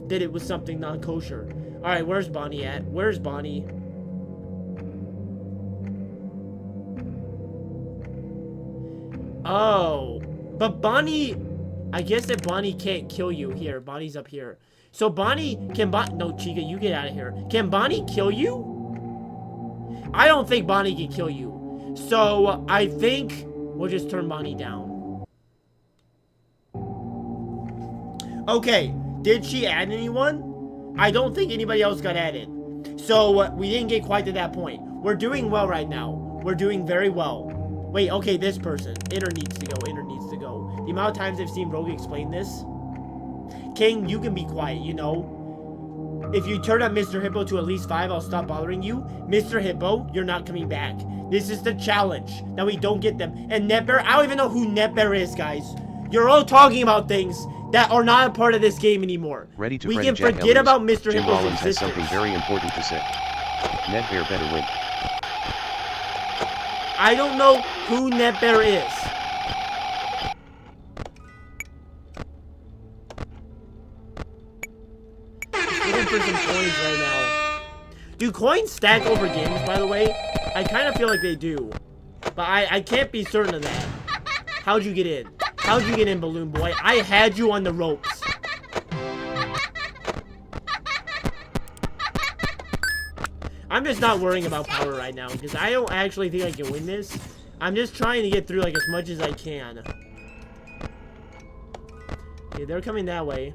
A: that it was something non-kosher. Alright, where's Bonnie at? Where's Bonnie? Oh. But Bonnie... I guess that Bonnie can't kill you. Here, Bonnie's up here. So Bonnie... No, Chica, you get out of here. Can Bonnie kill you? I don't think Bonnie can kill you. So, I think we'll just turn Bonnie down. Okay, did she add anyone? I don't think anybody else got added. So, we didn't get quite to that point. We're doing well right now. We're doing very well. Wait, okay, this person. Inner needs to go, inner needs to go. The amount of times I've seen Rogue explain this. King, you can be quiet, you know. If you turn up Mr. Hippo to at least 5, I'll stop bothering you. Mr. Hippo, you're not coming back. This is the challenge. That we don't get them. And Netbear, I don't even know who Netbear is, guys. You're all talking about things that are not a part of this game anymore.
C: Ready to
A: we
C: Freddy
A: can
C: Jack
A: forget
C: Eluz.
A: about Mr.
C: Jim
A: Hippo's
C: Rollins has
A: existence.
C: something very important to say. Netbear better win.
A: I don't know who Netbear is. Looking for some coins right now. Do coins stack over games, by the way? I kind of feel like they do. But I can't be certain of that. How'd you get in? How'd you get in, Balloon Boy? I had you on the ropes. I'm just not worrying about power right now, because I don't actually think I can win this. I'm just trying to get through, like, as much as I can. Okay, they're coming that way.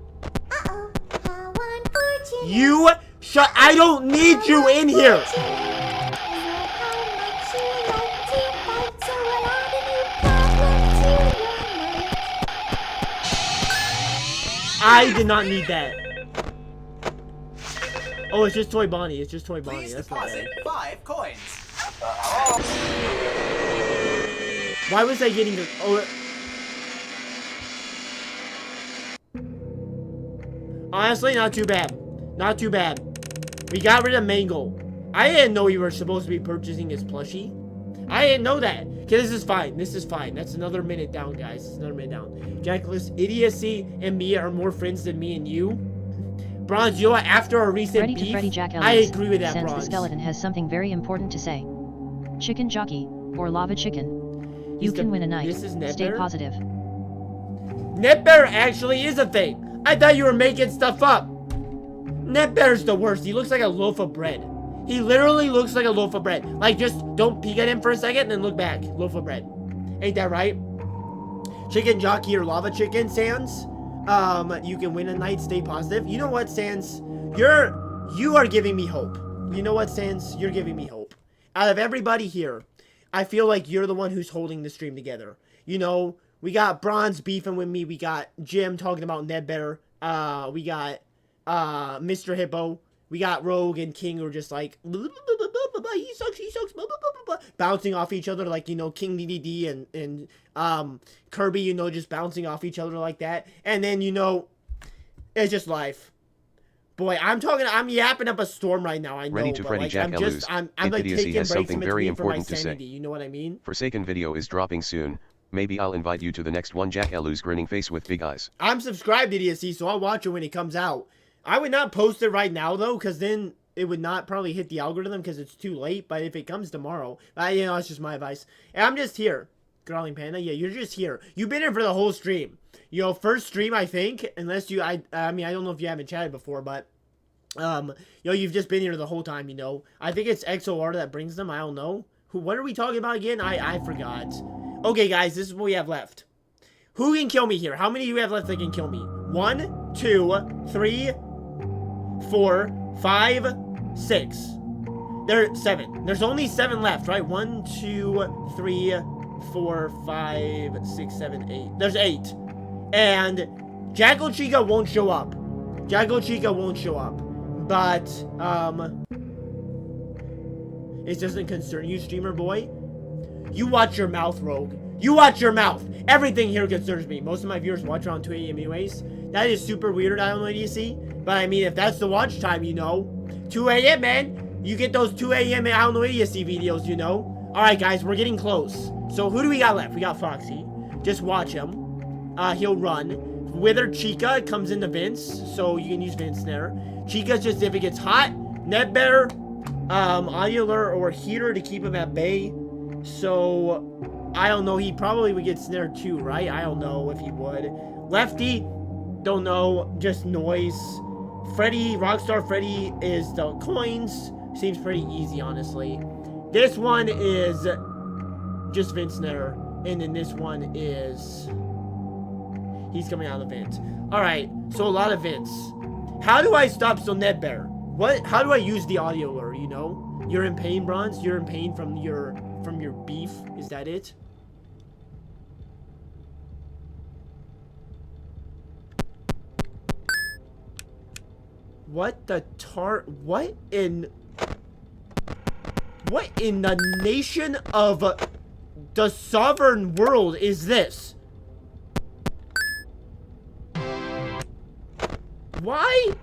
A: You shut. I don't need you in here. I did not need that. Oh, it's just Toy Bonnie. It's just Toy Bonnie.
M: Please
A: That's not
M: deposit
A: bad.
M: 5 coins.
A: Why was I getting the? Oh. Honestly, not too bad. Not too bad. We got rid of Mango. I didn't know you were supposed to be purchasing his plushie. I didn't know that. Okay, this is fine. This is fine. That's another minute down, guys. It's another minute down. Jackless, Idiocy, and me are more friends than me and you. Bronze, you know what? After our recent
B: Freddy
A: beef,
B: to Freddy Jack
A: I
B: Ellis
A: agree with that,
B: sends
A: Bronze.
B: the skeleton has something very important to say. Chicken jockey, or lava chicken. You can win a night.
A: This is
B: Stay
A: Netbear?
B: positive.
A: Netbear actually is a thing. I thought you were making stuff up. Netbear's the worst. He looks like a loaf of bread. He literally looks like a loaf of bread. Like, just don't peek at him for a second and then look back. Loaf of bread. Ain't that right? Chicken jockey or lava chicken, Sans. You can win a night, stay positive. You know what, Sans? You are giving me hope. You know what, Sans? You're giving me hope. Out of everybody here, I feel like you're the one who's holding the stream together. You know, we got Bronze beefing with me. We got Jim talking about Netbear. We got Mr. Hippo. We got Rogue and King who are just like, he sucks, bouncing off each other like, you know, King DDD and Kirby, you know, just bouncing off each other like that. And then, you know, it's just life. Boy, I'm yapping up a storm right now, I know,
C: Ready to
A: but
C: Freddy
A: like,
C: Jack
A: I'm like
C: Idiocy
A: taking
C: has
A: breaks
C: something
A: in
C: very
A: between for my
C: important to say.
A: sanity, you know what I mean?
C: Forsaken video is dropping soon. Maybe I'll invite you to the next one. Jack Elu's grinning face with big eyes.
A: I'm subscribed to Idiocy, so I'll watch it when it comes out. I would not post it right now, though, because then it would not probably hit the algorithm because it's too late. But if it comes tomorrow, you know, that's just my advice. And I'm just here. Growling Panda, yeah, you're just here. You've been here for the whole stream. You know, first stream, I think, unless you, I mean, I don't know if you haven't chatted before, but, you know, you've just been here the whole time, you know. I think it's XOR that brings them, I don't know. What are we talking about again? I forgot. Okay, guys, this is what we have left. Who can kill me here? How many do you have left that can kill me? 1, 2, 3, 4, 5, 6. There's 7. There's only 7 left, right? 1, 2, 3, 4, 5, 6, 7, 8. There's 8. And Jackal Chica won't show up. Jackal Chica won't show up. But, it doesn't concern you, streamer boy. You watch your mouth, Rogue. You watch your mouth. Everything here concerns me. Most of my viewers watch around 2 a.m. anyways. That is super weird, I don't know what you see. But I mean, if that's the watch time, you know. 2 a.m., man. You get those 2 a.m. I don't know idiocy videos, you know. Alright, guys, we're getting close. So who do we got left? We got Foxy. Just watch him. He'll run. Withered Chica comes into Vince, so you can use Vince there. Chica's just if it gets hot. Netbear, Ovular, or Heater to keep him at bay. So, I don't know. He probably would get snared too, right? I don't know if he would. Lefty, don't know. Just noise. Freddy, Rockstar Freddy is the coins. Seems pretty easy, honestly. This one is just Vince Snare. And then this one is... he's coming out of the vent. Alright, so a lot of vents. How do I stop Netbear? How do I use the audio lure, you know? You're in pain, Bronze? You're in pain from your beef? Is that it? What in the nation of the sovereign world is this? Why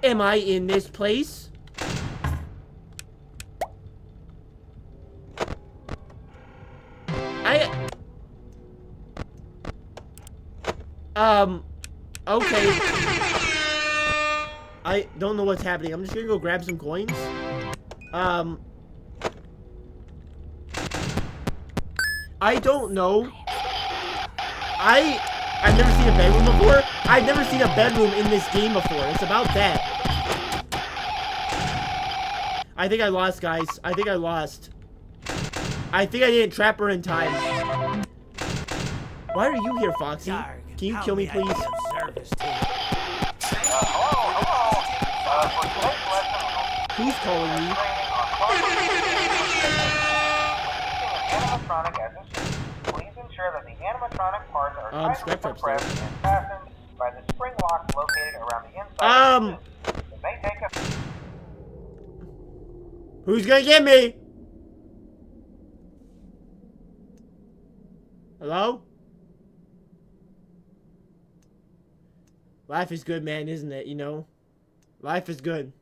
A: am I in this place? Okay. I don't know what's happening. I'm just gonna go grab some coins. I don't know. I've never seen a bedroom before. I've never seen a bedroom in this game before. It's about that. I think I lost, guys. I think I lost. I think I didn't trap her in time. Why are you here, Foxy? Can you kill me, please? Who's calling me?
N: Animatronic as a suit, please ensure that the animatronic parts are tightly compressed and fastened by the spring locks located around the inside of the suit. It may take a...
A: Who's gonna get me? Hello? Life is good, man, isn't it? You know? Life is good.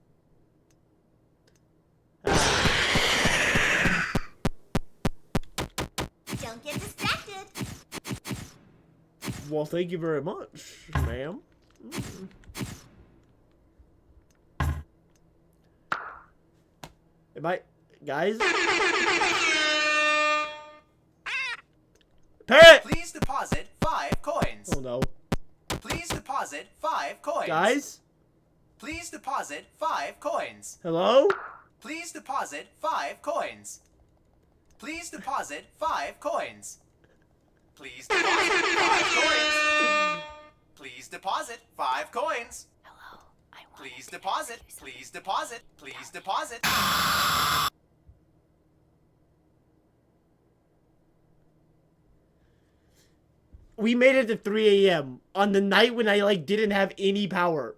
O: Don't get distracted.
A: Well, thank you very much, ma'am. Am I... Guys? Parrot!
M: Please deposit 5 coins.
A: Oh, no.
M: Please deposit 5 coins.
A: Guys?
M: Please deposit 5 coins.
A: Hello?
M: Please deposit 5 coins. Please deposit 5 coins. Please deposit 5 coins. Please deposit 5 coins.
O: Hello, I want
M: Please deposit. Please deposit. Please deposit.
A: We made it to 3 a.m. on the night when I, like, didn't have any power.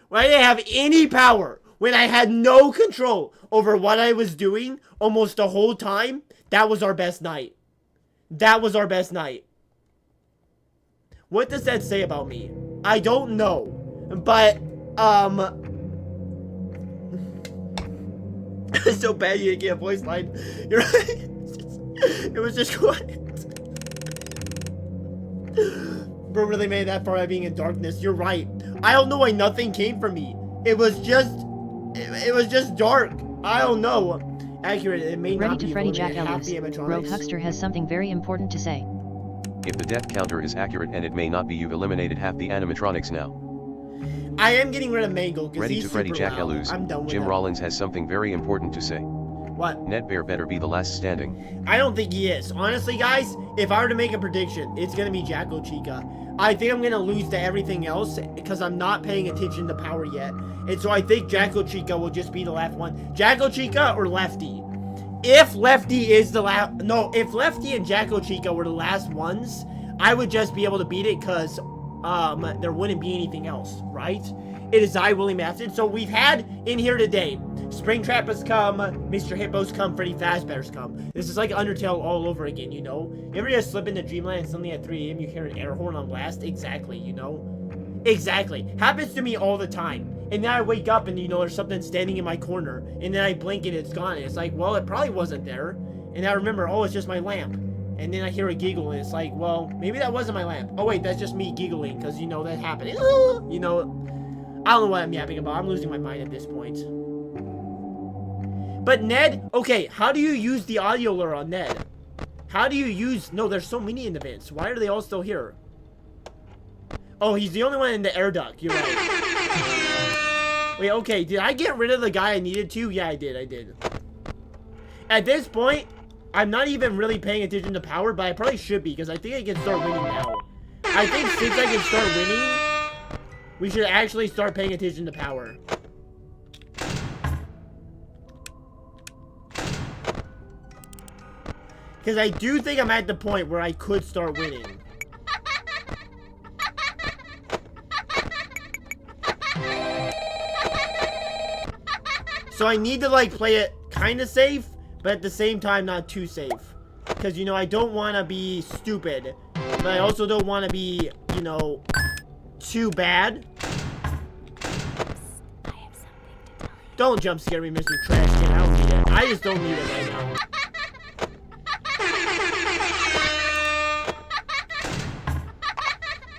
A: When I didn't have any power. When I had no control over what I was doing almost the whole time. That was our best night. That was our best night. What does that say about me? I don't know. But, it's so bad you didn't get a voice line. You're right. It was just quiet. Bro really made that far by being in darkness. You're right. I don't know why nothing came from me. It was just dark. I don't know. Accurate. It may
B: Ready
A: not
B: to
A: be.
B: Freddy Jack
A: Half the
B: Ellis. Rogue
A: animatronics.
B: Huckster has something very important to say.
C: If the death counter is accurate and it may not be, you've eliminated half the animatronics now.
A: I am getting rid of Mangle because
C: Ready
A: he's
C: to Freddy
A: super
C: Jack
A: loud.
C: Ellis.
A: I'm done with
C: Jim
A: him.
C: Rollins has something very important to say.
A: What?
C: Nedbear better be the last standing.
A: I don't think he is. Honestly, guys, if I were to make a prediction, it's going to be Jacko Chica. I think I'm going to lose to everything else because I'm not paying attention to power yet. And so I think Jacko Chica will just be the last one. Jacko Chica or Lefty? If Lefty is the last... No, if Lefty and Jacko Chica were the last ones, I would just be able to beat it because there wouldn't be anything else, right? It is I, Willie Matson. So we've had in here today, Springtrap has come, Mr. Hippo's come, Freddy Fazbear's come. This is like Undertale all over again, you know? You ever just slip into Dreamland and suddenly at 3 a.m. you hear an air horn on blast? Exactly, you know? Exactly. Happens to me all the time. And then I wake up and, you know, there's something standing in my corner. And then I blink and it's gone. And it's like, well, it probably wasn't there. And I remember, oh, it's just my lamp. And then I hear a giggle and it's like, well, maybe that wasn't my lamp. Oh, wait, that's just me giggling because, you know, that happened. You know, I don't know what I'm yapping about. I'm losing my mind at this point. But Ned, okay, how do you use the audio lure on Ned? How do you use... No, there's so many in the vents. Why are they all still here? Oh, he's the only one in the air duct. You're right. Wait, okay, did I get rid of the guy I needed to? Yeah, I did. At this point, I'm not even really paying attention to power, but I probably should be, because I think I can start winning now. I think since I can start winning, we should actually start paying attention to power. Because I do think I'm at the point where I could start winning. So I need to, like, play it kind of safe, but at the same time not too safe. Because, you know, I don't want to be stupid, but I also don't want to be, you know, too bad. Don't jump scare me, Mr. Trash Can. I don't need it. I just don't need it right now.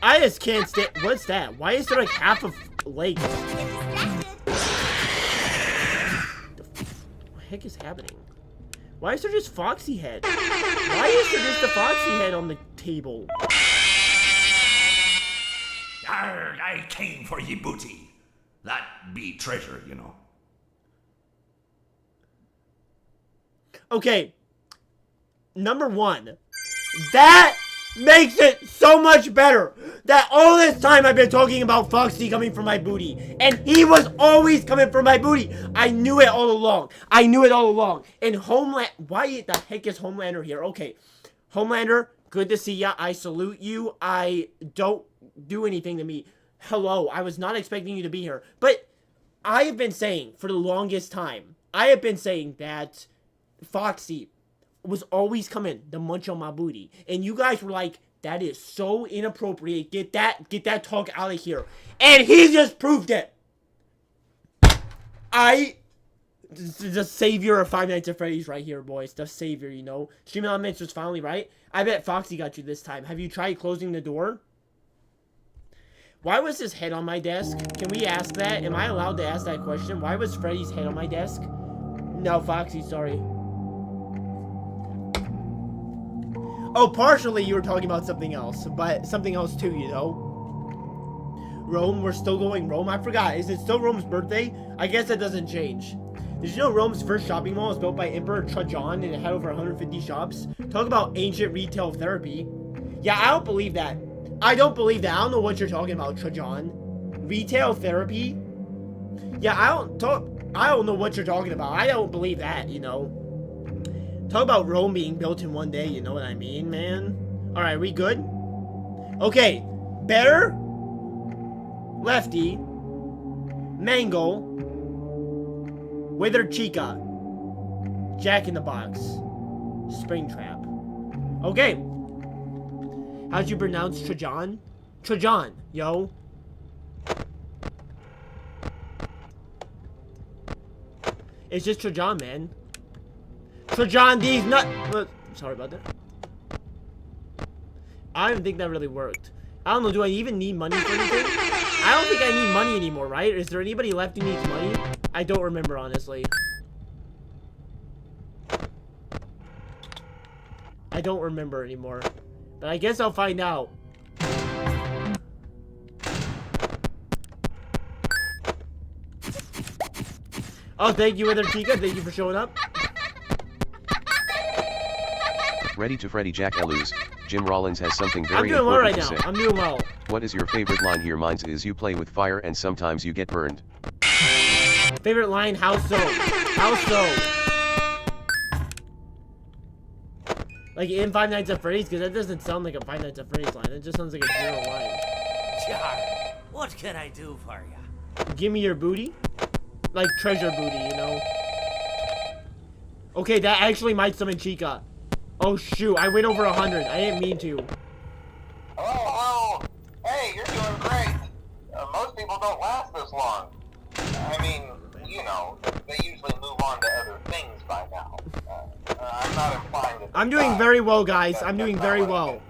A: I just can't stand. What's that? Why is there like half of legs? What the heck is happening? Why is there just Foxy Head? Why is there just a Foxy Head on the table?
F: Arrgh, I came for ye booty. That be treasure, you know.
A: Okay. Number one. That makes it so much better that all this time I've been talking about Foxy coming for my booty, and he was always coming for my booty. I knew it all along. I knew it all along. And why the heck is Homelander here? Okay, Homelander, good to see ya. I salute you. I don't do anything to me. Hello, I was not expecting you to be here, but I have been saying for the longest time, I have been saying that Foxy was always coming to munch on my booty. And you guys were like, that is so inappropriate. Get that talk out of here. And he just proved it. The savior of Five Nights at Freddy's right here, boys. The savior, you know. Stream Elements was finally right. I bet Foxy got you this time. Have you tried closing the door? Why was his head on my desk? Can we ask that? Am I allowed to ask that question? Why was Freddy's head on my desk? No, Foxy, sorry. Oh, partially you were talking about something else, but something else too, you know. Rome, we're still going Rome. I forgot. Is it still Rome's birthday? I guess that doesn't change. Did you know Rome's first shopping mall was built by Emperor Trajan and it had over 150 shops? Talk about ancient retail therapy. Yeah, I don't believe that. I don't believe that. I don't know what you're talking about, Trajan. Retail therapy? Yeah, I don't know what you're talking about. I don't believe that, you know. Talk about Rome being built in one day, you know what I mean, man? Alright, we good? Okay, Better, Lefty, Mangle, Withered Chica, Jack in the Box, Springtrap. Okay. How'd you pronounce Trajan? Trajan, yo. It's just Trajan, man. Trajan, these nut. Sorry about that. I don't think that really worked. I don't know, do I even need money for anything? I don't think I need money anymore, right? Is there anybody left who needs money? I don't remember, honestly. I don't remember anymore. But I guess I'll find out. Oh, thank you, Wither Chica. Thank you for showing up.
C: Ready to Freddy Jack Elus. Jim Rollins has something very
A: important well right
C: to
A: now.
C: say.
A: I'm doing well.
C: What is your favorite line here? Mine is you play with fire and sometimes you get burned.
A: Favorite line, how so? How so? Like in Five Nights at Freddy's? Because that doesn't sound like a Five Nights at Freddy's line. It just sounds like a general line.
G: Jar, what can I do for you?
A: Give me your booty? Like treasure booty, you know? Okay, that actually might summon Chica. Oh shoot, I went over 100. I didn't mean to.
N: Hello. Hey, you're doing great. Most people don't last this long. I mean, you know, they usually move on to other things by now. I'm not implying that...
A: I'm doing very well, guys. I'm doing very well.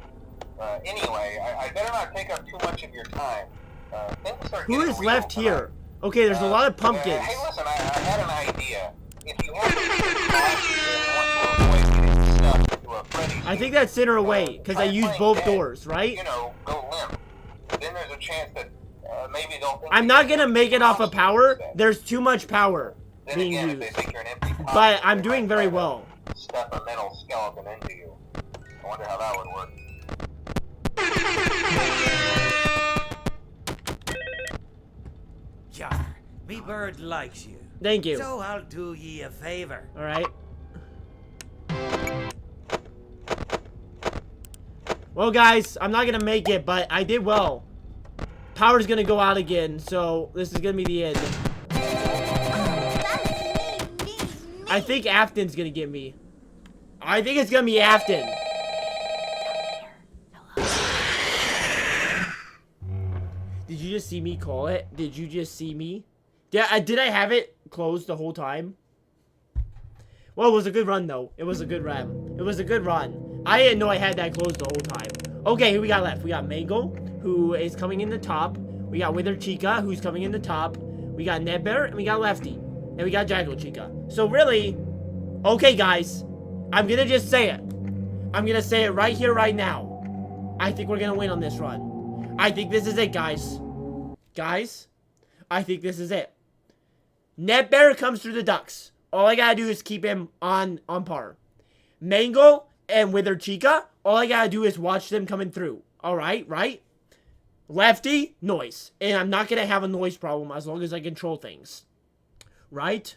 N: Anyway, I better not take up too much of your time.
A: Who is left here? Okay, there's a lot of pumpkins.
N: Hey, listen, I had an idea. If you have
A: I think that's center away, because I used both doors, right?
N: You know, go limp. Then there's a chance that maybe they'll think
A: I'm not gonna make it off of power. There's too much power being used. But I'm doing very well.
N: Stuff a metal skeleton into you. I wonder how that would work.
G: Jar, me bird likes you.
A: Thank you.
G: So I'll do ye a favor.
A: Alright. Well, guys, I'm not gonna make it, but I did well. Power's gonna go out again, so this is gonna be the end. I think Afton's gonna get me. I think it's gonna be Afton. Did you just see me call it? Did you just see me? Did I have it closed the whole time? Well, it was a good run, though. It was a good run. It was a good run. I didn't know I had that closed the whole time. Okay, who we got left? We got Mango, who is coming in the top. We got Wither Chica, who's coming in the top. We got Nedbear, and we got Lefty. And we got Jackal Chica. So really, okay, guys. I'm gonna just say it. I'm gonna say it right here, right now. I think we're gonna win on this run. I think this is it, guys. Guys, I think this is it. Nedbear comes through the ducks. All I gotta do is keep him on par. Mango and Wither Chica, all I gotta do is watch them coming through. Alright, right? Lefty, noise. And I'm not gonna have a noise problem as long as I control things. Right?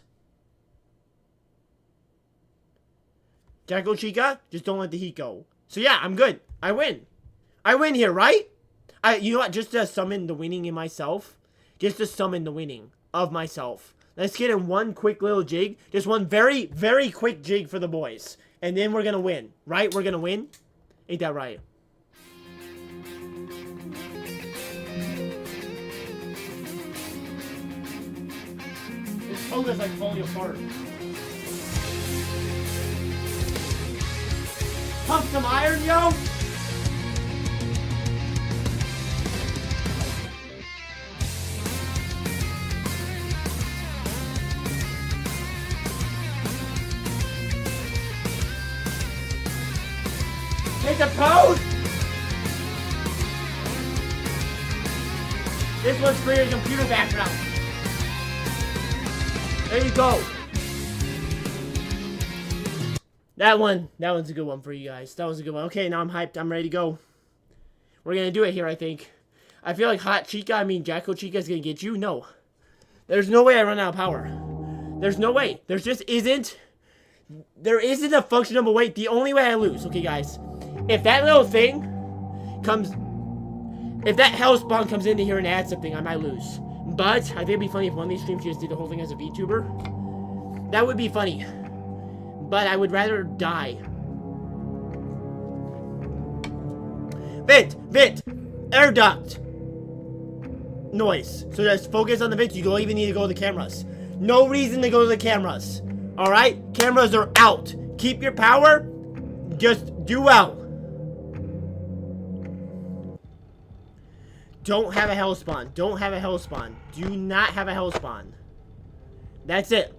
A: Jacko Chica, just don't let the heat go. So yeah, I'm good. I win. I win here, right? You know what? Just to summon the winning in myself. Just to summon the winning of myself. Let's get in one quick little jig. Just one very, very quick jig for the boys. And then we're gonna win. Right? We're gonna win? Ain't that right? This toga's like falling apart. Pump some iron, yo! Take a pose! This one's for your computer background. There you go. That one's a good one for you guys. That was a good one. Okay, now I'm hyped. I'm ready to go. We're gonna do it here, I think. I feel like Jacko Chica is gonna get you. No. There's no way I run out of power. There's no way. There isn't a functional way. The only way I lose, okay, guys, if that little thing comes, if that hell spawn comes into here and adds something, I might lose. But I think it'd be funny if one of these streams just did the whole thing as a VTuber. That would be funny. But I would rather die. Vent! Air duct! Noise. So just focus on the vents. You don't even need to go to the cameras. No reason to go to the cameras. Alright? Cameras are out. Keep your power. Just do well. Don't have a hell spawn. Don't have a hell spawn. Do not have a hell spawn. That's it.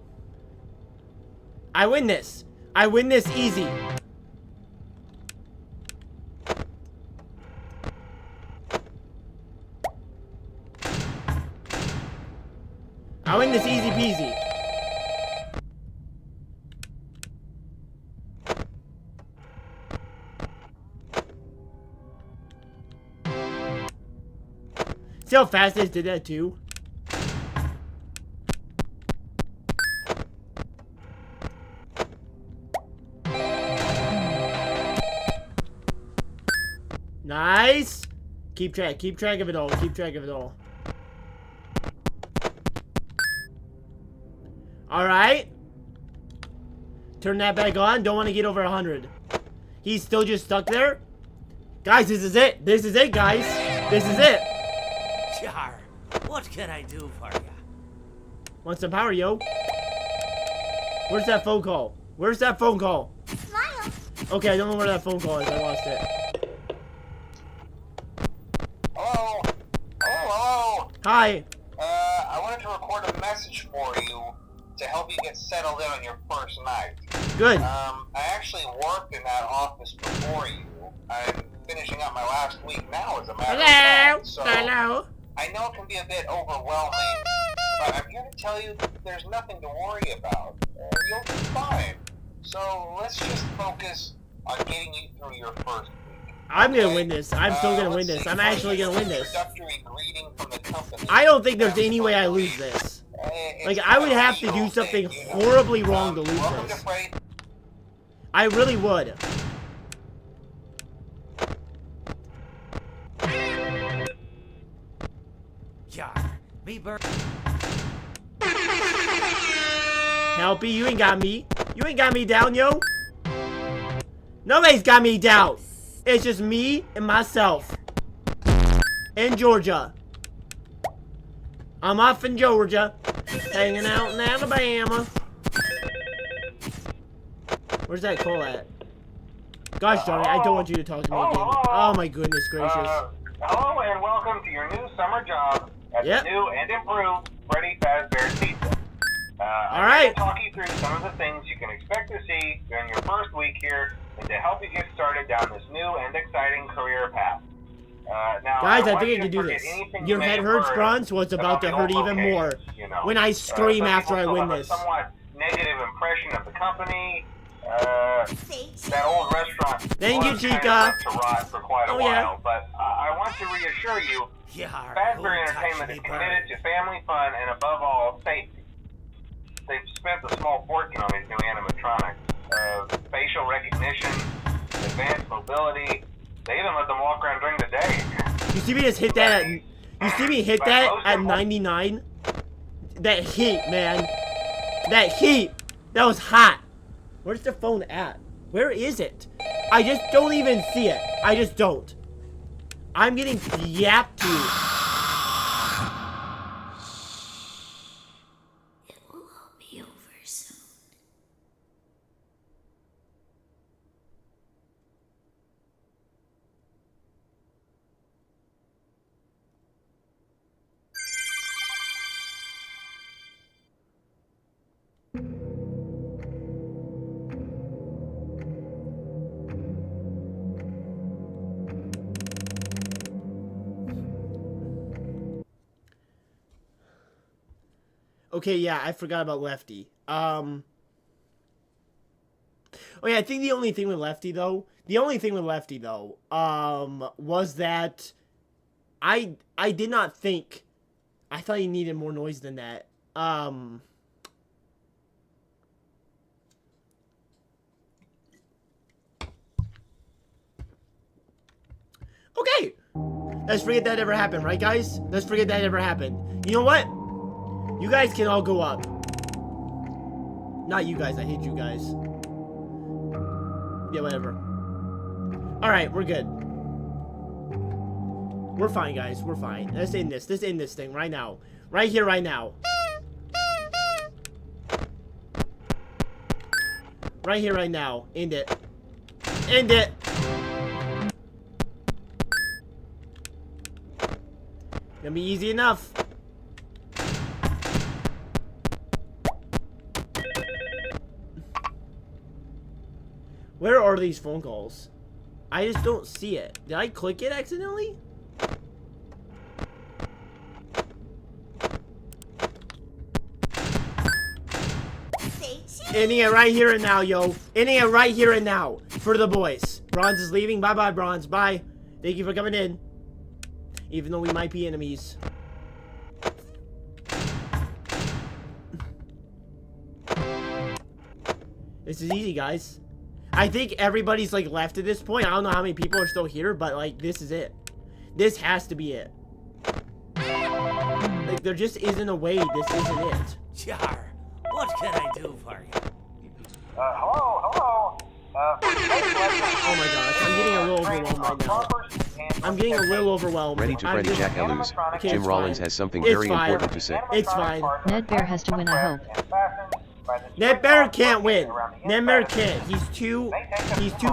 A: I win this. I win this easy. I win this easy peasy. See how fast they did that too? Nice. Keep track of it all. Keep track of it all. Alright. Turn that back on. Don't want to get over 100. He's still just stuck there. Guys, this is it. This is it, guys. This is it.
G: Jar, what can I do for you?
A: Want some power, yo? Where's that phone call? Where's that phone call?
O: Smile.
A: Okay, I don't know where that phone call is. I lost it.
N: Hello? Hello?
A: Hi.
N: I wanted to record a message for you to help you get settled in on your first night.
A: Good.
N: I actually worked in that office before you. I'm finishing up my last week now, as a matter of fact. So
A: Hello.
N: I know it can be a bit overwhelming, but I'm here to tell you there's nothing to worry about. You'll be fine. So let's just focus on getting you through your first week.
A: I'm gonna win this. I'm still gonna win this. I'm actually gonna win this.
N: Introductory greeting from the company.
A: I don't think there's any way I lose this. Like, I would have to do something horribly wrong to lose this. I really would.
G: Jar, me bird.
A: Helpy, you ain't got me. You ain't got me down, yo. Nobody's got me down. It's just me and myself. In Georgia. I'm off in Georgia. Hanging out in Alabama. Where's that call at? Gosh darn it, I don't want you to talk to me again. Oh my goodness gracious.
N: Hello and welcome to your new summer job at the new and improved Freddy Fazbear Pizza. I'm going to talk you through some of the things you can expect to see during your first week here and to help you get started down this new and exciting career path. Now,
A: guys, I think I can do this. Your head hurts, Bronze? Well, it's about to hurt even more when I scream after I win this.
N: Somewhat negative impression of the company. That old restaurant
A: Thank you,
N: Well, it's kinda
A: Chica.
N: left to rot for quite a
A: Oh, yeah.
N: while, but I want to reassure you, Fazbear Entertainment is committed to family fun and above all, safety. They've spent a small fortune on these new animatronics. Facial recognition, advanced mobility. They even let them walk around during the day.
A: You see me just hit that at... You see me hit that at 99? That heat, man. That heat. That was hot. Where's the phone at? Where is it? I just don't even see it. I just don't. I'm getting yapped to.
H: It will all be over soon.
A: Okay, yeah, I forgot about Lefty. Oh yeah, I think the only thing with Lefty though, was that I did not think, I thought he needed more noise than that. Okay, let's forget that ever happened, right guys? Let's forget that ever happened. You know what? You guys can all go up. Not you guys, I hate you guys. Yeah, whatever. Alright, we're good. We're fine, guys. We're fine. Let's end this. Let's end this thing right now. Right here, right now. Right here, right now. End it. End it. Gonna be easy enough. Where are these phone calls? I just don't see it. Did I click it accidentally? Ending it right here and now, yo. Ending it right here and now. For the boys. Bronze is leaving. Bye-bye, Bronze. Bye. Thank you for coming in. Even though we might be enemies. This is easy, guys. I think everybody's, like, left at this point. I don't know how many people are still here, but, like, this is it. This has to be it. Like, there just isn't a way this isn't it.
G: Char, what can I do for you?
N: Hello?
A: Oh my gosh, I'm getting a little overwhelmed right now. I'm getting a little overwhelmed.
C: Ready to Freddy Jack Lose.
A: Okay,
C: Jim
A: it's
C: Rollins
A: fine.
C: has something
A: It's
C: very
A: fine.
C: important to say.
A: It's fine.
B: Ned Bear has to win, I hope.
A: Ned Bear can't win. Ned Bear can't. He's too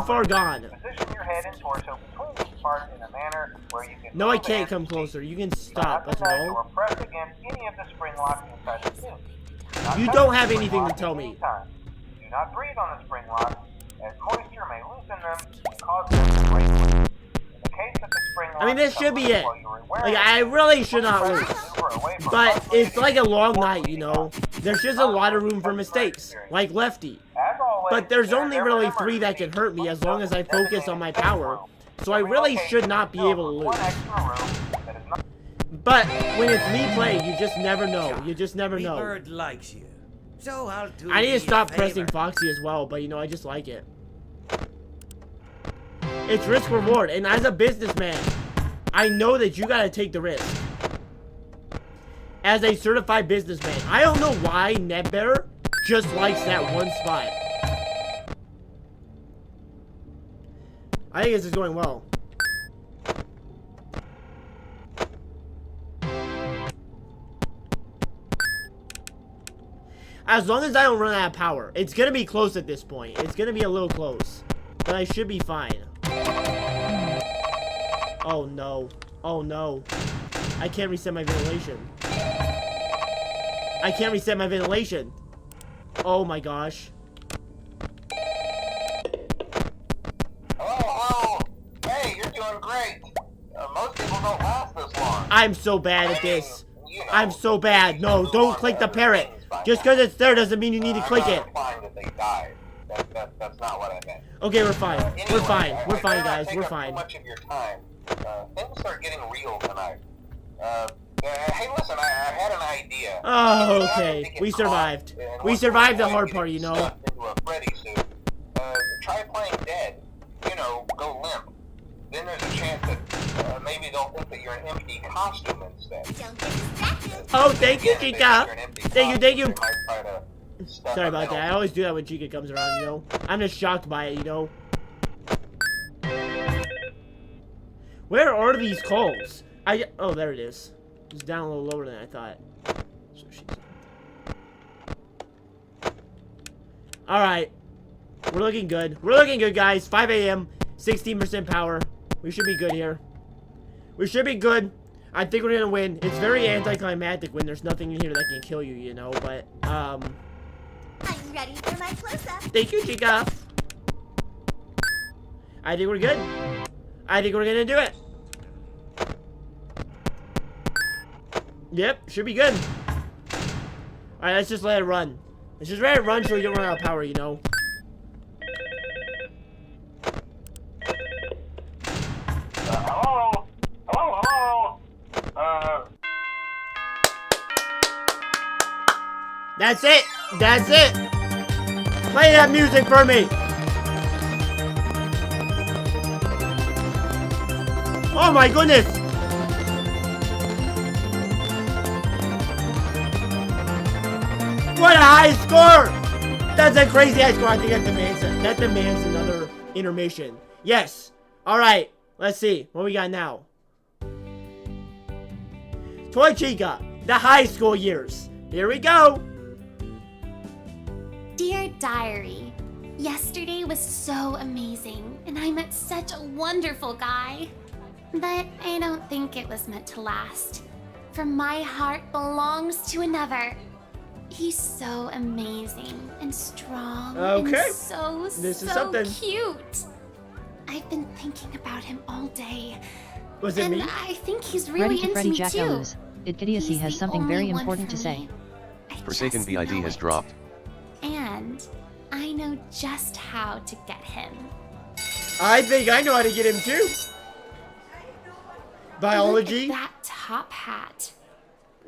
A: far gone.
N: Position your head and torso between these parts in a manner where you can
A: No, I can't come closer. You can stop. That's all.
N: or press against any of the spring locks inside the suit.
A: You don't have anything to tell me.
N: Do not breathe on the spring locks, as moisture may loosen them and cause them to break. In the case that the spring
A: I mean, this should be it. Like, I really should not lose. But it's like a long night, you know? There's just a lot of room for mistakes. Like Lefty. But there's only really 3 that can hurt me as long as I focus on my power. So I really should not be able to lose. But when it's me playing, you just never know. You just never know.
G: Bird likes you. So I'll do
A: I need to
G: you
A: stop
G: a favor.
A: pressing Foxy as well, but you know, I just like it. It's risk reward, and as a businessman, I know that you gotta take the risk. As a certified businessman, I don't know why Ned Bear just likes that one spot. I think this is going well. As long as I don't run out of power. It's gonna be close at this point. It's gonna be a little close. But I should be fine. Oh no. Oh no. I can't reset my ventilation. I can't reset my ventilation. Oh my gosh.
N: Hello. Hey, you're doing great. Most people don't last this long.
A: I'm so bad at this. I'm so bad. No, don't click the parrot. Just because it's there doesn't mean you need to click it.
N: Fine that they died. That's not what I meant.
A: Okay, we're fine.
N: Anyway,
A: We're fine. We're fine,
N: I
A: guys.
N: take
A: We're
N: up
A: fine.
N: Too much of your time. Things are getting real tonight. Hey, listen, I had an idea.
A: Oh, okay. We survived. We survived the hard part, you know.
N: Into a Freddy suit. Try playing dead. You know, go limp. Then there's a chance that maybe they'll think that you're an empty costume instead.
A: Oh, thank you, Chica. Thank you.
N: They might try to stuff
A: Sorry
N: a
A: about
N: middle.
A: that. I always do that when Chica comes around, you know. I'm just shocked by it, you know. Where are these calls? Oh, there it is. It's down a little lower than I thought. So she's... Alright. We're looking good. We're looking good, guys. 5 a.m. 16% power. We should be good here. We should be good. I think we're gonna win. It's very anticlimactic when there's nothing in here that can kill you, you know, but,
O: I'm ready for my close-up.
A: Thank you, Chica. I think we're good. I think we're gonna do it. Yep, should be good. Alright, let's just let it run. Let's just let it run so we don't run out of power, you know.
L: Hello? Hello?
A: That's it. That's it. Play that music for me. Oh my goodness. What a high score. That's a crazy high score. I think that demands another intermission. Yes. All right. Let's see what we got now. Toy Chica, the high school years. Here we go.
P: Dear Diary, yesterday was so amazing, and I met such a wonderful guy. But I don't think it was meant to last. For my heart belongs to another. He's so amazing and strong.
A: Okay.
P: And so
A: This is something.
P: cute. I've been thinking about him all day.
A: Was it
P: and
A: me?
P: I think he's
B: Freddy
P: really
B: to
P: into
B: Freddy
P: me
B: Jack
P: too.
B: Elus. Idiocy has something very important to say.
C: Forsaken VID has dropped.
P: And I know just how to get him.
A: I think I know how to get him too. Biology.
P: Look at that top hat.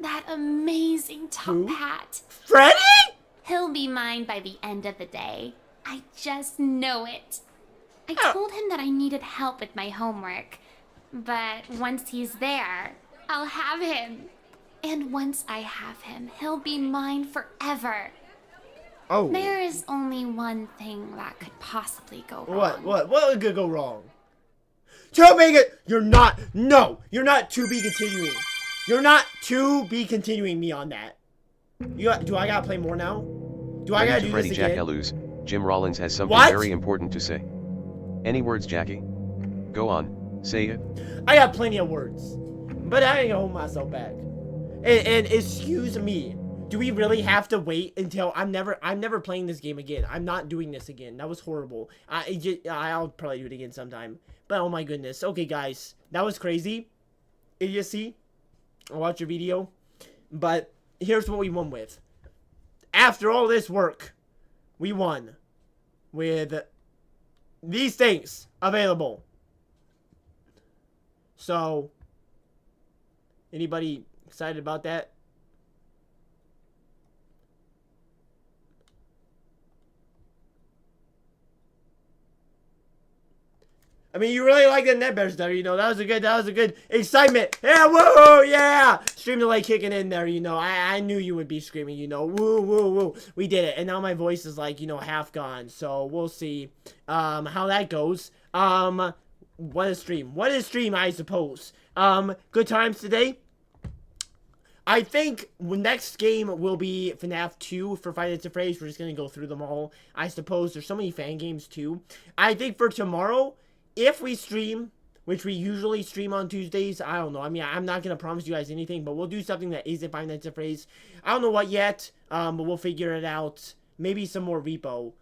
P: That amazing top hat.
A: Freddy?
P: He'll be mine by the end of the day. I just know it. I told him that I needed help with my homework. But once he's there, I'll have him. And once I have him, he'll be mine forever.
A: Oh.
P: There is only one thing that could possibly go wrong.
A: What could go wrong? To make it, you're not to be continuing. You're not to be continuing me on that. Do I gotta play more now? Do I gotta do
C: Freddy
A: this
C: Jack
A: again?
C: Elus, Jim Rollins has something
A: What?
C: very important to say. Any words, Jackie? Go on, say it.
A: I got plenty of words, but I ain't gonna hold myself back. And excuse me, do we really have to wait until I'm never playing this game again? I'm not doing this again. That was horrible. I'll probably do it again sometime. But oh my goodness. Okay, guys, that was crazy. Idiocy. I'll watch your video. But here's what we won with. After all this work, we won with these things available. So, anybody excited about that? I mean, you really like the NetBear stuff, you know. That was a good excitement. Yeah, woo, yeah. Stream delay kicking in there, you know. I knew you would be screaming, you know. Woo, woo, woo. We did it. And now my voice is like, you know, half gone. So we'll see how that goes. What a stream. What a stream, I suppose. Good times today. I think next game will be FNAF 2 for 5 Nights at Freddy's. We're just going to go through them all. I suppose there's so many fan games too. I think for tomorrow, if we stream, which we usually stream on Tuesdays, I don't know. I mean, I'm not going to promise you guys anything, but we'll do something that isn't 5 Nights at Freddy's. I don't know what yet, but we'll figure it out. Maybe some more repo.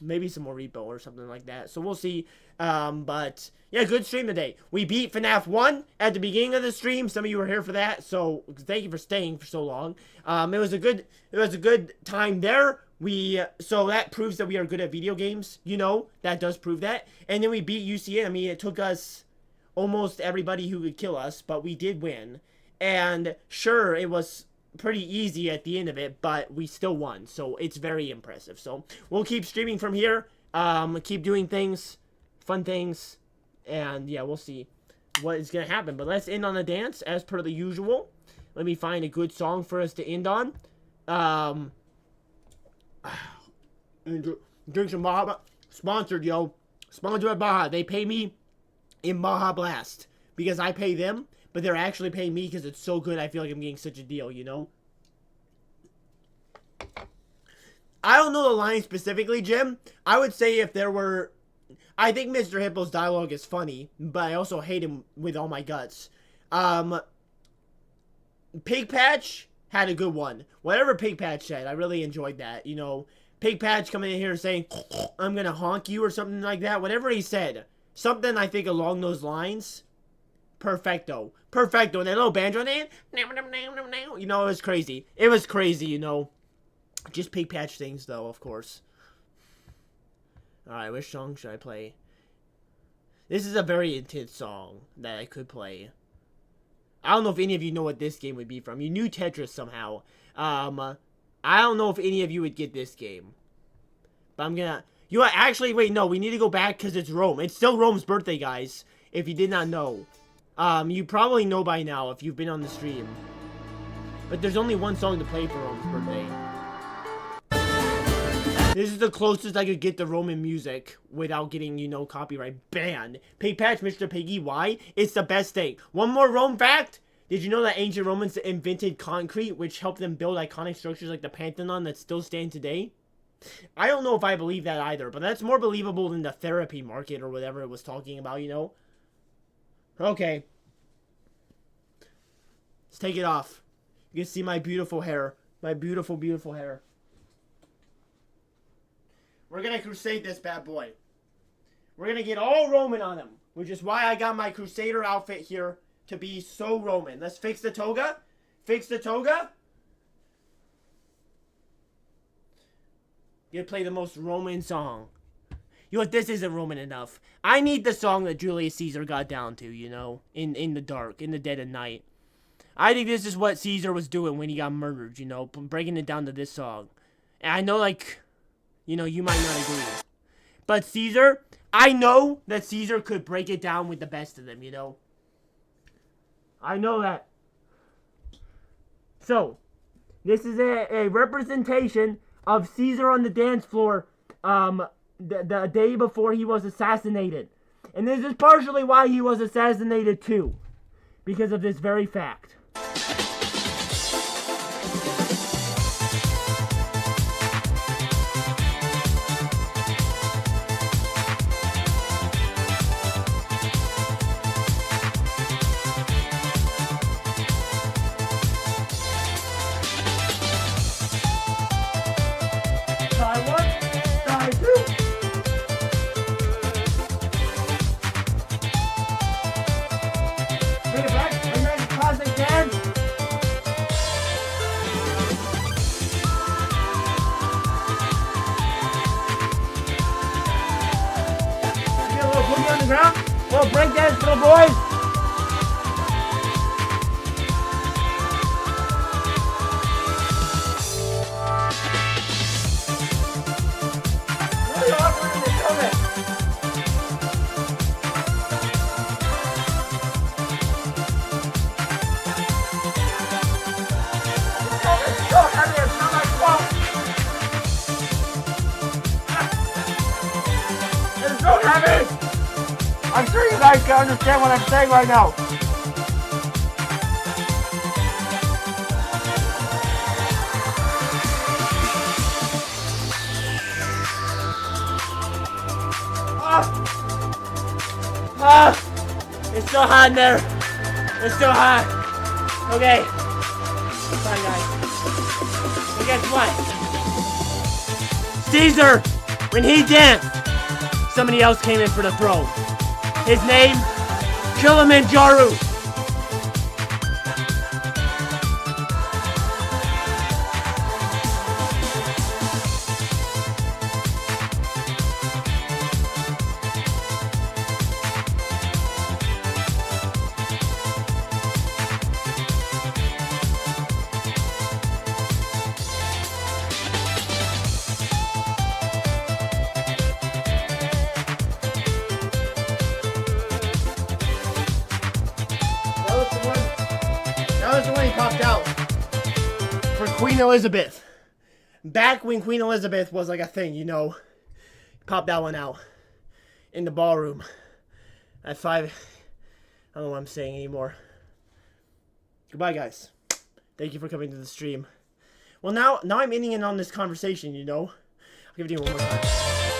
A: Maybe some more repo or something like that. So we'll see. But yeah, good stream today. We beat FNAF 1 at the beginning of the stream. Some of you were here for that, so thank you for staying for so long. It was a good time there. So that proves that we are good at video games, you know, that does prove that. And then we beat UCN. I mean, it took us almost everybody who could kill us, but we did win. And sure, it was pretty easy at the end of it, but we still won, so it's very impressive. So we'll keep streaming from here, keep doing things, fun things, and yeah, we'll see what is gonna happen. But let's end on a dance as per the usual. Let me find a good song for us to end on. Drink some Baja. Sponsored, yo. Sponsored by Baja. They pay me in Baja Blast because I pay them, but they're actually paying me because it's so good. I feel like I'm getting such a deal, you know? I don't know the line specifically, Jim. I would say if there were... I think Mr. Hippo's dialogue is funny, but I also hate him with all my guts. Pig Patch had a good one. Whatever Pig Patch said, I really enjoyed that. You know, Pig Patch coming in here saying, I'm gonna honk you or something like that. Whatever he said. Something, I think, along those lines. Perfecto. Perfecto. And that little banjo name. You know, it was crazy. It was crazy, you know. Just Pig Patch things, though, of course. Alright, which song should I play? This is a very intense song that I could play. I don't know if any of you know what this game would be from. You knew Tetris somehow. I don't know if any of you would get this game. But I'm gonna... You know, actually, wait, no. We need to go back because it's Rome. It's still Rome's birthday, guys. If you did not know. You probably know by now if you've been on the stream. But there's only one song to play for Rome's birthday. This is the closest I could get to Roman music without getting, you know, copyright banned. Pig Patch, Mr. Piggy, why? It's the best thing. One more Rome fact. Did you know that ancient Romans invented concrete, which helped them build iconic structures like the Pantheon that still stand today? I don't know if I believe that either, but that's more believable than the therapy market or whatever it was talking about, you know? Okay. Let's take it off. You can see my beautiful hair. My beautiful, beautiful hair. We're gonna crusade this bad boy. We're gonna get all Roman on him, which is why I got my Crusader outfit here to be so Roman. Let's fix the toga. Fix the toga. You play the most Roman song. You know what? This isn't Roman enough. I need the song that Julius Caesar got down to, you know, in the dark, in the dead of night. I think this is what Caesar was doing when he got murdered, you know, breaking it down to this song. And I know, like... You know, you might not agree. But Caesar, I know that Caesar could break it down with the best of them, you know. I know that. So, this is a representation of Caesar on the dance floor the day before he was assassinated. And this is partially why he was assassinated too. Because of this very fact. Well, break dance, little boys. It's so heavy. I'm sure you guys can understand what I'm saying right now. It's so hot in there. It's so hot. Okay. Fine, guys. But guess what? Caesar, when he danced, somebody else came in for the throne. His name, Kilimanjaro. That was the one he popped out for Queen Elizabeth. Back when Queen Elizabeth was like a thing, you know. Popped that one out in the ballroom at 5. I don't know what I'm saying anymore. Goodbye, guys. Thank you for coming to the stream. Well, now I'm ending in on this conversation, you know. I'll give it to you one more time.